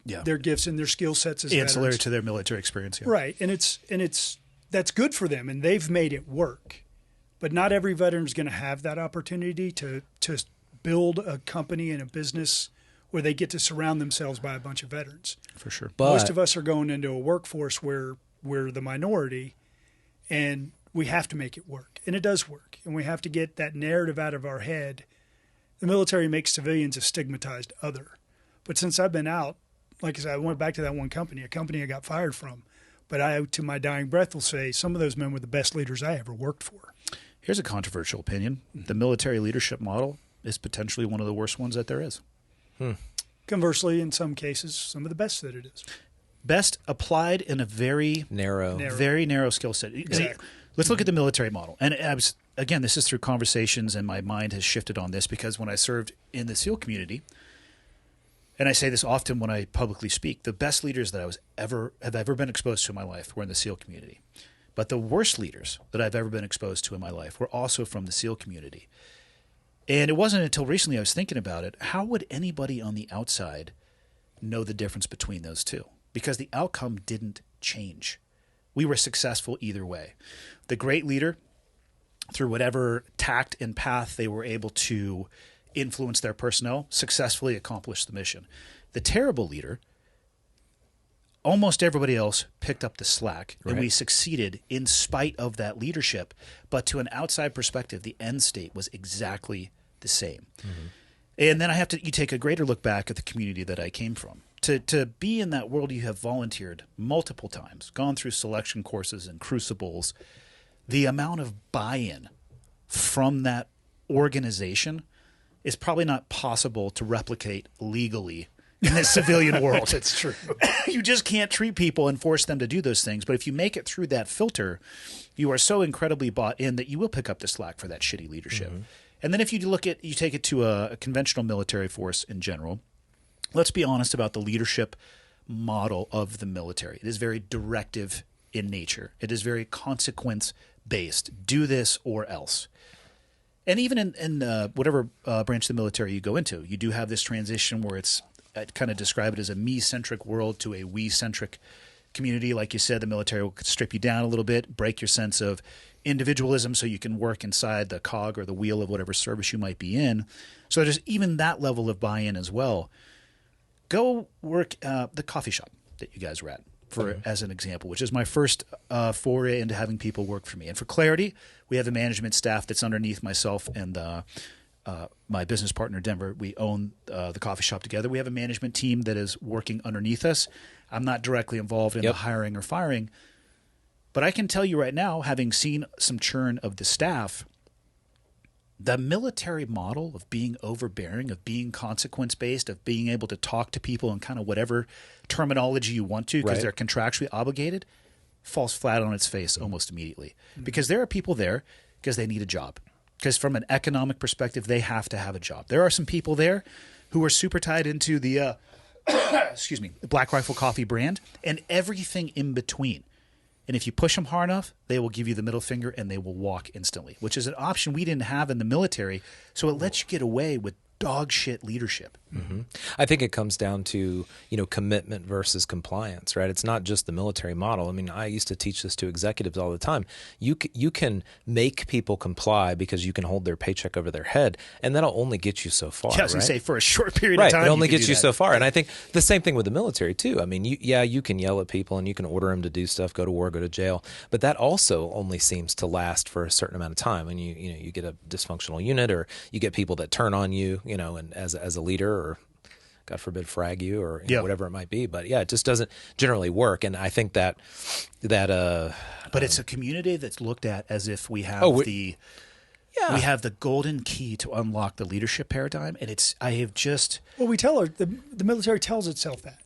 their gifts and their skill sets as ancillary veterans. To their military experience. Yeah. Right. And it's that's good for them, and they've made it work. But not every veteran is going to have that opportunity to build a company and a business where they get to surround themselves by a bunch of veterans. For sure. But most of us are going into a workforce where we're the minority, and we have to make it work. And it does work. And we have to get that narrative out of our head. The military makes civilians a stigmatized other. But since I've been out, like I said, I went back to that one company, a company I got fired from. But I, to my dying breath, will say some of those men were the best leaders I ever worked for. Here's a controversial opinion. The military leadership model is potentially one of the worst ones that there is. Conversely, in some cases, some of the best that it is. Best applied in a very narrow skill set. Exactly. Let's look at the military model. And again, this is through conversations, and my mind has shifted on this because when I served in the SEAL community, and I say this often when I publicly speak, the best leaders that have ever been exposed to in my life were in the SEAL community. But the worst leaders that I've ever been exposed to in my life were also from the SEAL community. And it wasn't until recently I was thinking about it, how would anybody on the outside know the difference between those two? Because the outcome didn't change. We were successful either way. The great leader, through whatever tact and path they were able to influence their personnel, successfully accomplished the mission. The terrible leader, almost everybody else picked up the slack, and we succeeded in spite of that leadership. But to an outside perspective, the end state was exactly the same. Mm-hmm. And then you take a greater look back at the community that I came from. To be in that world, you have volunteered multiple times, gone through selection courses and crucibles. The amount of buy-in from that organization is probably not possible to replicate legally in the civilian world. That's true. You just can't treat people and force them to do those things. But if you make it through that filter, you are so incredibly bought in that you will pick up the slack for that shitty leadership. Mm-hmm. And then if you take it to a conventional military force in general, let's be honest about the leadership model of the military. It is very directive in nature. It is very consequence-based. Do this or else. And even in whatever branch of the military you go into, you do have this transition where I'd kind of describe it as a me-centric world to a we-centric community, like you said, the military will strip you down a little bit, break your sense of individualism so you can work inside the cog or the wheel of whatever service you might be in. So there's even that level of buy-in as well. Go work the coffee shop that you guys were at, as an example, which is my first foray into having people work for me. And for clarity, we have a management staff that's underneath myself and my business partner, Denver. We own the coffee shop together. We have a management team that is working underneath us. I'm not directly involved in the hiring or firing. But I can tell you right now, having seen some churn of the staff, the military model of being overbearing, of being consequence-based, of being able to talk to people in kind of whatever terminology you want to because they're contractually obligated, falls flat on its face almost immediately. Because there are people there because they need a job. Because from an economic perspective, they have to have a job. There are some people there who are super tied into the the Black Rifle Coffee brand and everything in between. And if you push them hard enough, they will give you the middle finger and they will walk instantly, which is an option we didn't have in the military. So it lets you get away with dog shit leadership. Mm-hmm. I think it comes down to, commitment versus compliance, right? It's not just the military model. I mean, I used to teach this to executives all the time. You can make people comply because you can hold their paycheck over their head, and that'll only get you so far. Yeah, I was going to say for a short period right. of time. It only gets you so far. And I think the same thing with the military too. I mean, you can yell at people and you can order them to do stuff, go to war, go to jail, but that also only seems to last for a certain amount of time. When you get a dysfunctional unit, or you get people that turn on you, and as a leader, or God forbid frag you, or whatever it might be. But it just doesn't generally work. And I think that but it's a community that's looked at as if we have we have the golden key to unlock the leadership paradigm. And we tell her the military tells itself that.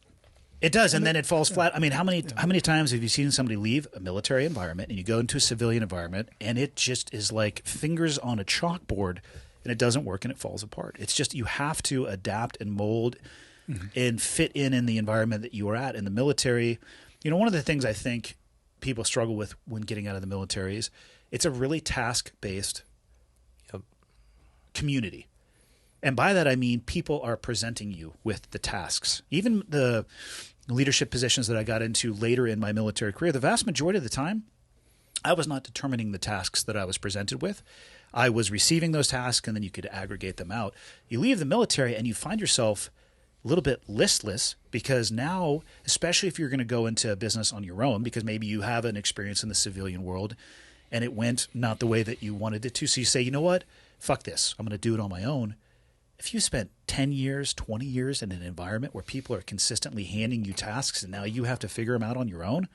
It does, and then it falls flat. I mean, how many times have you seen somebody leave a military environment and you go into a civilian environment and it just is like fingers on a chalkboard, and it doesn't work and it falls apart. It's just you have to adapt and mold and fit in the environment that you are at. In the military, one of the things I think people struggle with when getting out of the military is it's a really task-based community. And by that I mean people are presenting you with the tasks. Even the leadership positions that I got into later in my military career, the vast majority of the time, I was not determining the tasks that I was presented with. I was receiving those tasks, and then you could aggregate them out. You leave the military, and you find yourself a little bit listless because now, especially if you're going to go into a business on your own, because maybe you have an experience in the civilian world, and it went not the way that you wanted it to. So you say, you know what? Fuck this. I'm going to do it on my own. If you spent 10 years, 20 years in an environment where people are consistently handing you tasks and now you have to figure them out on your own,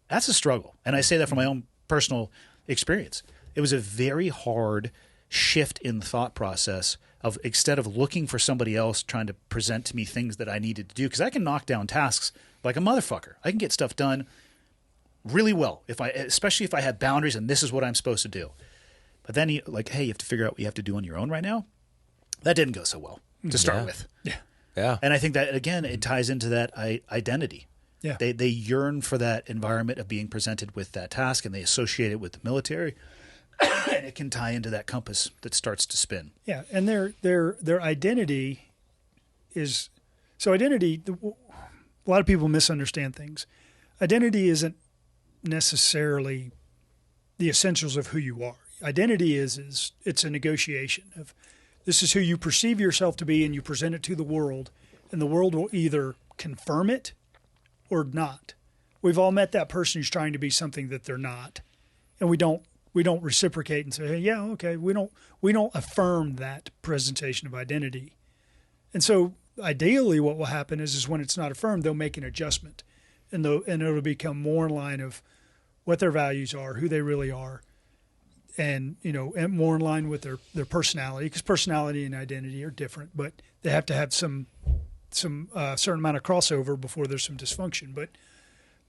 that's a struggle. And I say that from my own personal experience. It was a very hard shift in the thought process of instead of looking for somebody else trying to present to me things that I needed to do, because I can knock down tasks like a motherfucker. I can get stuff done really well, especially if I have boundaries and this is what I'm supposed to do. But then you have to figure out what you have to do on your own right now. That didn't go so well to start with. Yeah. And I think that, again, it ties into that identity. Yeah. They yearn for that environment of being presented with that task, and they associate it with the military. And it can tie into that compass that starts to spin. Yeah, and their identity is – so identity – a lot of people misunderstand things. Identity isn't necessarily the essentials of who you are. Identity is it's a negotiation of this is who you perceive yourself to be, and you present it to the world, and the world will either confirm it or not. We've all met that person who's trying to be something that they're not, and we don't reciprocate and say, hey, yeah, okay. We don't affirm that presentation of identity. And so ideally what will happen is when it's not affirmed, they'll make an adjustment and it'll become more in line of what their values are, who they really are, and more in line with their personality, because personality and identity are different, but they have to have some certain amount of crossover before there's some dysfunction. But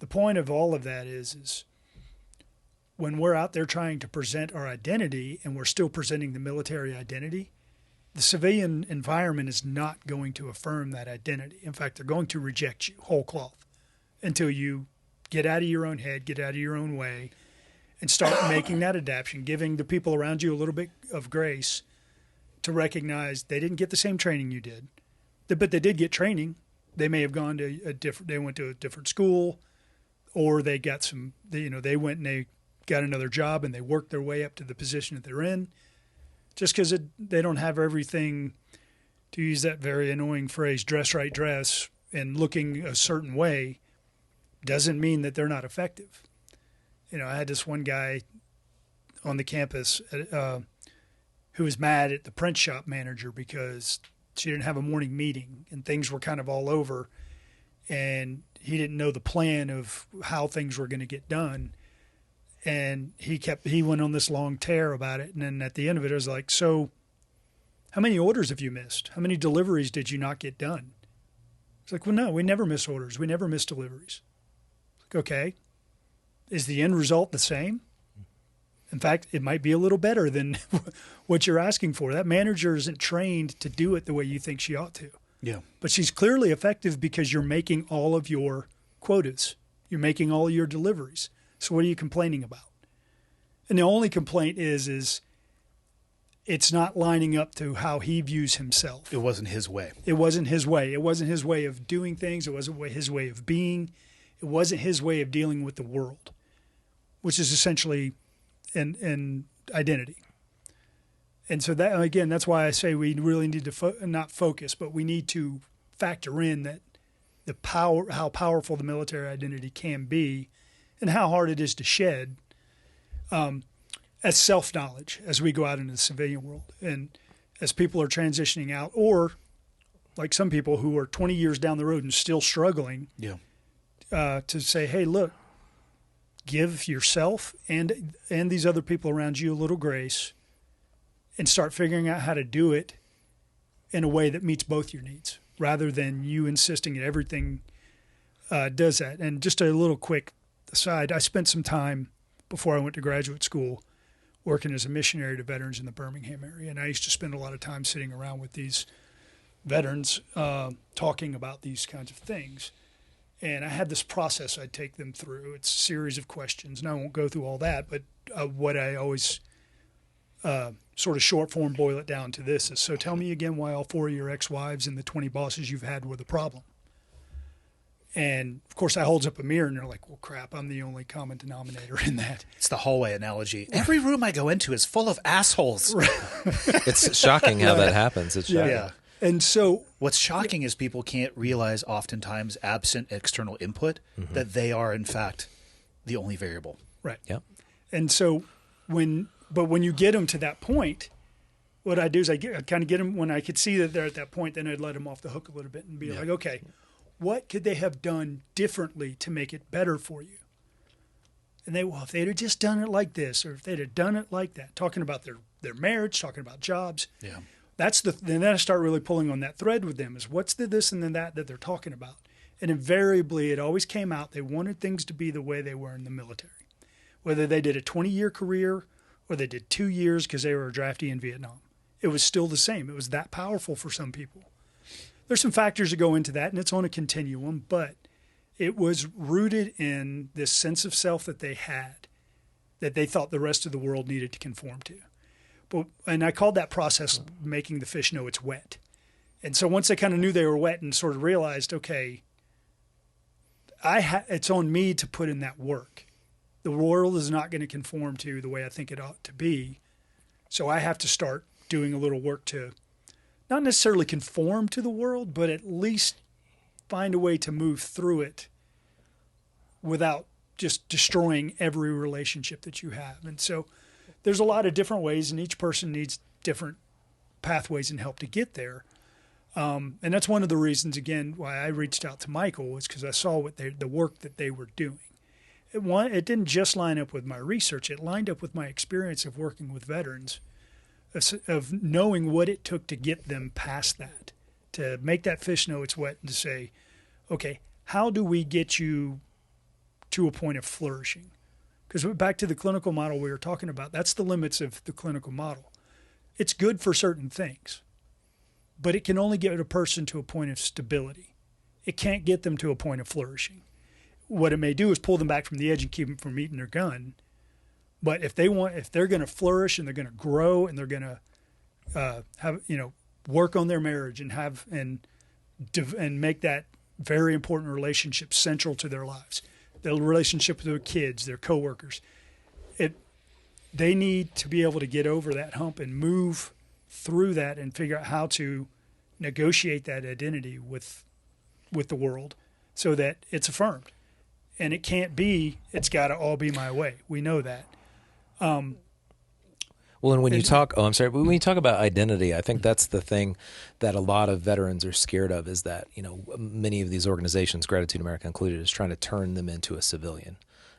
the point of all of that is when we're out there trying to present our identity and we're still presenting the military identity, the civilian environment is not going to affirm that identity. In fact, they're going to reject you whole cloth until you get out of your own head, get out of your own way, and start making that adaptation, giving the people around you a little bit of grace to recognize they didn't get the same training you did, but they did get training. They may have gone to they went to a different school. or they got they went and they got another job and they worked their way up to the position that they're in. Just because they don't have everything, to use that very annoying phrase, dress right dress, and looking a certain way, doesn't mean that they're not effective. I had this one guy on the campus who was mad at the print shop manager because she didn't have a morning meeting and things were kind of all over, and he didn't know the plan of how things were going to get done. And he went on this long tear about it. And then at the end of it, I was like, so how many orders have you missed? How many deliveries did you not get done? It's like, well, no, we never miss orders. We never miss deliveries. It's like, okay. Is the end result the same? In fact, it might be a little better than what you're asking for. That manager isn't trained to do it the way you think she ought to. Yeah. But she's clearly effective because you're making all of your quotas. You're making all of your deliveries. So what are you complaining about? And the only complaint is it's not lining up to how he views himself. It wasn't his way. It wasn't his way. It wasn't his way of doing things. It wasn't his way of being. It wasn't his way of dealing with the world, which is essentially an identity. And so that, again, that's why I say we really need to not focus, but we need to factor in that how powerful the military identity can be and how hard it is to shed as self-knowledge as we go out into the civilian world. And as people are transitioning out, or like some people who are 20 years down the road and still struggling, to say, hey, look, give yourself and these other people around you a little grace and start figuring out how to do it in a way that meets both your needs rather than you insisting that everything does that. And just a little quick aside, I spent some time before I went to graduate school working as a missionary to veterans in the Birmingham area. And I used to spend a lot of time sitting around with these veterans talking about these kinds of things. And I had this process I'd take them through. It's a series of questions, and I won't go through all that, but what I always sort of short form boil it down to this is, so tell me again why all 4 of your ex-wives and the 20 bosses you've had were the problem. And, of course, I holds up a mirror, and they're like, well, crap, I'm the only common denominator in that. It's the hallway analogy. Every room I go into is full of assholes. It's shocking how that happens. It's shocking. Yeah. And so what's shocking is people can't realize, oftentimes, absent external input, that they are, in fact, the only variable. Right. Yep. And so when you get them to that point, what I do is I kind of get them when I could see that they're at that point, then I'd let them off the hook a little bit and be like, okay, what could they have done differently to make it better for you? And if they'd have just done it like this, or if they'd have done it like that, talking about their marriage, talking about jobs. Yeah. Then I start really pulling on that thread with them is what's the this and then that they're talking about. And invariably, it always came out they wanted things to be the way they were in the military. Whether they did a 20-year career or they did 2 years because they were a draftee in Vietnam. It was still the same. It was that powerful for some people. There's some factors that go into that, and it's on a continuum, but it was rooted in this sense of self that they had that they thought the rest of the world needed to conform to. And I called that process making the fish know it's wet. And so once they kind of knew they were wet and sort of realized, okay, it's on me to put in that work. The world is not going to conform to the way I think it ought to be. So I have to start doing a little work to not necessarily conform to the world, but at least find a way to move through it without just destroying every relationship that you have. And so there's a lot of different ways, and each person needs different pathways and help to get there. And that's one of the reasons, again, why I reached out to Michael was because I saw the work that they were doing. It didn't just line up with my research. It lined up with my experience of working with veterans, of knowing what it took to get them past that, to make that fish know it's wet and to say, okay, how do we get you to a point of flourishing? Because back to the clinical model we were talking about, that's the limits of the clinical model. It's good for certain things, but it can only get a person to a point of stability. It can't get them to a point of flourishing. What it may do is pull them back from the edge and keep them from eating their gun. But if they're going to flourish and they're going to grow and they're going to work on their marriage and make that very important relationship central to their lives, the relationship with their kids, their coworkers. They need to be able to get over that hump and move through that and figure out how to negotiate that identity with the world so that it's affirmed. And it can't be, it's got to all be my way. We know that. Well, and when you talk, when you talk about identity, I think that's the thing that a lot of veterans are scared of, is that, many of these organizations, Gratitude America included, is trying to turn them into a civilian.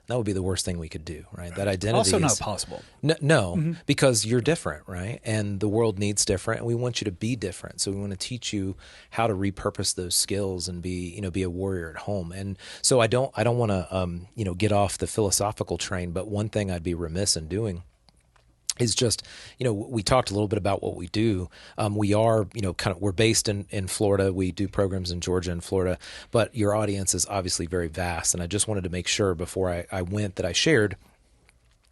That would be the worst thing we could do, right? That identity Also is not possible. No, because you're different, right? And the world needs different, and we want you to be different. So we want to teach you how to repurpose those skills and be a warrior at home. And so I don't want to get off the philosophical train, but one thing I'd be remiss in doing is just, we talked a little bit about what we do. We are, we're based in Florida. We do programs in Georgia and Florida, but your audience is obviously very vast. And I just wanted to make sure before I went that I shared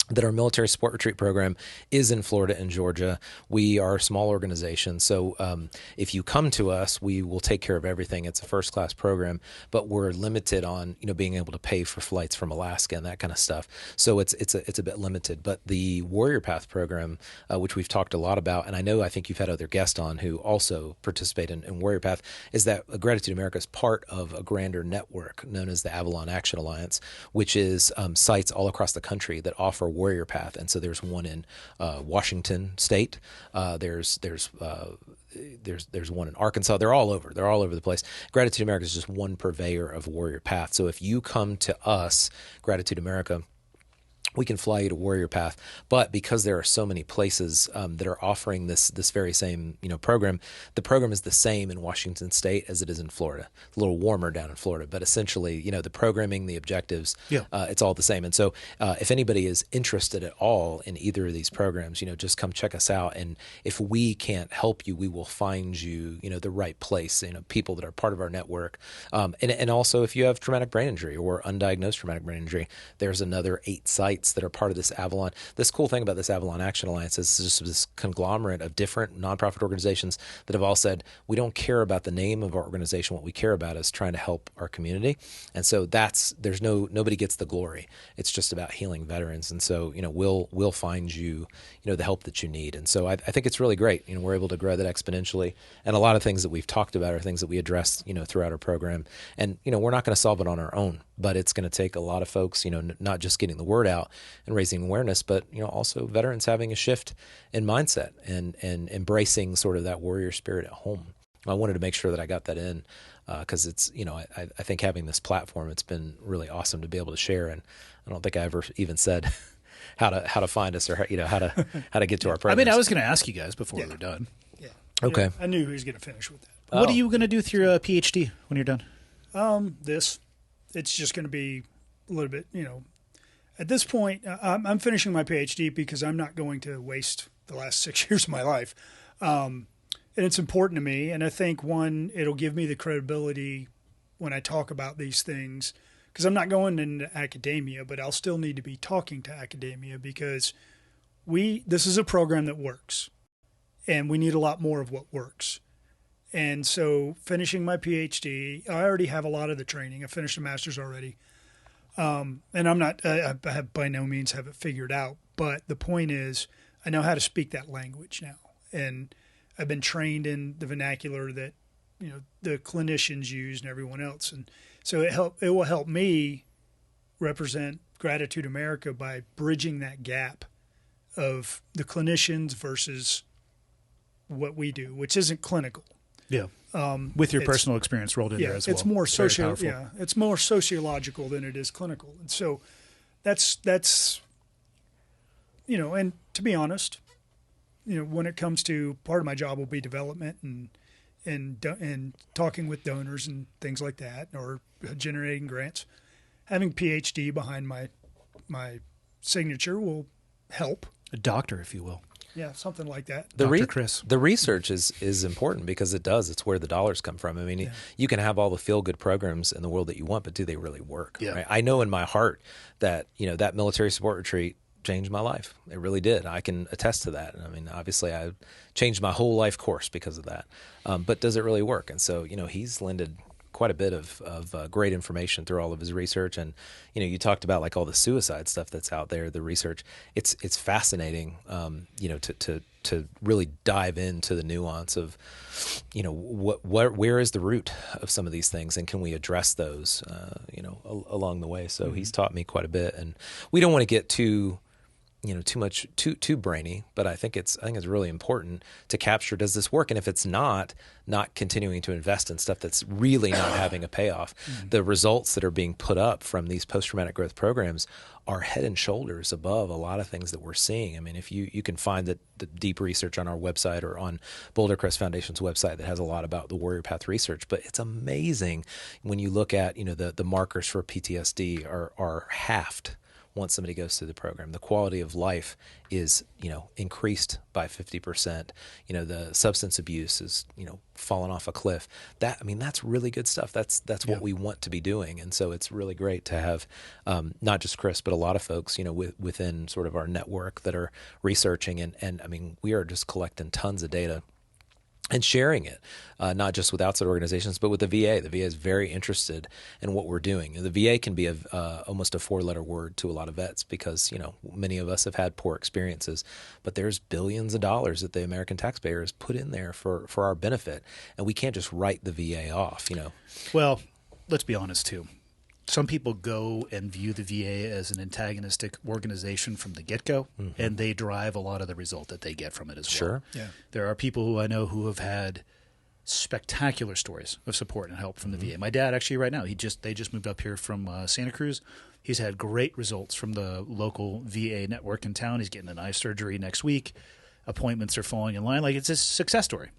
that our military support retreat program is in Florida and Georgia. We are a small organization, so if you come to us, we will take care of everything. It's a first-class program, but we're limited on being able to pay for flights from Alaska and that kind of stuff. So it's a bit limited. But the Warrior Path program, which we've talked a lot about, and I think you've had other guests on who also participate in Warrior Path, is that Gratitude America is part of a grander network known as the Avalon Action Alliance, which is sites all across the country that offer Warrior Path. And so there's one in Washington State. There's one in Arkansas. They're all over the place. Gratitude America is just one purveyor of Warrior Path. So if you come to us, Gratitude America, we can fly you to Warrior Path, but because there are so many places that are offering this very same program, the program is the same in Washington State as it is in Florida. It's a little warmer down in Florida, but essentially, the programming, the objectives, it's all the same. And so, if anybody is interested at all in either of these programs, just come check us out. And if we can't help you, we will find you, the right place. People that are part of our network, and also if you have traumatic brain injury or undiagnosed traumatic brain injury, there's another 8 sites that are part of this Avalon. This cool thing about this Avalon Action Alliance is just this conglomerate of different nonprofit organizations that have all said, we don't care about the name of our organization. What we care about is trying to help our community. And so nobody gets the glory. It's just about healing veterans. And so, we'll find you, the help that you need. And so I think it's really great. We're able to grow that exponentially. And a lot of things that we've talked about are things that we address, throughout our program. And, we're not going to solve it on our own, but it's going to take a lot of folks, not just getting the word out and raising awareness, but also veterans having a shift in mindset and embracing sort of that warrior spirit at home. I wanted to make sure that I got that in because it's I think having this platform, it's been really awesome to be able to share. And I don't think I ever even said how to find us or how to get to our programs. I mean, I was going to ask you guys before we were done. Yeah. Okay. I knew he was going to finish with that. What are you going to do with your PhD when you're done? It's just going to be a little bit, at this point, I'm finishing my PhD because I'm not going to waste the last 6 years of my life. And it's important to me. And I think, it'll give me the credibility when I talk about these things, because I'm not going into academia, but I'll still need to be talking to academia because this is a program that works and we need a lot more of what works. And so finishing my PhD, I already have a lot of the training. I finished a master's already. And I have by no means have it figured out. But the point is, I know how to speak that language now. And I've been trained in the vernacular that, the clinicians use and everyone else. And so it will help me represent Gratitude America by bridging that gap of the clinicians versus what we do, which isn't clinical. Yeah. With your personal experience rolled in there as well. It's more it's more sociological than it is clinical. And so that's and to be honest, when it comes to part of my job will be development and talking with donors and things like that, or generating grants. Having PhD behind my signature will help. A doctor, if you will. Yeah, something like that. Dr. Chris. The research is important because it's where the dollars come from. I mean, you can have all the feel-good programs in the world that you want, but do they really work? Yeah. Right? I know in my heart that, that military support retreat changed my life. It really did. I can attest to that. I mean, obviously I changed my whole life course because of that. But does it really work? And so, he's lended quite a bit of great information through all of his research. And you talked about like all the suicide stuff that's out there, the research. It's fascinating, to really dive into the nuance of, where is the root of some of these things, and can we address those, along the way. So he's taught me quite a bit, and we don't want to get too brainy, but I think it's really important to capture, does this work? And if it's not continuing to invest in stuff that's really not having a payoff. The results that are being put up from these post-traumatic growth programs are head and shoulders above a lot of things that we're seeing. I mean, if you can find the deep research on our website or on Boulder Crest Foundation's website that has a lot about the Warrior Path research, but it's amazing when you look at, the markers for PTSD are halved once somebody goes through the program. The quality of life is, increased by 50%. The substance abuse is, fallen off a cliff. That's really good stuff. That's what we want to be doing. And so it's really great to have not just Chris, but a lot of folks, within sort of our network that are researching. And we are just collecting tons of data and sharing it, not just with outside organizations, but with the VA. The VA is very interested in what we're doing. The VA can be almost a four-letter word to a lot of vets because, many of us have had poor experiences, but there's billions of dollars that the American taxpayer has put in there for our benefit, and we can't just write the VA off, Well, let's be honest, too. Some people go and view the VA as an antagonistic organization from the get-go, and they drive a lot of the result that they get from it as well. Sure. Yeah. There are people who I know who have had spectacular stories of support and help from the VA. My dad, actually, right now, they just moved up here from Santa Cruz. He's had great results from the local VA network in town. He's getting an eye surgery next week. Appointments are falling in line. Like, it's a success story.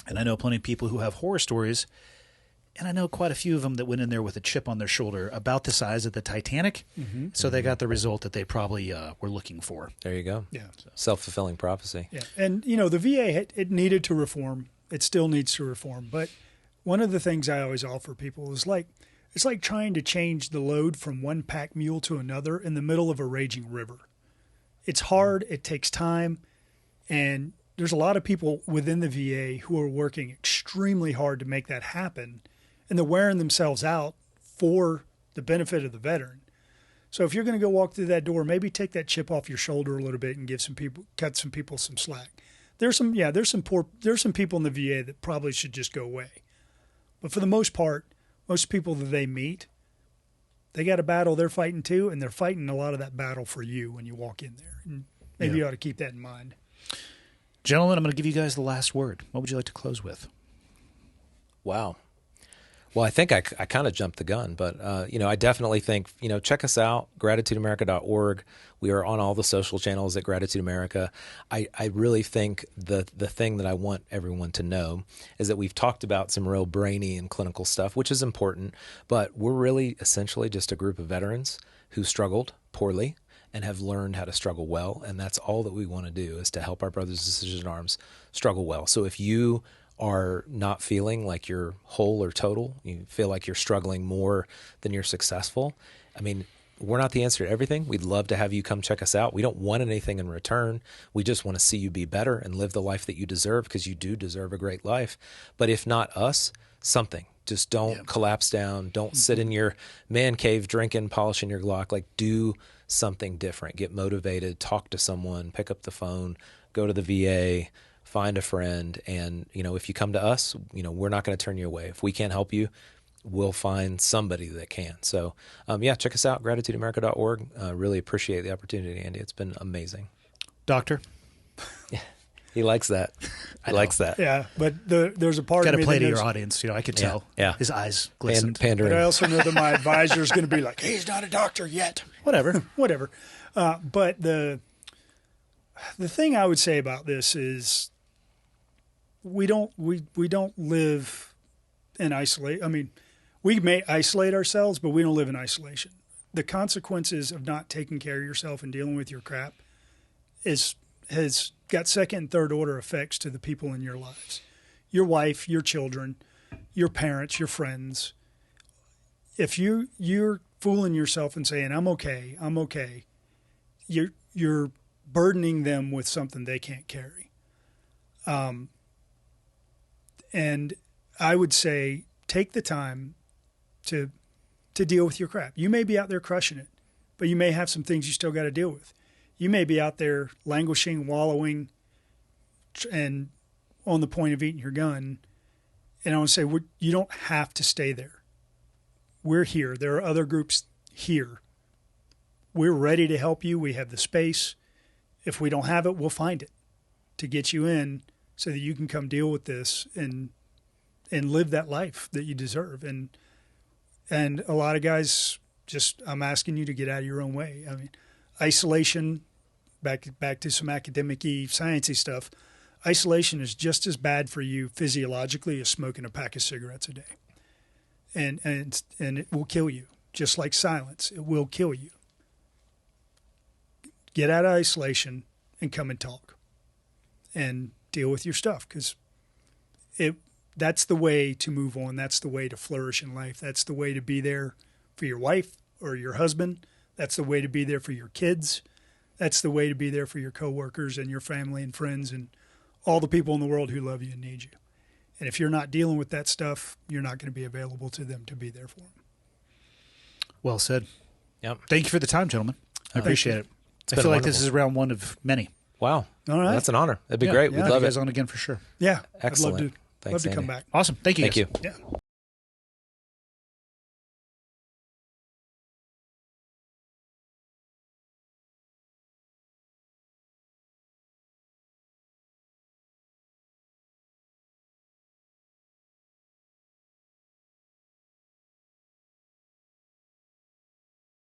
And I know plenty of people who have horror stories. And I know quite a few of them that went in there with a chip on their shoulder about the size of the Titanic. So they got the result that they probably were looking for. There you go. Yeah. Self-fulfilling prophecy. Yeah. And, the VA, it needed to reform. It still needs to reform. But one of the things I always offer people is it's like trying to change the load from one pack mule to another in the middle of a raging river. It's hard. It takes time. And there's a lot of people within the VA who are working extremely hard to make that happen. And they're wearing themselves out for the benefit of the veteran. So if you're going to go walk through that door, maybe take that chip off your shoulder a little bit and cut some people some slack. There's some people in the VA that probably should just go away. But for the most part, most people that they meet, they got a battle they're fighting too, and they're fighting a lot of that battle for you when you walk in there. And maybe you ought to keep that in mind. Gentlemen, I'm going to give you guys the last word. What would you like to close with? Wow. Well, I think I kind of jumped the gun, but, I definitely think, check us out, gratitudeamerica.org. We are on all the social channels at Gratitude America. I really think the thing that I want everyone to know is that we've talked about some real brainy and clinical stuff, which is important, but we're really essentially just a group of veterans who struggled poorly and have learned how to struggle well. And that's all that we want to do, is to help our brothers and sisters in arms struggle well. So if you are not feeling like you're whole or total, you feel like you're struggling more than you're successful, we're not the answer to everything. We'd love to have you come check us out. We don't want anything in return. We just want to see you be better and live the life that you deserve, because you do deserve a great life. But if not us, something. Just don't collapse down. Don't sit in your man cave drinking, polishing your Glock. Like, do something different. Get motivated. Talk to someone. Pick up the phone. Go to the VA. Find a friend, and if you come to us, we're not going to turn you away. If we can't help you, we'll find somebody that can. So, check us out, gratitudeamerica.org. Really appreciate the opportunity, Andy. It's been amazing. Doctor? Yeah, he likes that. He likes that. Yeah, but there's a part Got of to me play that to your knows, audience. I could tell. Yeah. His eyes glistened. Pandering. but I also know that my advisor is going to be like, he's not a doctor yet. Whatever. But the thing I would say about this is, we don't live in isolation. We may isolate ourselves, but we don't live in isolation. The consequences of not taking care of yourself and dealing with your crap has got second and third order effects to the people in your lives. Your wife, your children, your parents, your friends. If you're fooling yourself and saying, I'm okay, you're burdening them with something they can't carry. And I would say, take the time to deal with your crap. You may be out there crushing it, but you may have some things you still got to deal with. You may be out there languishing, wallowing, and on the point of eating your gun. And I want to say, you don't have to stay there. We're here. There are other groups here. We're ready to help you. We have the space. If we don't have it, we'll find it to get you in so that you can come deal with this and live that life that you deserve. And a lot of guys, just, I'm asking you to get out of your own way. I mean, isolation, back to some academic-y, sciencey stuff, isolation is just as bad for you physiologically as smoking a pack of cigarettes a day. And it will kill you, just like silence. It will kill you. Get out of isolation and come and talk and deal with your stuff, because that's the way to move on. That's the way to flourish in life. That's the way to be there for your wife or your husband. That's the way to be there for your kids. That's the way to be there for your coworkers and your family and friends and all the people in the world who love you and need you. And if you're not dealing with that stuff, you're not going to be available to them to be there for them. Well said. Yep. Thank you for the time, gentlemen. I appreciate it. I feel like this is round one of many. Wow. All right. That's an honor. That'd be great. We'd We'd love you guys it. on again for sure. Yeah. Excellent. I'd love to Thanks, come Andy. back. Awesome. Thank you. Thank guys. you. Yeah.